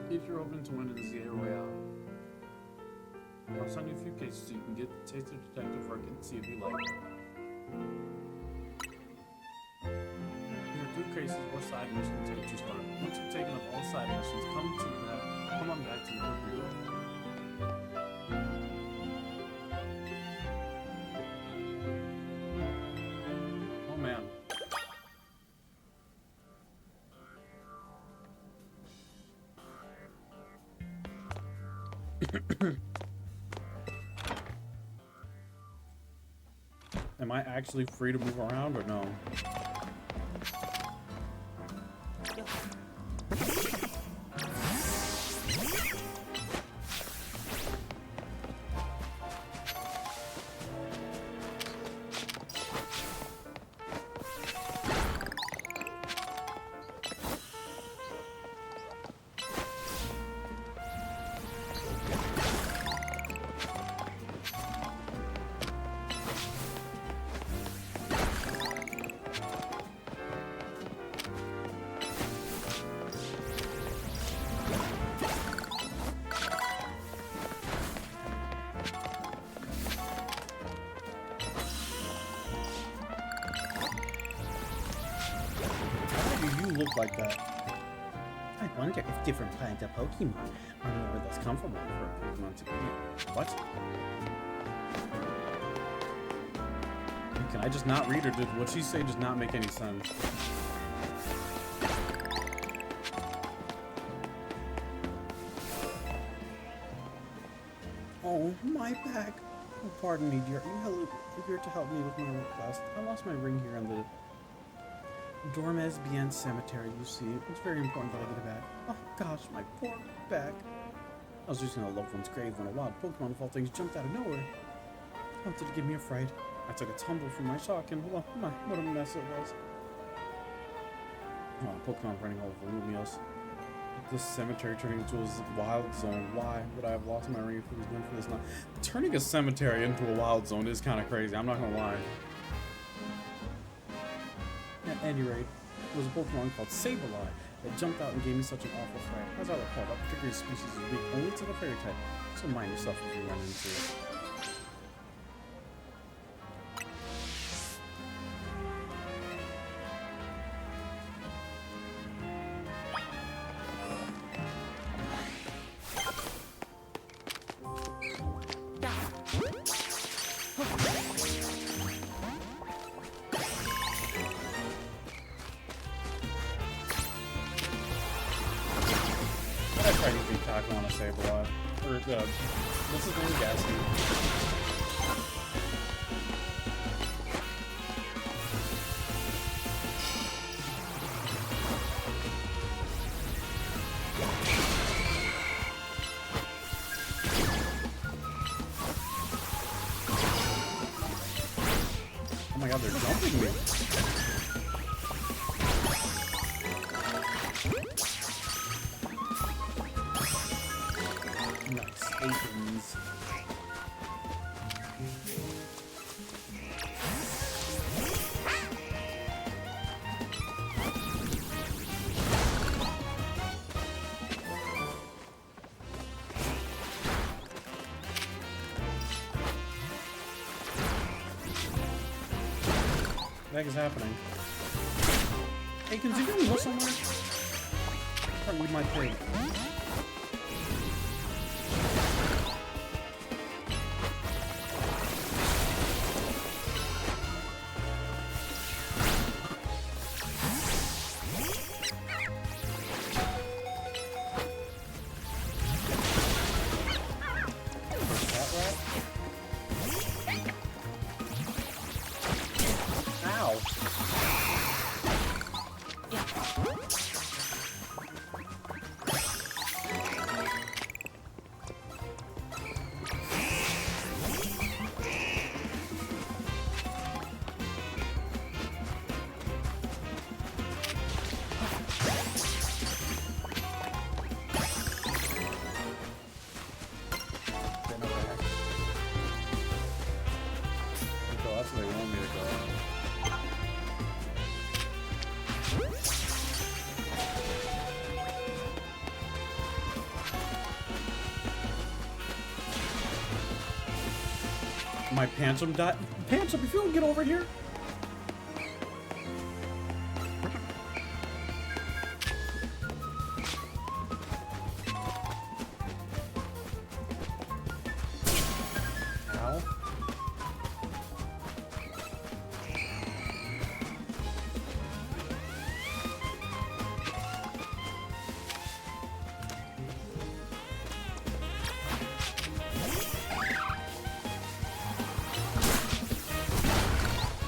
Speaker 2: If you're open to winning the Z.A. Royale, I'll send you a few cases so you can get the taste of detective work and see if you like it. There are 2 cases or side missions to get you started. Once you've taken up all side missions, come on back to the Bureau. Oh man. Am I actually free to move around or no? Why do you look like that? wonder if different kinds of Pokemon are more or less comfortable for a Pokemon to be in. What? Can I just not read her? Did what she say just not make any sense? Oh, my back. Oh, pardon me, dear. You're here to help me with my work class. I lost my ring here in the Dormes Bien Cemetery, you see. It's very important that I get it back. Oh, gosh, my poor back. I was using a loved one's grave when a wild Pokemon of all things jumped out of nowhere. Wanted to give me a fright. I took a tumble from my shock and, well, what a mess it was. Oh, Pokemon running all over Lumios. This cemetery turning into a wild zone. Why would I have lost my ring if it was meant for this? Not turning a cemetery into a wild zone is kind of crazy. I'm not gonna lie. At any rate, there was a Pokemon called Sableye that jumped out and gave me such an awful fright. As I recall, that particular species is weak only to the fairy type, so mind yourself if you run into it. I tried to beat Taco on a Sableye. Or, what's his name? Gatsby. Oh my god, they're jumping me. Nice. Aprons. What the heck is happening? Hey, can you go somewhere? I can't read my pig. That's where they want me to go. My Pancham died. Pancham, if you don't get over here. Ow.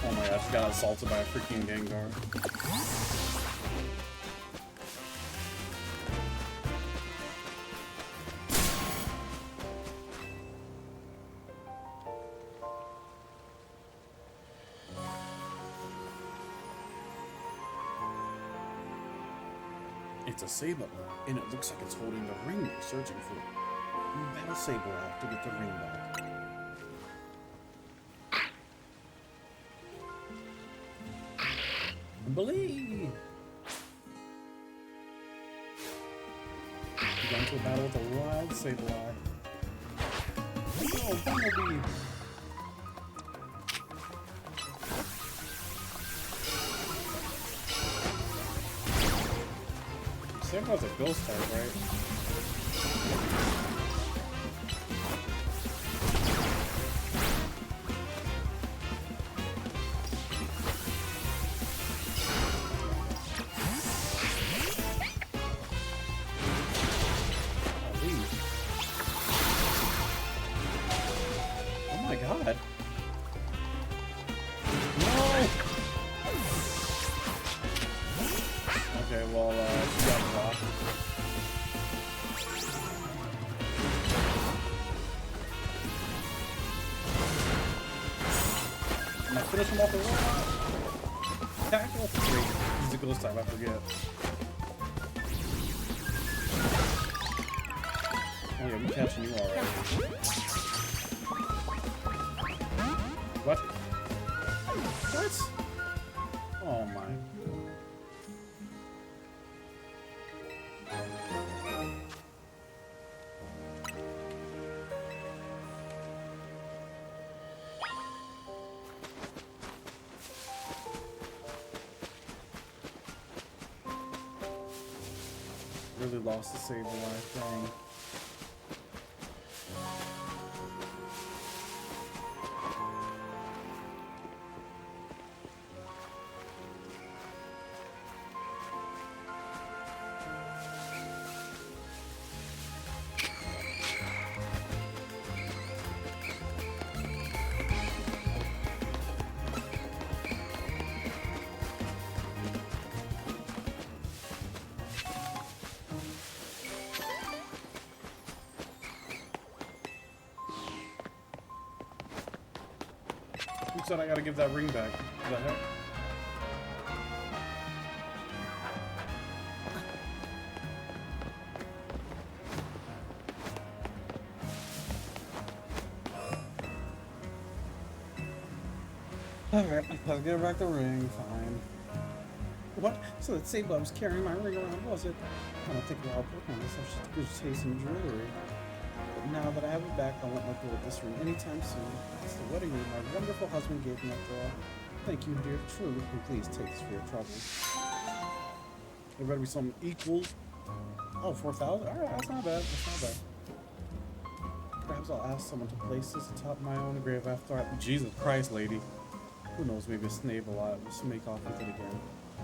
Speaker 2: Oh my gosh, got assaulted by a freaking Gengar. It's a Sableye, and it looks like it's holding the ring you're searching for. You battle Sableye to get the ring back. Believe! You got into a battle with a wild Sableye. No, Bumblebee! Sablon's a ghost type, right? Oh my god. No! Okay, well, she got blocked. Am I finish him off the wall? Tackle? Wait, he's a ghost type, I forget. Oh yeah, I'm catching you already. What? What? Oh my. Really lost the save the life thing. Who said I gotta give that ring back? What the heck? Alright, I'll give back the ring, fine. What? So that Sable was carrying my ring around, was it? I don't think I'll put on this. I should just taste some jewelry. But now that I have it back, I won't let go of this ring anytime soon. It's the wedding ring my wonderful husband gave me after all. Thank you, dear. Truly, and please take this for your trouble. There better be some equals. Oh, 4,000? Alright, that's not bad. That's not bad. Perhaps I'll ask someone to place this atop my own grave after I... Jesus Christ, lady. Who knows, maybe a snake will make off with it again.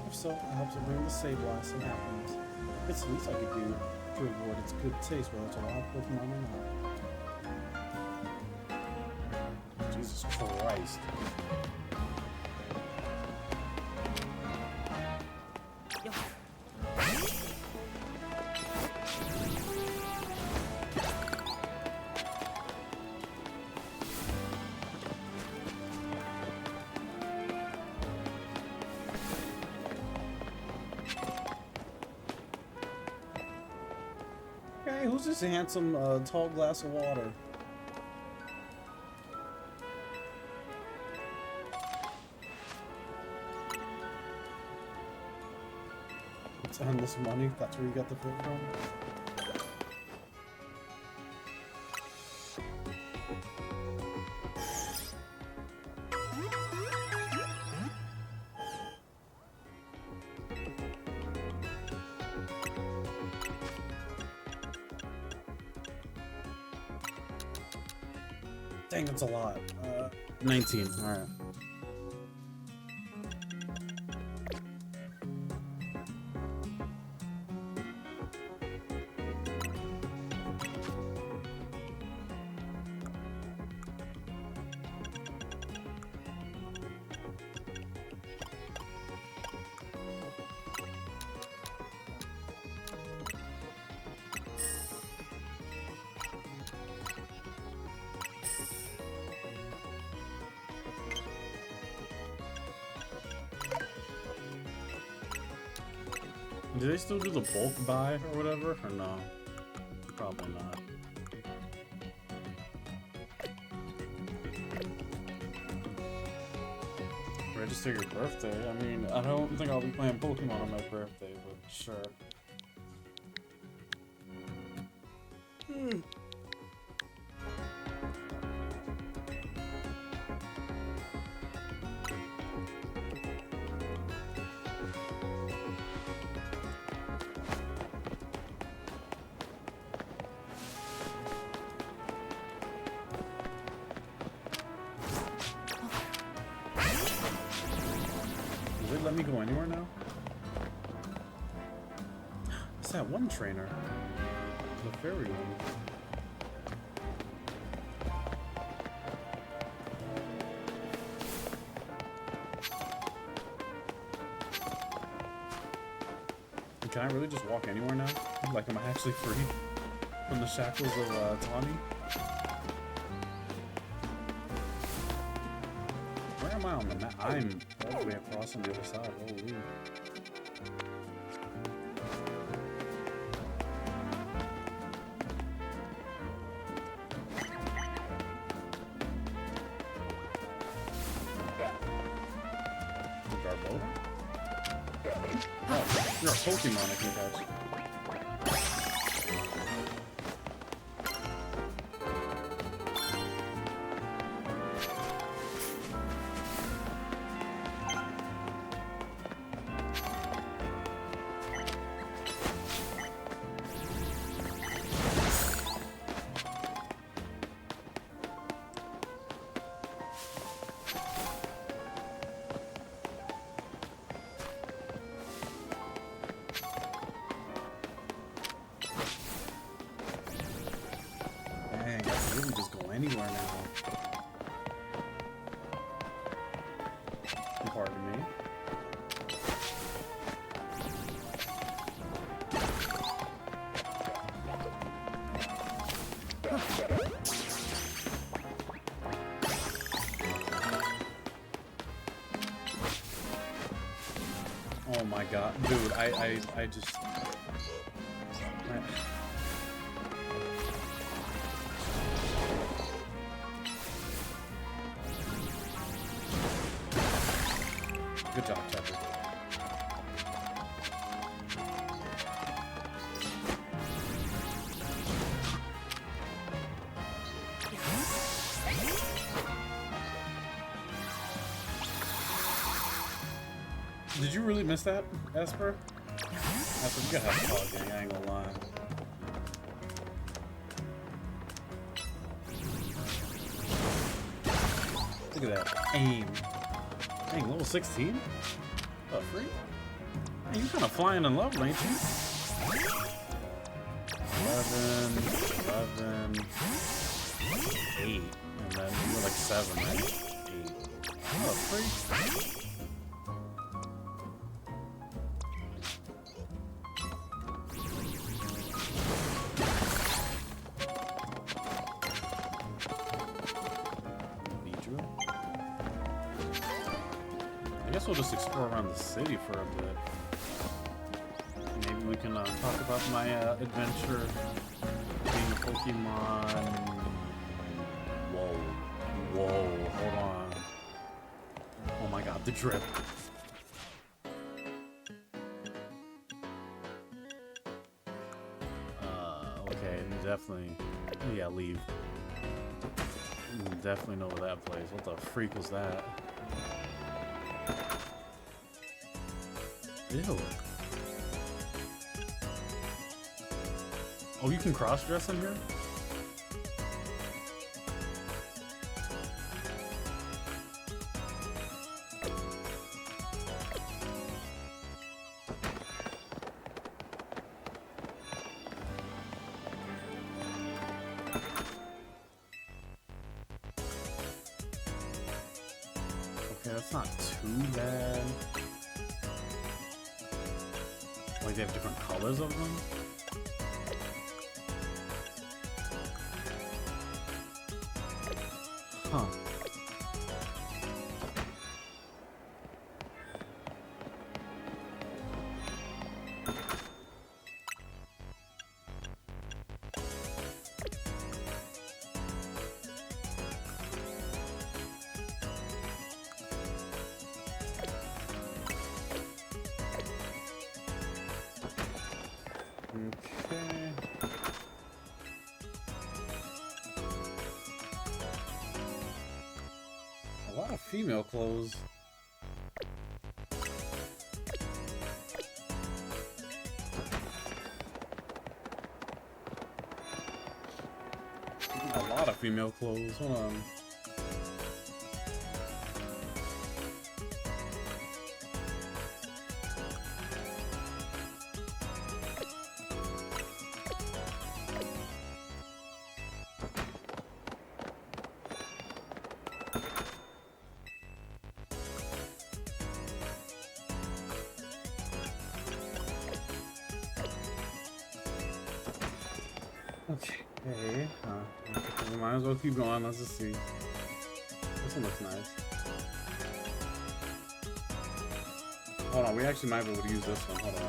Speaker 2: If so, I hope to bring the Sable some happiness. It's the least I could do to reward its good taste, whether it's a wild Pokemon or not. Jesus Christ. Hey, who's this handsome, tall glass of water? Let's earn this money. That's where you got the food from. Dang, that's a lot. 19. Alright. Do they still do the bulk buy or whatever? Or no? Probably not. Register your birthday? I mean, I don't think I'll be playing Pokemon on my birthday, but sure. let me go anywhere now? It's that one trainer. The fairy one. Can I really just walk anywhere now? Like, am I actually free from the shackles of Tawny? Where am I on the map? I'm all the way across on the other side. Holy. Oh, you're a Pokemon I can catch. Dang, I can really just go anywhere now. Pardon me. Oh my god, dude, I just... Good job, Chopper. Did you really miss that, Esper? Esper, you gotta have a dog gang, I ain't gonna lie. Look at that. Aim. Dang, level 16? Free? Hey, you're kind of flying in love, ain't you? 11, 8, and then you're like 7, right? 8. Oh, free? I guess we'll just explore around the city for a bit. Maybe we can talk about my adventure being a Pokemon. Whoa. Whoa, hold on. Oh my god, the drip. Okay, definitely. Yeah, leave. Definitely know where that plays. What the freak was that? Ew. Oh, you can cross-dress in here? Okay, that's not too bad. Like, they have different colors of them? Huh. Okay. A lot of female clothes. A lot of female clothes. Hold on. Okay. We might as well keep going. Let's just see. This one looks nice. Hold on, we actually might be able to use this one. Hold on.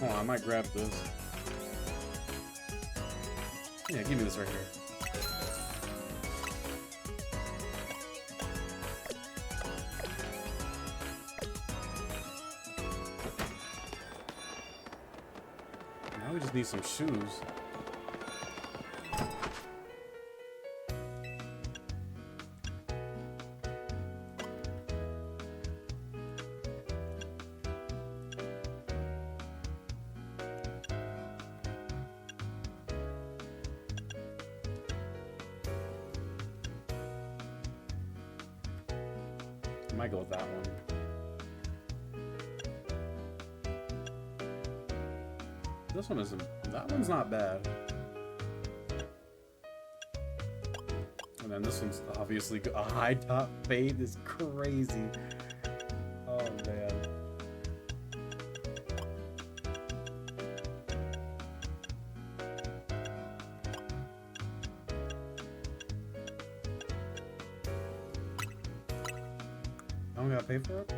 Speaker 2: Hold on, I might grab this. Yeah, give me this right here. Now we just need some shoes. I might go with that one. This one isn't. That one's not bad. And then this one's obviously a high top fade is crazy. Oh man. I don't gotta pay for it?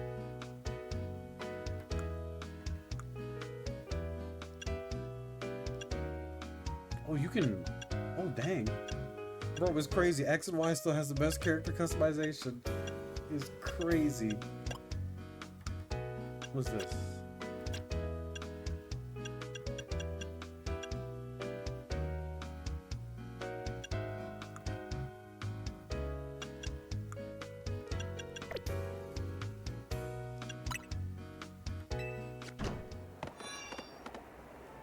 Speaker 2: Oh, you can... Oh, dang. Bro, it's crazy. X and Y still has the best character customization. It's crazy. What's this?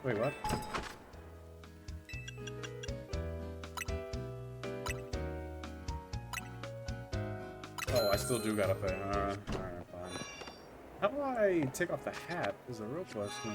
Speaker 2: Wait, what? Oh, I still do gotta pay. Alright, fine. How do I take off the hat is a real question.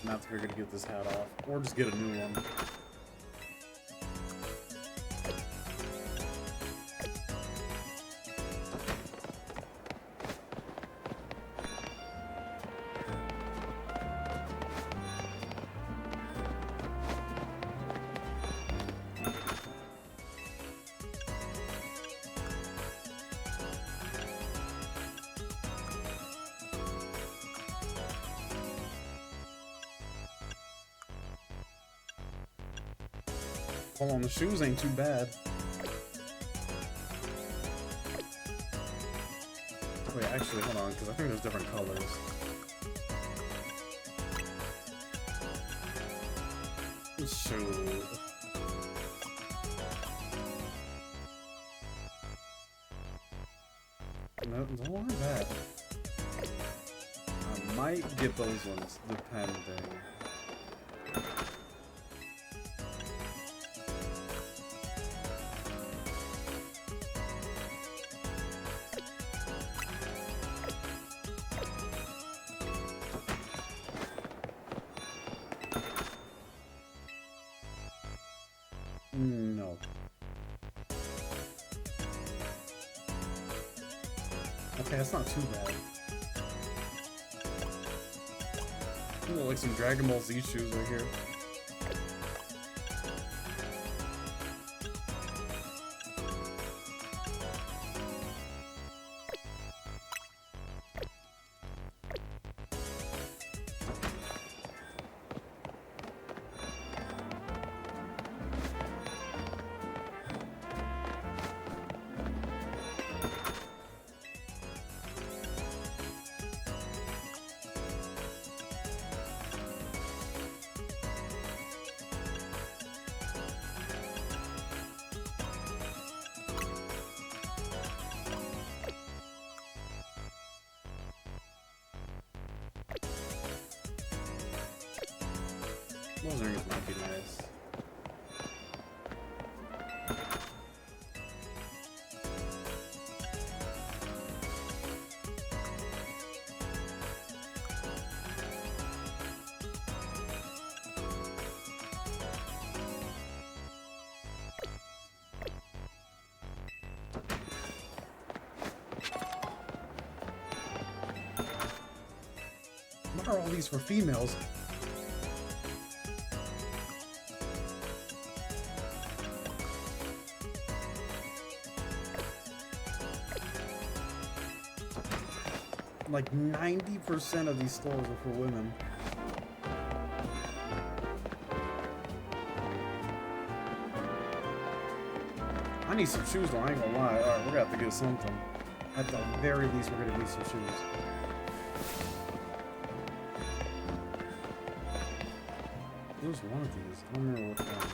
Speaker 2: Not to figure to get this hat off, or just get a new one. Hold on, the shoes ain't too bad. Wait, actually, hold on, because I think there's different colors. Shoot. No, don't worry about it. I might get those ones, depending. No. Okay, that's not too bad. Ooh, like some Dragon Ball Z shoes right here. Those rings might be nice. What are all these for females? Like 90% of these stores are for women. I need some shoes though, I ain't gonna lie. Alright, we're gonna have to get something. At the very least, we're gonna need some shoes. There's one of these. I don't remember which one.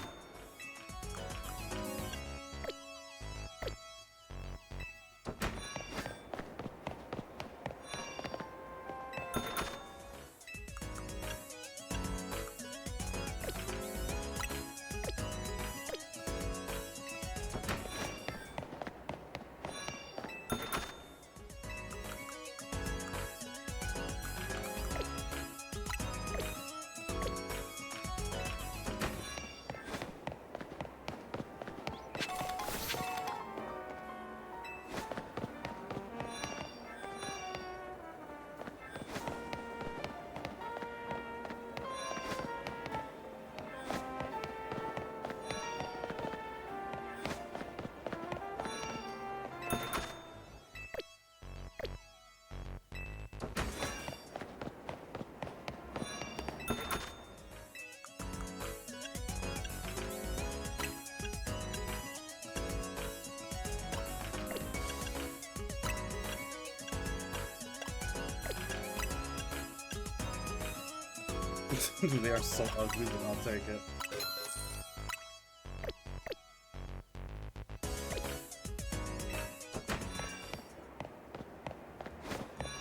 Speaker 2: They are so ugly, but I'll take it.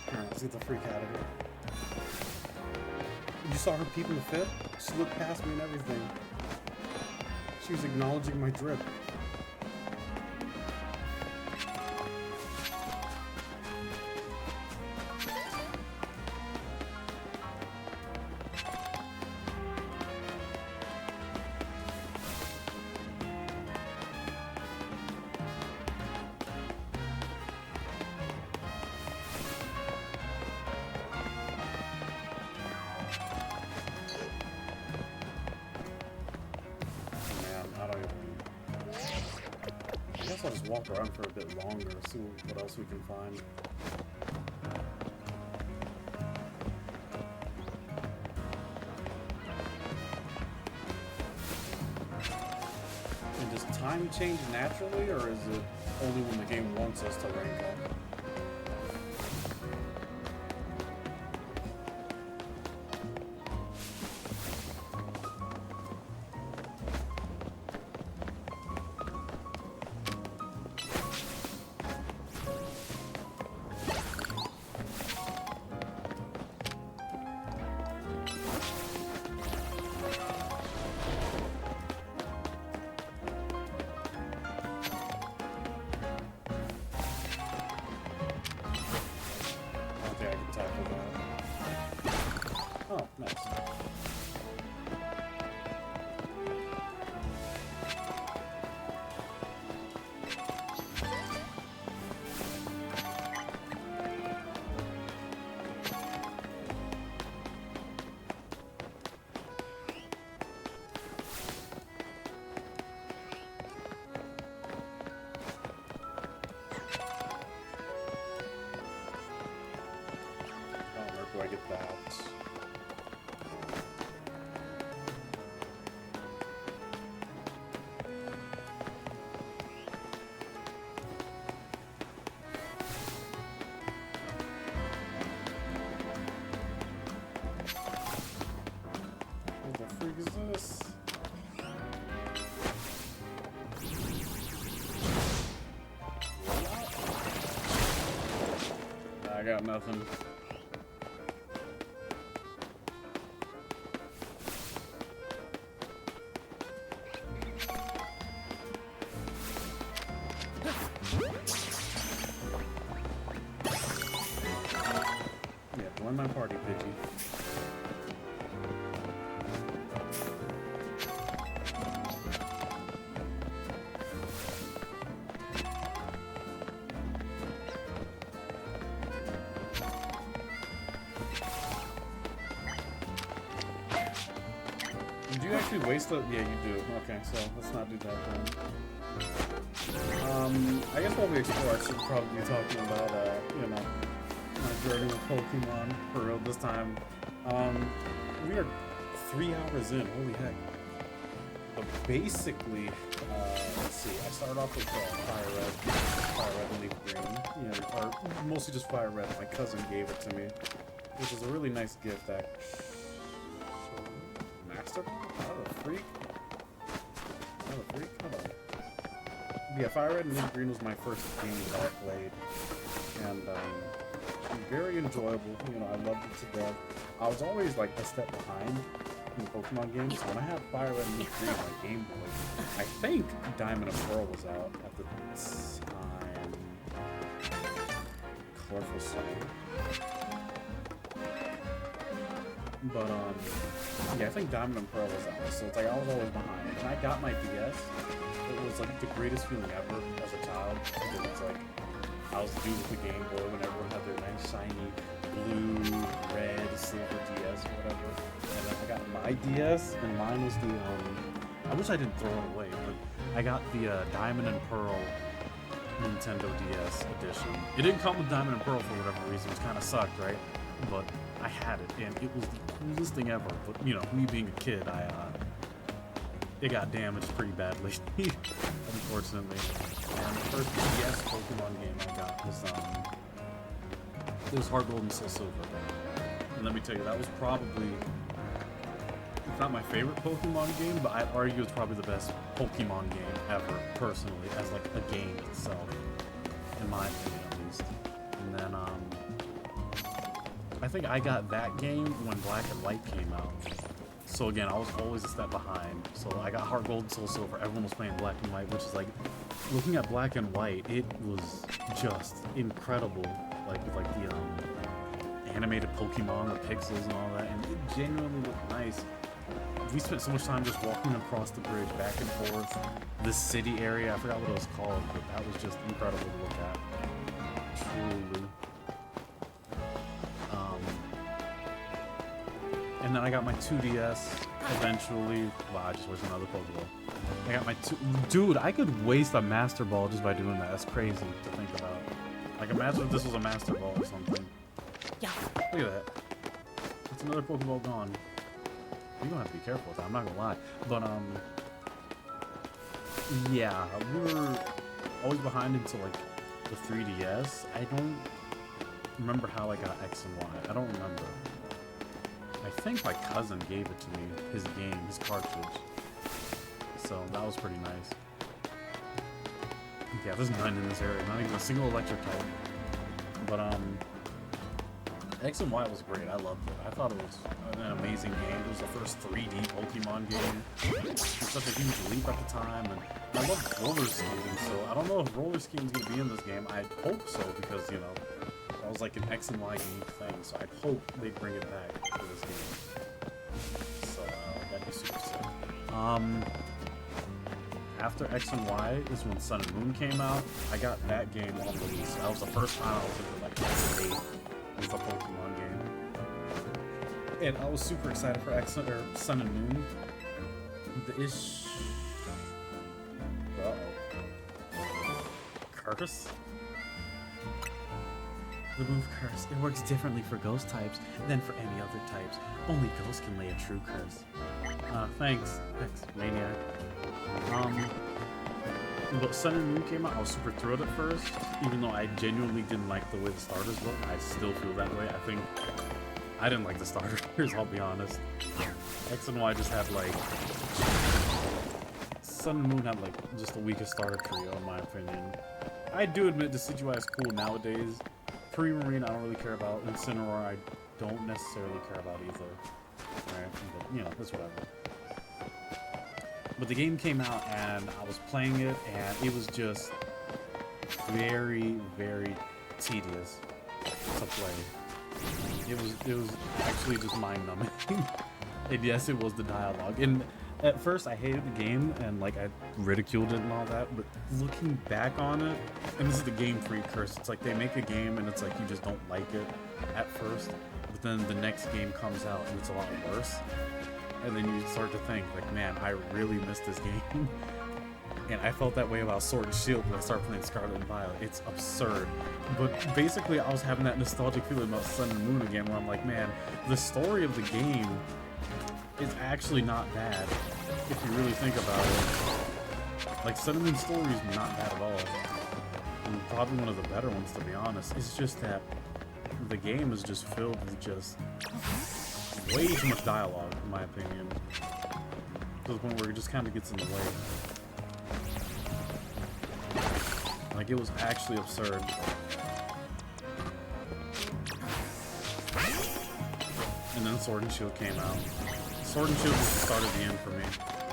Speaker 2: Alright, let's get the freak out of here. You saw her peeping the fit? She looked past me and everything. She was acknowledging my drip. I'll just walk around for a bit longer, see what else we can find. And does time change naturally, or is it only when the game wants us to rank up? Oh, nice. Where do I get that? What the freak is this? I got nothing. Join my party, Pidgey. Did you actually waste it? Yeah, you do. Okay, so let's not do that then. I guess while we explore, I should probably be talking about, you know, my journey with Pokemon for real this time. We are 3 hours in. Holy heck! But basically, let's see. I started off with Fire Red and Leaf Green. You know, or mostly just Fire Red. My cousin gave it to me, which is a really nice gift. Master Ball? Not a freak. Not a freak. Hold on. Yeah, Fire Red and Leaf Green was my first game that I played, and very enjoyable. You know, I loved it to death. I was always like a step behind in the Pokemon games. So when I had Fire Red and Leaf Green on my Game Boy, I think Diamond and Pearl was out at the time. Colorful Sun. But yeah, I think Diamond and Pearl was out. So it's like I was always behind. And I got my DS. It was like the greatest feeling ever as a child. Because it's like I was the dude with the Game Boy when everyone had their nice shiny blue, red, silver DS or whatever. And then I got my DS, and mine was the I wish I didn't throw it away, but I got the Diamond and Pearl Nintendo DS edition. It didn't come with Diamond and Pearl for whatever reason, which kind of sucked, right? But I had it, and it was the coolest thing ever. But you know, me being a kid, it got damaged pretty badly, unfortunately. And the first DS Pokemon game I got was Heart Gold and Soul Silver. And let me tell you, that was probably, it's not my favorite Pokemon game, but I'd argue it's probably the best Pokemon game ever, personally, as like a game itself, in my opinion at least. And then I think I got that game when Black and White came out. So again, I was always a step behind. So I got Heart Gold and Soul Silver. Everyone was playing Black and White, which is like, looking at Black and White, it was just incredible. Like with like the animated Pokemon, the pixels and all that, and it genuinely looked nice. We spent so much time just walking across the bridge, back and forth. This city area, I forgot what it was called, but that was just incredible to look at. Truly. And then I got my 2DS eventually. Wow, I just wish another Pokeball. I got my dude, I could waste a Master Ball just by doing that. That's crazy to think about. Like, imagine if this was a Master Ball or something.
Speaker 3: Yeah.
Speaker 2: Look at that. That's another Pokeball gone. You're gonna have to be careful with that, I'm not gonna lie. But, yeah, we were always behind until, like, the 3DS. I don't remember how I got X and Y. I don't remember. I think my cousin gave it to me, his game, his cartridge. So that was pretty nice. Yeah, there's none in this area, not even a single electric type. But X and Y was great. I loved it. I thought it was an amazing game. It was the first 3D Pokemon game. It was such a huge leap at the time, and I loved roller skating. So I don't know if roller skating's gonna be in this game. I hope so, because you know, that was like an X and Y game thing. So I hope they bring it back for this game. So that'd be super sick. After X and Y is when Sun and Moon came out. I got that game on release. That was the first time I was into like X 8 with a Pokemon game. And I was super excited for Sun and Moon. Curse? The move Curse. It works differently for ghost types than for any other types. Only ghosts can lay a true curse. Thanks, Maniac. But Sun and Moon came out, I was super thrilled at first. Even though I genuinely didn't like the way the starters look, I still feel that way. I think I didn't like the starters, I'll be honest. X and Y just had like... Sun and Moon had like just the weakest starter trio in my opinion. I do admit the CGI is cool nowadays. Pre-Marine I don't really care about. Incineroar I don't necessarily care about either. Right? But, you know, that's whatever. But the game came out and I was playing it and it was just very, very tedious to play.
Speaker 1: It was actually just mind-numbing. And yes, it was the dialogue. And at first, I hated the game and like I ridiculed it and all that. But looking back on it, and this is the Game Freak curse. It's like they make a game and it's like you just don't like it at first, but then the next game comes out and it's a lot worse. And then you start to think like, man, I really missed this game. And I felt that way about Sword and Shield when I started playing Scarlet and Violet. It's absurd. But basically, I was having that nostalgic feeling about Sun and Moon again, where I'm like, man, the story of the game is actually not bad, if you really think about it. Like, Sun and Moon's story is not bad at all. And probably one of the better ones, to be honest. It's just that the game is just filled with just way too much dialogue, in my opinion. To the point where it just kind of gets in the way. Like, it was actually absurd. And then Sword and Shield came out. Sword and Shield just started the end for me.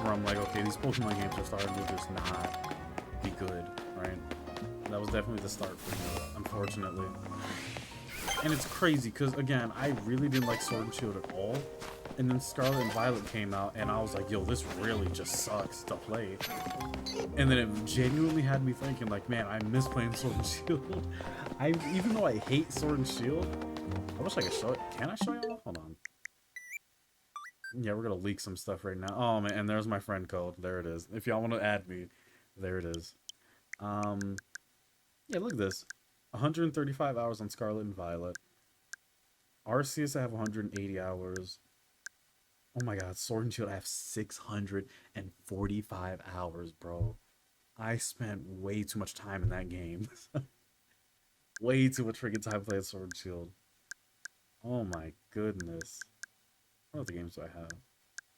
Speaker 1: Where I'm like, okay, these Pokemon games are starting to just not be good, right? That was definitely the start for me, unfortunately. And it's crazy, because, again, I really didn't like Sword and Shield at all. And then Scarlet and Violet came out, and I was like, yo, this really just sucks to play. And then it genuinely had me thinking, like, man, I miss playing Sword and Shield. Even though I hate Sword and Shield, I wish I could show it. Can I show y'all? Hold on. Yeah, we're gonna leak some stuff right now. Oh, man, and there's my friend code. There it is. If y'all want to add me, there it is. Yeah, look at this. 135 hours on Scarlet and Violet. Arceus, I have 180 hours. Oh my god, Sword and Shield, I have 645 hours, bro. I spent way too much time in that game. Way too much freaking time playing Sword and Shield. Oh my goodness. What other games do I have?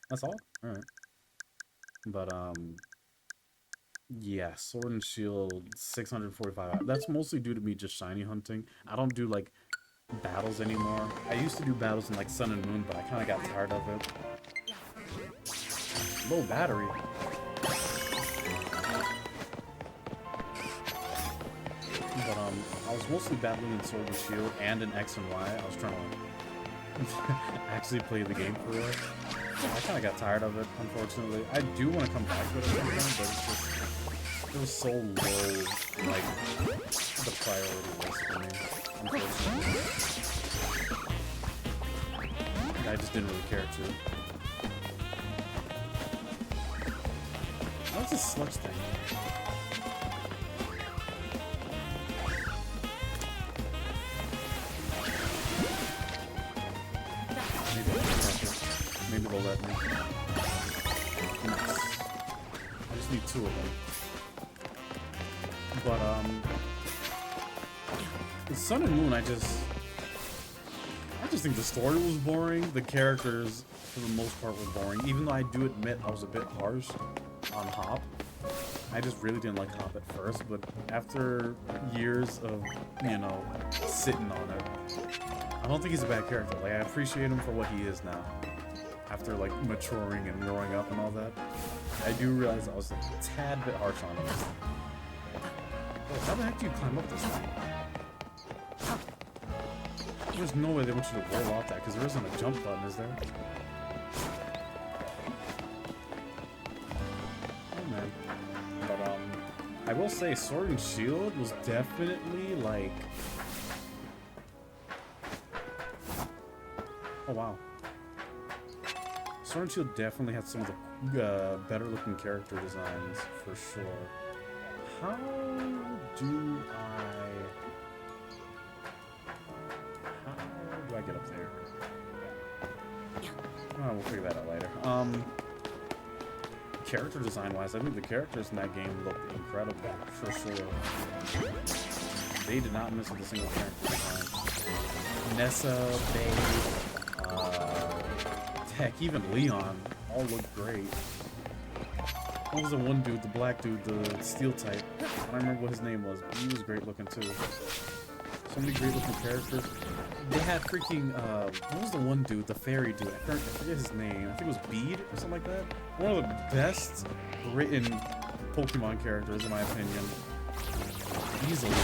Speaker 1: That's all? Alright. But, yeah, Sword and Shield, 645 hours. That's mostly due to me just shiny hunting. I don't do, like, battles anymore. I used to do battles in, like, Sun and Moon, but I kind of got tired of it. Low battery. But I was mostly battling in Sword and Shield and in X and Y. I was trying to actually play the game for real. I kind of got tired of it, unfortunately. I do want to come back to it at some point, but it's just, it was so low, like, the priority list for me, unfortunately. I just didn't really care to. What's this sludge thing? Maybe they'll let me. Nice. I just need 2 of them. But, in Sun and Moon, I just think the story was boring. The characters, for the most part, were boring. Even though I do admit I was a bit harsh on Hop. I just really didn't like Hop at first, but after years of, you know, sitting on it, I don't think he's a bad character. Like, I appreciate him for what he is now. After, like, maturing and growing up and all that. I do realize I was a tad bit harsh on him. Oh, how the heck do you climb up this thing? There's no way they want you to roll off that, because there isn't a jump button, is there? Oh, man. But, I will say Sword and Shield was definitely, like... Oh, wow. Sword and Shield definitely had some of the better looking character designs, for sure. How do I get up there? Oh, we'll figure that out later. Character design wise, I think the characters in that game looked incredible, for sure. They did not miss with a single character design. Nessa, Babe, heck, even Leon all looked great. What was the one dude, the black dude, the steel type? I don't remember what his name was, but he was great looking too. So many great looking characters. They had freaking, what was the one dude, the fairy dude? I forget his name. I think it was Bead or something like that. One of the best written Pokemon characters, in my opinion. Easily.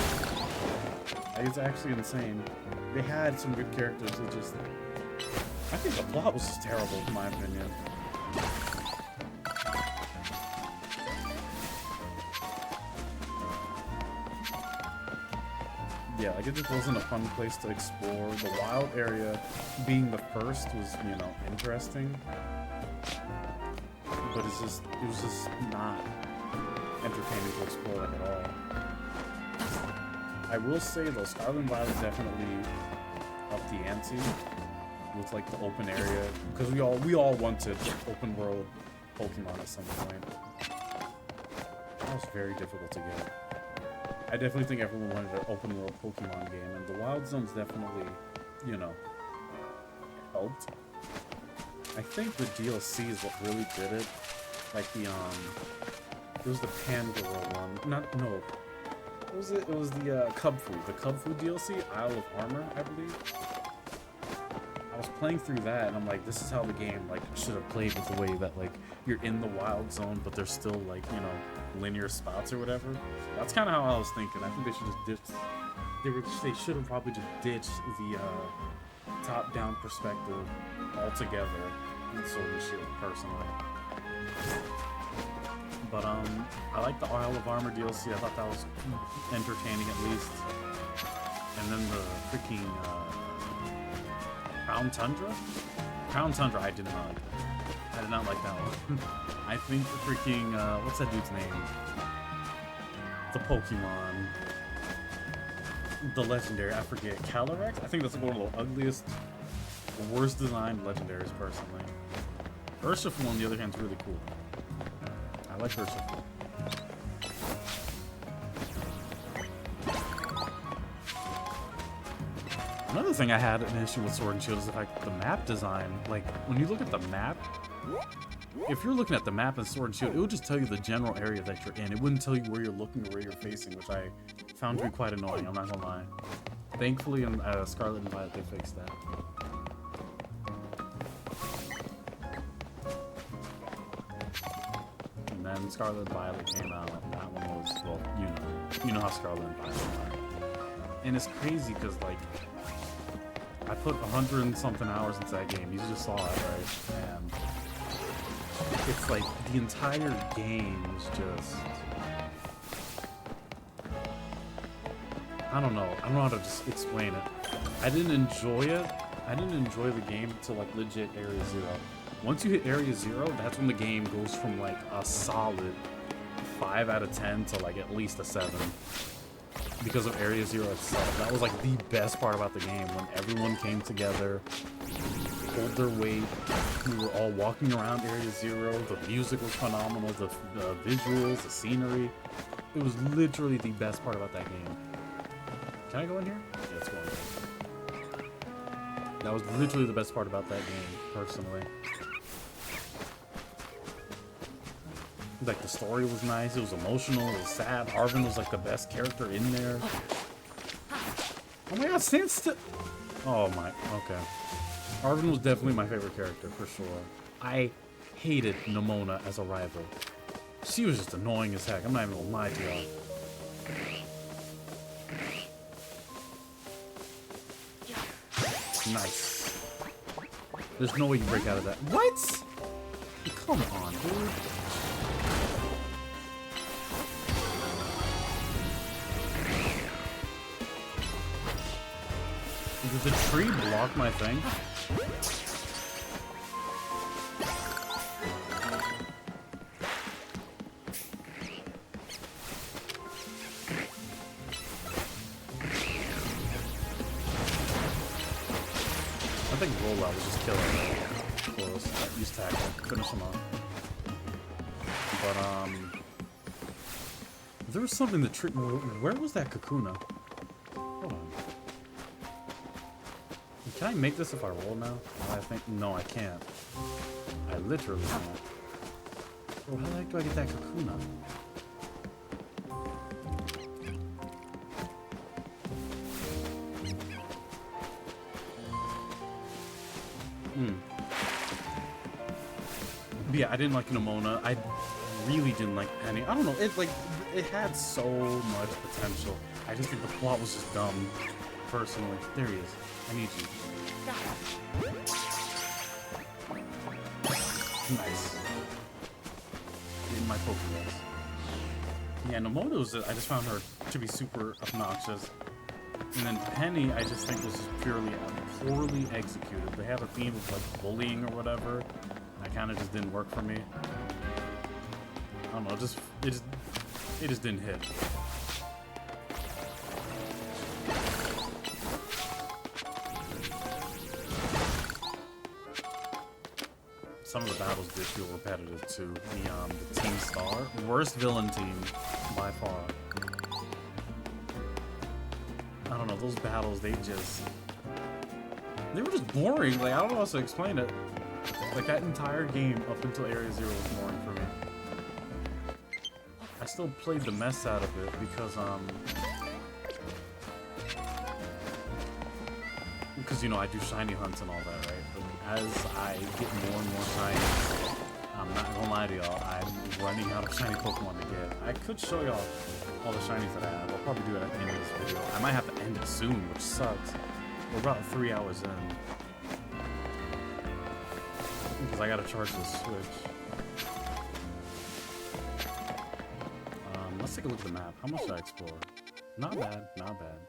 Speaker 1: He's actually insane.
Speaker 2: They had some good characters. It just, I think the plot was just terrible, in my opinion. Yeah, like it just wasn't a fun place to explore. The wild area, being the first, was, you know, interesting. But it was just not entertaining to explore like at all. I will say though, Scarlet and Violet definitely upped the ante with like the open area, because we all wanted open world Pokemon at some point. That was very difficult to get. I definitely think everyone wanted an open world Pokemon game, and the Wild Zones definitely, you know, helped. I think the DLC is what really did it. Like the it was the Pandora one. No. What was it? It was the Cub Food. The Cub Food DLC, Isle of Armor, I believe. I was playing through that, and I'm like, this is how the game like should have played, with the way that like you're in the wild zone, but there's still like, you know, linear spots or whatever. That's kind of how I was thinking. I think they should just ditch. They should have probably just ditched the top-down perspective altogether in Sword and Shield, personally. But I like the Isle of Armor DLC. I thought that was entertaining at least. And then the freaking Crown Tundra? Crown Tundra I did not. I did not like that one. I think the freaking what's that dude's name? The Pokemon. The legendary, I forget. Calyrex? I think that's one of the ugliest, worst designed legendaries personally. Urshifu on the other hand is really cool. I like Urshifu. Another thing I had an issue with Sword and Shield is like the map design. Like when you look at the map, if you're looking at the map in Sword and Shield, it would just tell you the general area that you're in. It wouldn't tell you where you're looking or where you're facing, which I found to be quite annoying, I'm not gonna lie. Thankfully in Scarlet and Violet they fixed that. And then Scarlet and Violet came out, and that one was, well, you know how Scarlet and Violet are. And it's crazy because like I put 100 and something hours into that game. You just saw it, right? And it's like the entire game is just, I don't know how to just explain it. I didn't enjoy it. I didn't enjoy the game until like legit Area 0. Once you hit Area 0, that's when the game goes from like a solid 5 out of 10 to like at least a 7. Because of Area 0 itself. That was like the best part about the game, when everyone came together, pulled their weight, we were all walking around Area 0, the music was phenomenal, the visuals, the scenery. It was literally the best part about that game. Can I go in here? Yeah, let's go in. That was literally the best part about that game, personally. Like the story was nice, it was emotional, it was sad. Arvin was like the best character in there. Oh my god, stand still! Oh my, okay. Arvin was definitely my favorite character, for sure. I hated Nimona as a rival. She was just annoying as heck, I'm not even gonna lie to y'all. Nice. There's no way you break out of that. What? Come on, dude. Did the tree block my thing? I think rollout was just killing him. Close. Use tackle. Finish him off. But, there was something that tricked me. Where was that Kakuna? Hold on. Can I make this if I roll now? I think, no, I can't. I literally can't. Bro, how the heck do I get that Kakuna? But yeah, I didn't like Nimona. I really didn't like any. I don't know. It had so much potential. I just think the plot was just dumb,
Speaker 1: personally. There he is. I need you. Nice. In my Pokédex. Yeah, Nomoto's, I just found her to be super obnoxious. And then Penny, I just think was just purely poorly executed. They have a theme of like bullying or whatever. That kind of just didn't work for me. I don't know, it just didn't hit. Some of the battles did feel repetitive too. The Team Star, worst villain team by far. I don't know, those battles, they were just boring. Like, I don't know how else to explain it. Like, that entire game up until Area 0 was boring for me. I still played the mess out of it because you know, I do shiny hunts and all that, right? But as I get more and more shinies, I'm not gonna lie to y'all, I'm running out of shiny Pokemon to get. I could show y'all all the shinies that I have. I'll probably do it at the end of this video. I might have to end it soon, which sucks. We're about 3 hours in. Because I gotta charge the Switch. Let's take a look at the map. How much did I explore? Not bad, not bad.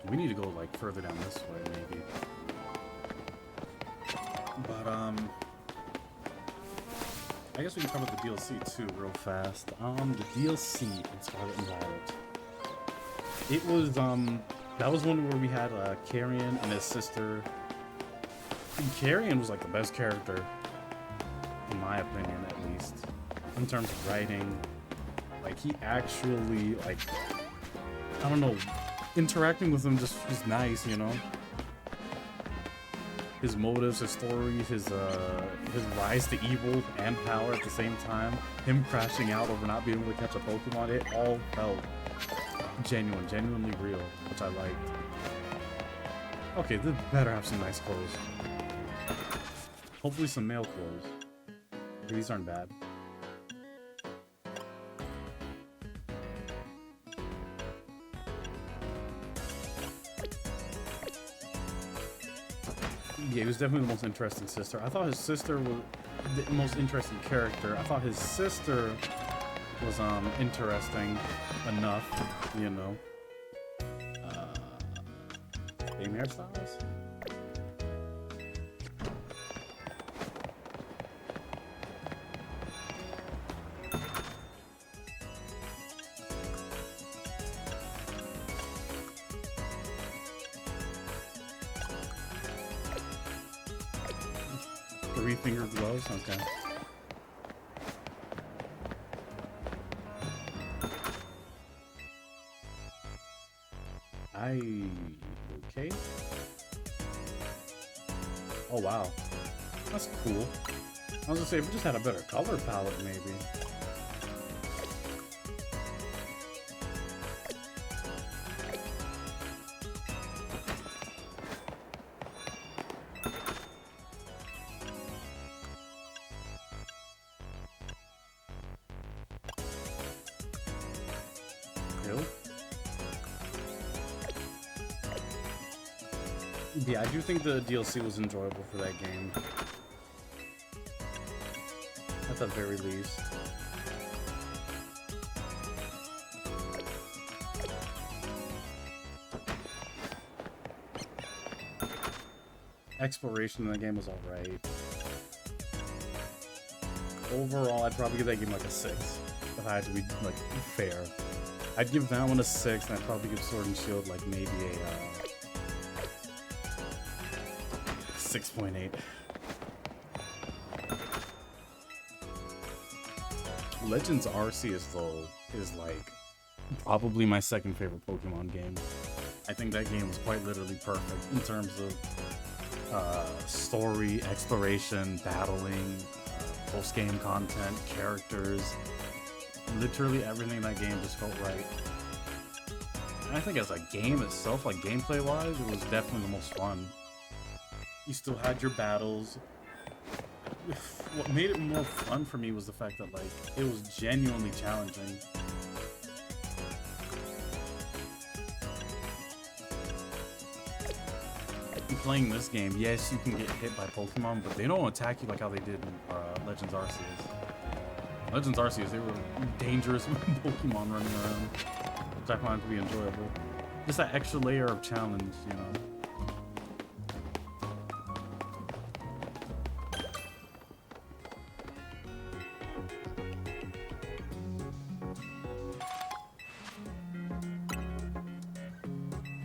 Speaker 1: We need to go like further down this way, maybe. But I guess we can cover the DLC too, real fast. The DLC in Scarlet and Violet. It was that was one where we had Carrion and his sister. And Carrion was like the best character, in my opinion, at least, in terms of writing. Like, he actually, like, I don't know, interacting with him just was nice, you know. His motives, his story, his rise to evil and power at the same time, him crashing out over not being able to catch a Pokemon, it all felt genuinely real, which I liked. Okay, this better have some nice clothes. Hopefully some male clothes. These aren't bad. Yeah, he was definitely the most interesting sister. I thought his sister was the most interesting character. I thought his sister was interesting enough, you know. Same hairstyles? Three-finger gloves? Okay. Okay. Oh, wow. That's cool. I was gonna say, if we just had a better color palette, maybe. Yeah, I do think the DLC was enjoyable for that game. At the very least. Exploration in the game was alright. Overall, I'd probably give that game like a 6. If I had to be, like, fair. I'd give that one a 6, and I'd probably give Sword and Shield, like, maybe a, 6.8. Legends Arceus though is like probably my second favorite Pokemon game. I think that game was quite literally perfect in terms of story, exploration, battling, post-game content, characters. Literally everything in that game just felt right. And I think as a game itself, like gameplay-wise, it was definitely the most fun. You still had your battles. What made it more fun for me was the fact that, like, it was genuinely challenging. playing this game, yes, you can get hit by Pokemon, but they don't attack you like how they did in Legends Arceus. Legends Arceus, they were dangerous Pokemon running around, which I find to be enjoyable. Just that extra layer of challenge, you know.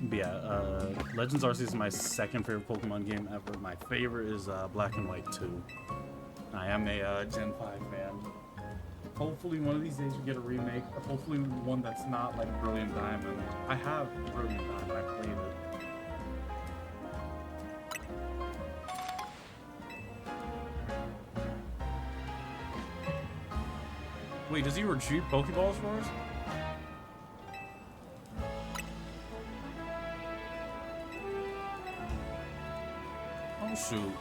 Speaker 1: But yeah, Legends Arceus is my second favorite Pokemon game ever. My favorite is Black and White 2. I am a Gen 5 fan. Hopefully one of these days we get a remake, or hopefully one that's not like Brilliant Diamond. I have Brilliant Diamond, I played it. Wait, does he retrieve Pokeballs for us? Oh shoot.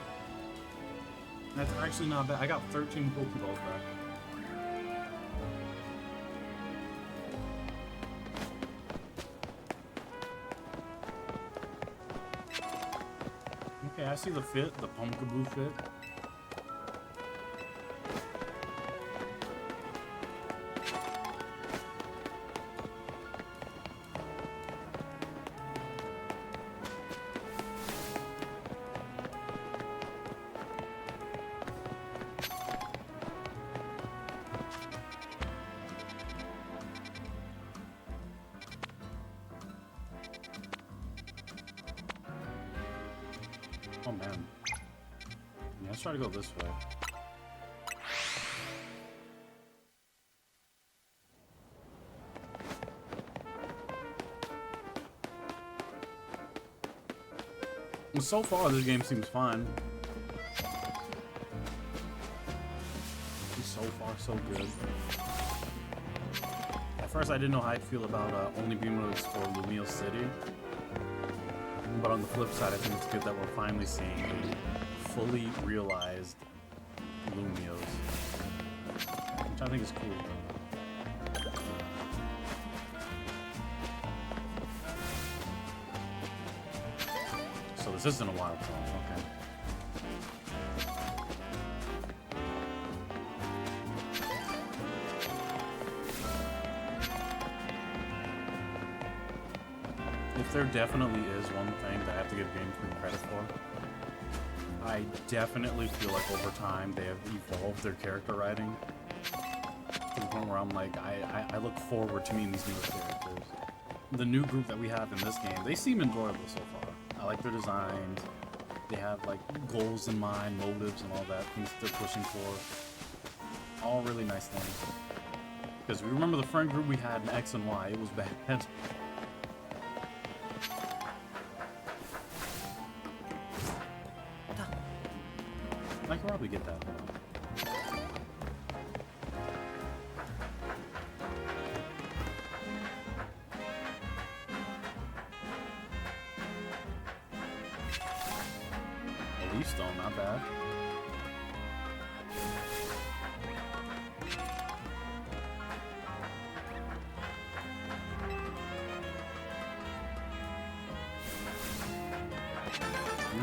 Speaker 1: That's actually not bad. I got 13 Pokeballs back. Okay, I see the fit, the Pumpkaboo fit. Oh man. Yeah, let's try to go this way. Well, so far this game seems fine. So far so good. At first I didn't know how I'd feel about only being able to explore Lumio City. But on the flip side, I think it's good that we're finally seeing fully realized Lumios, which I think is cool. So this isn't a wild song, okay. If there definitely is one thing that I have to give Game Freak credit for, I definitely feel like over time they have evolved their character writing to the point where I'm like, I look forward to meeting these new characters. The new group that we have in this game, they seem enjoyable so far. I like their designs. They have like goals in mind, motives and all that, things they're pushing for. All really nice things. Because we remember the friend group we had in X and Y, it was bad. I can probably get that. A leaf stone, not bad.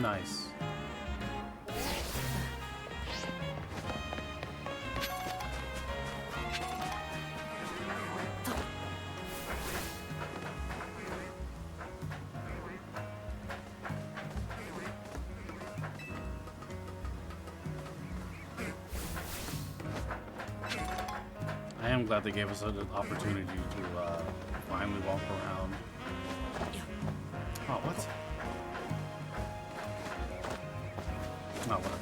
Speaker 1: Nice. I am glad they gave us an opportunity to finally walk around. Oh, what? Oh, whatever.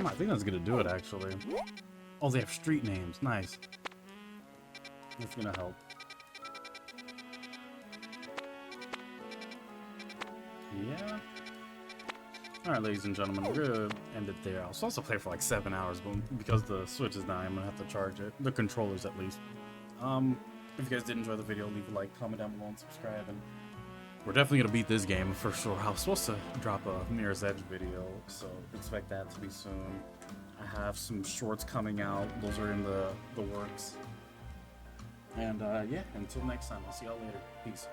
Speaker 1: I think that's gonna do it, actually. Oh, they have street names. Nice. That's gonna help. Yeah. Alright, ladies and gentlemen, we're gonna end it there. I was supposed to play for like 7 hours, but because the Switch is dying, I'm gonna have to charge it. The controllers, at least. If you guys did enjoy the video, leave a like, comment down below, and subscribe. And we're definitely gonna beat this game for sure. I was supposed to drop a Mirror's Edge video, so expect that to be soon. I have some shorts coming out. Those are in the works. And yeah, until next time, I'll see y'all later. Peace.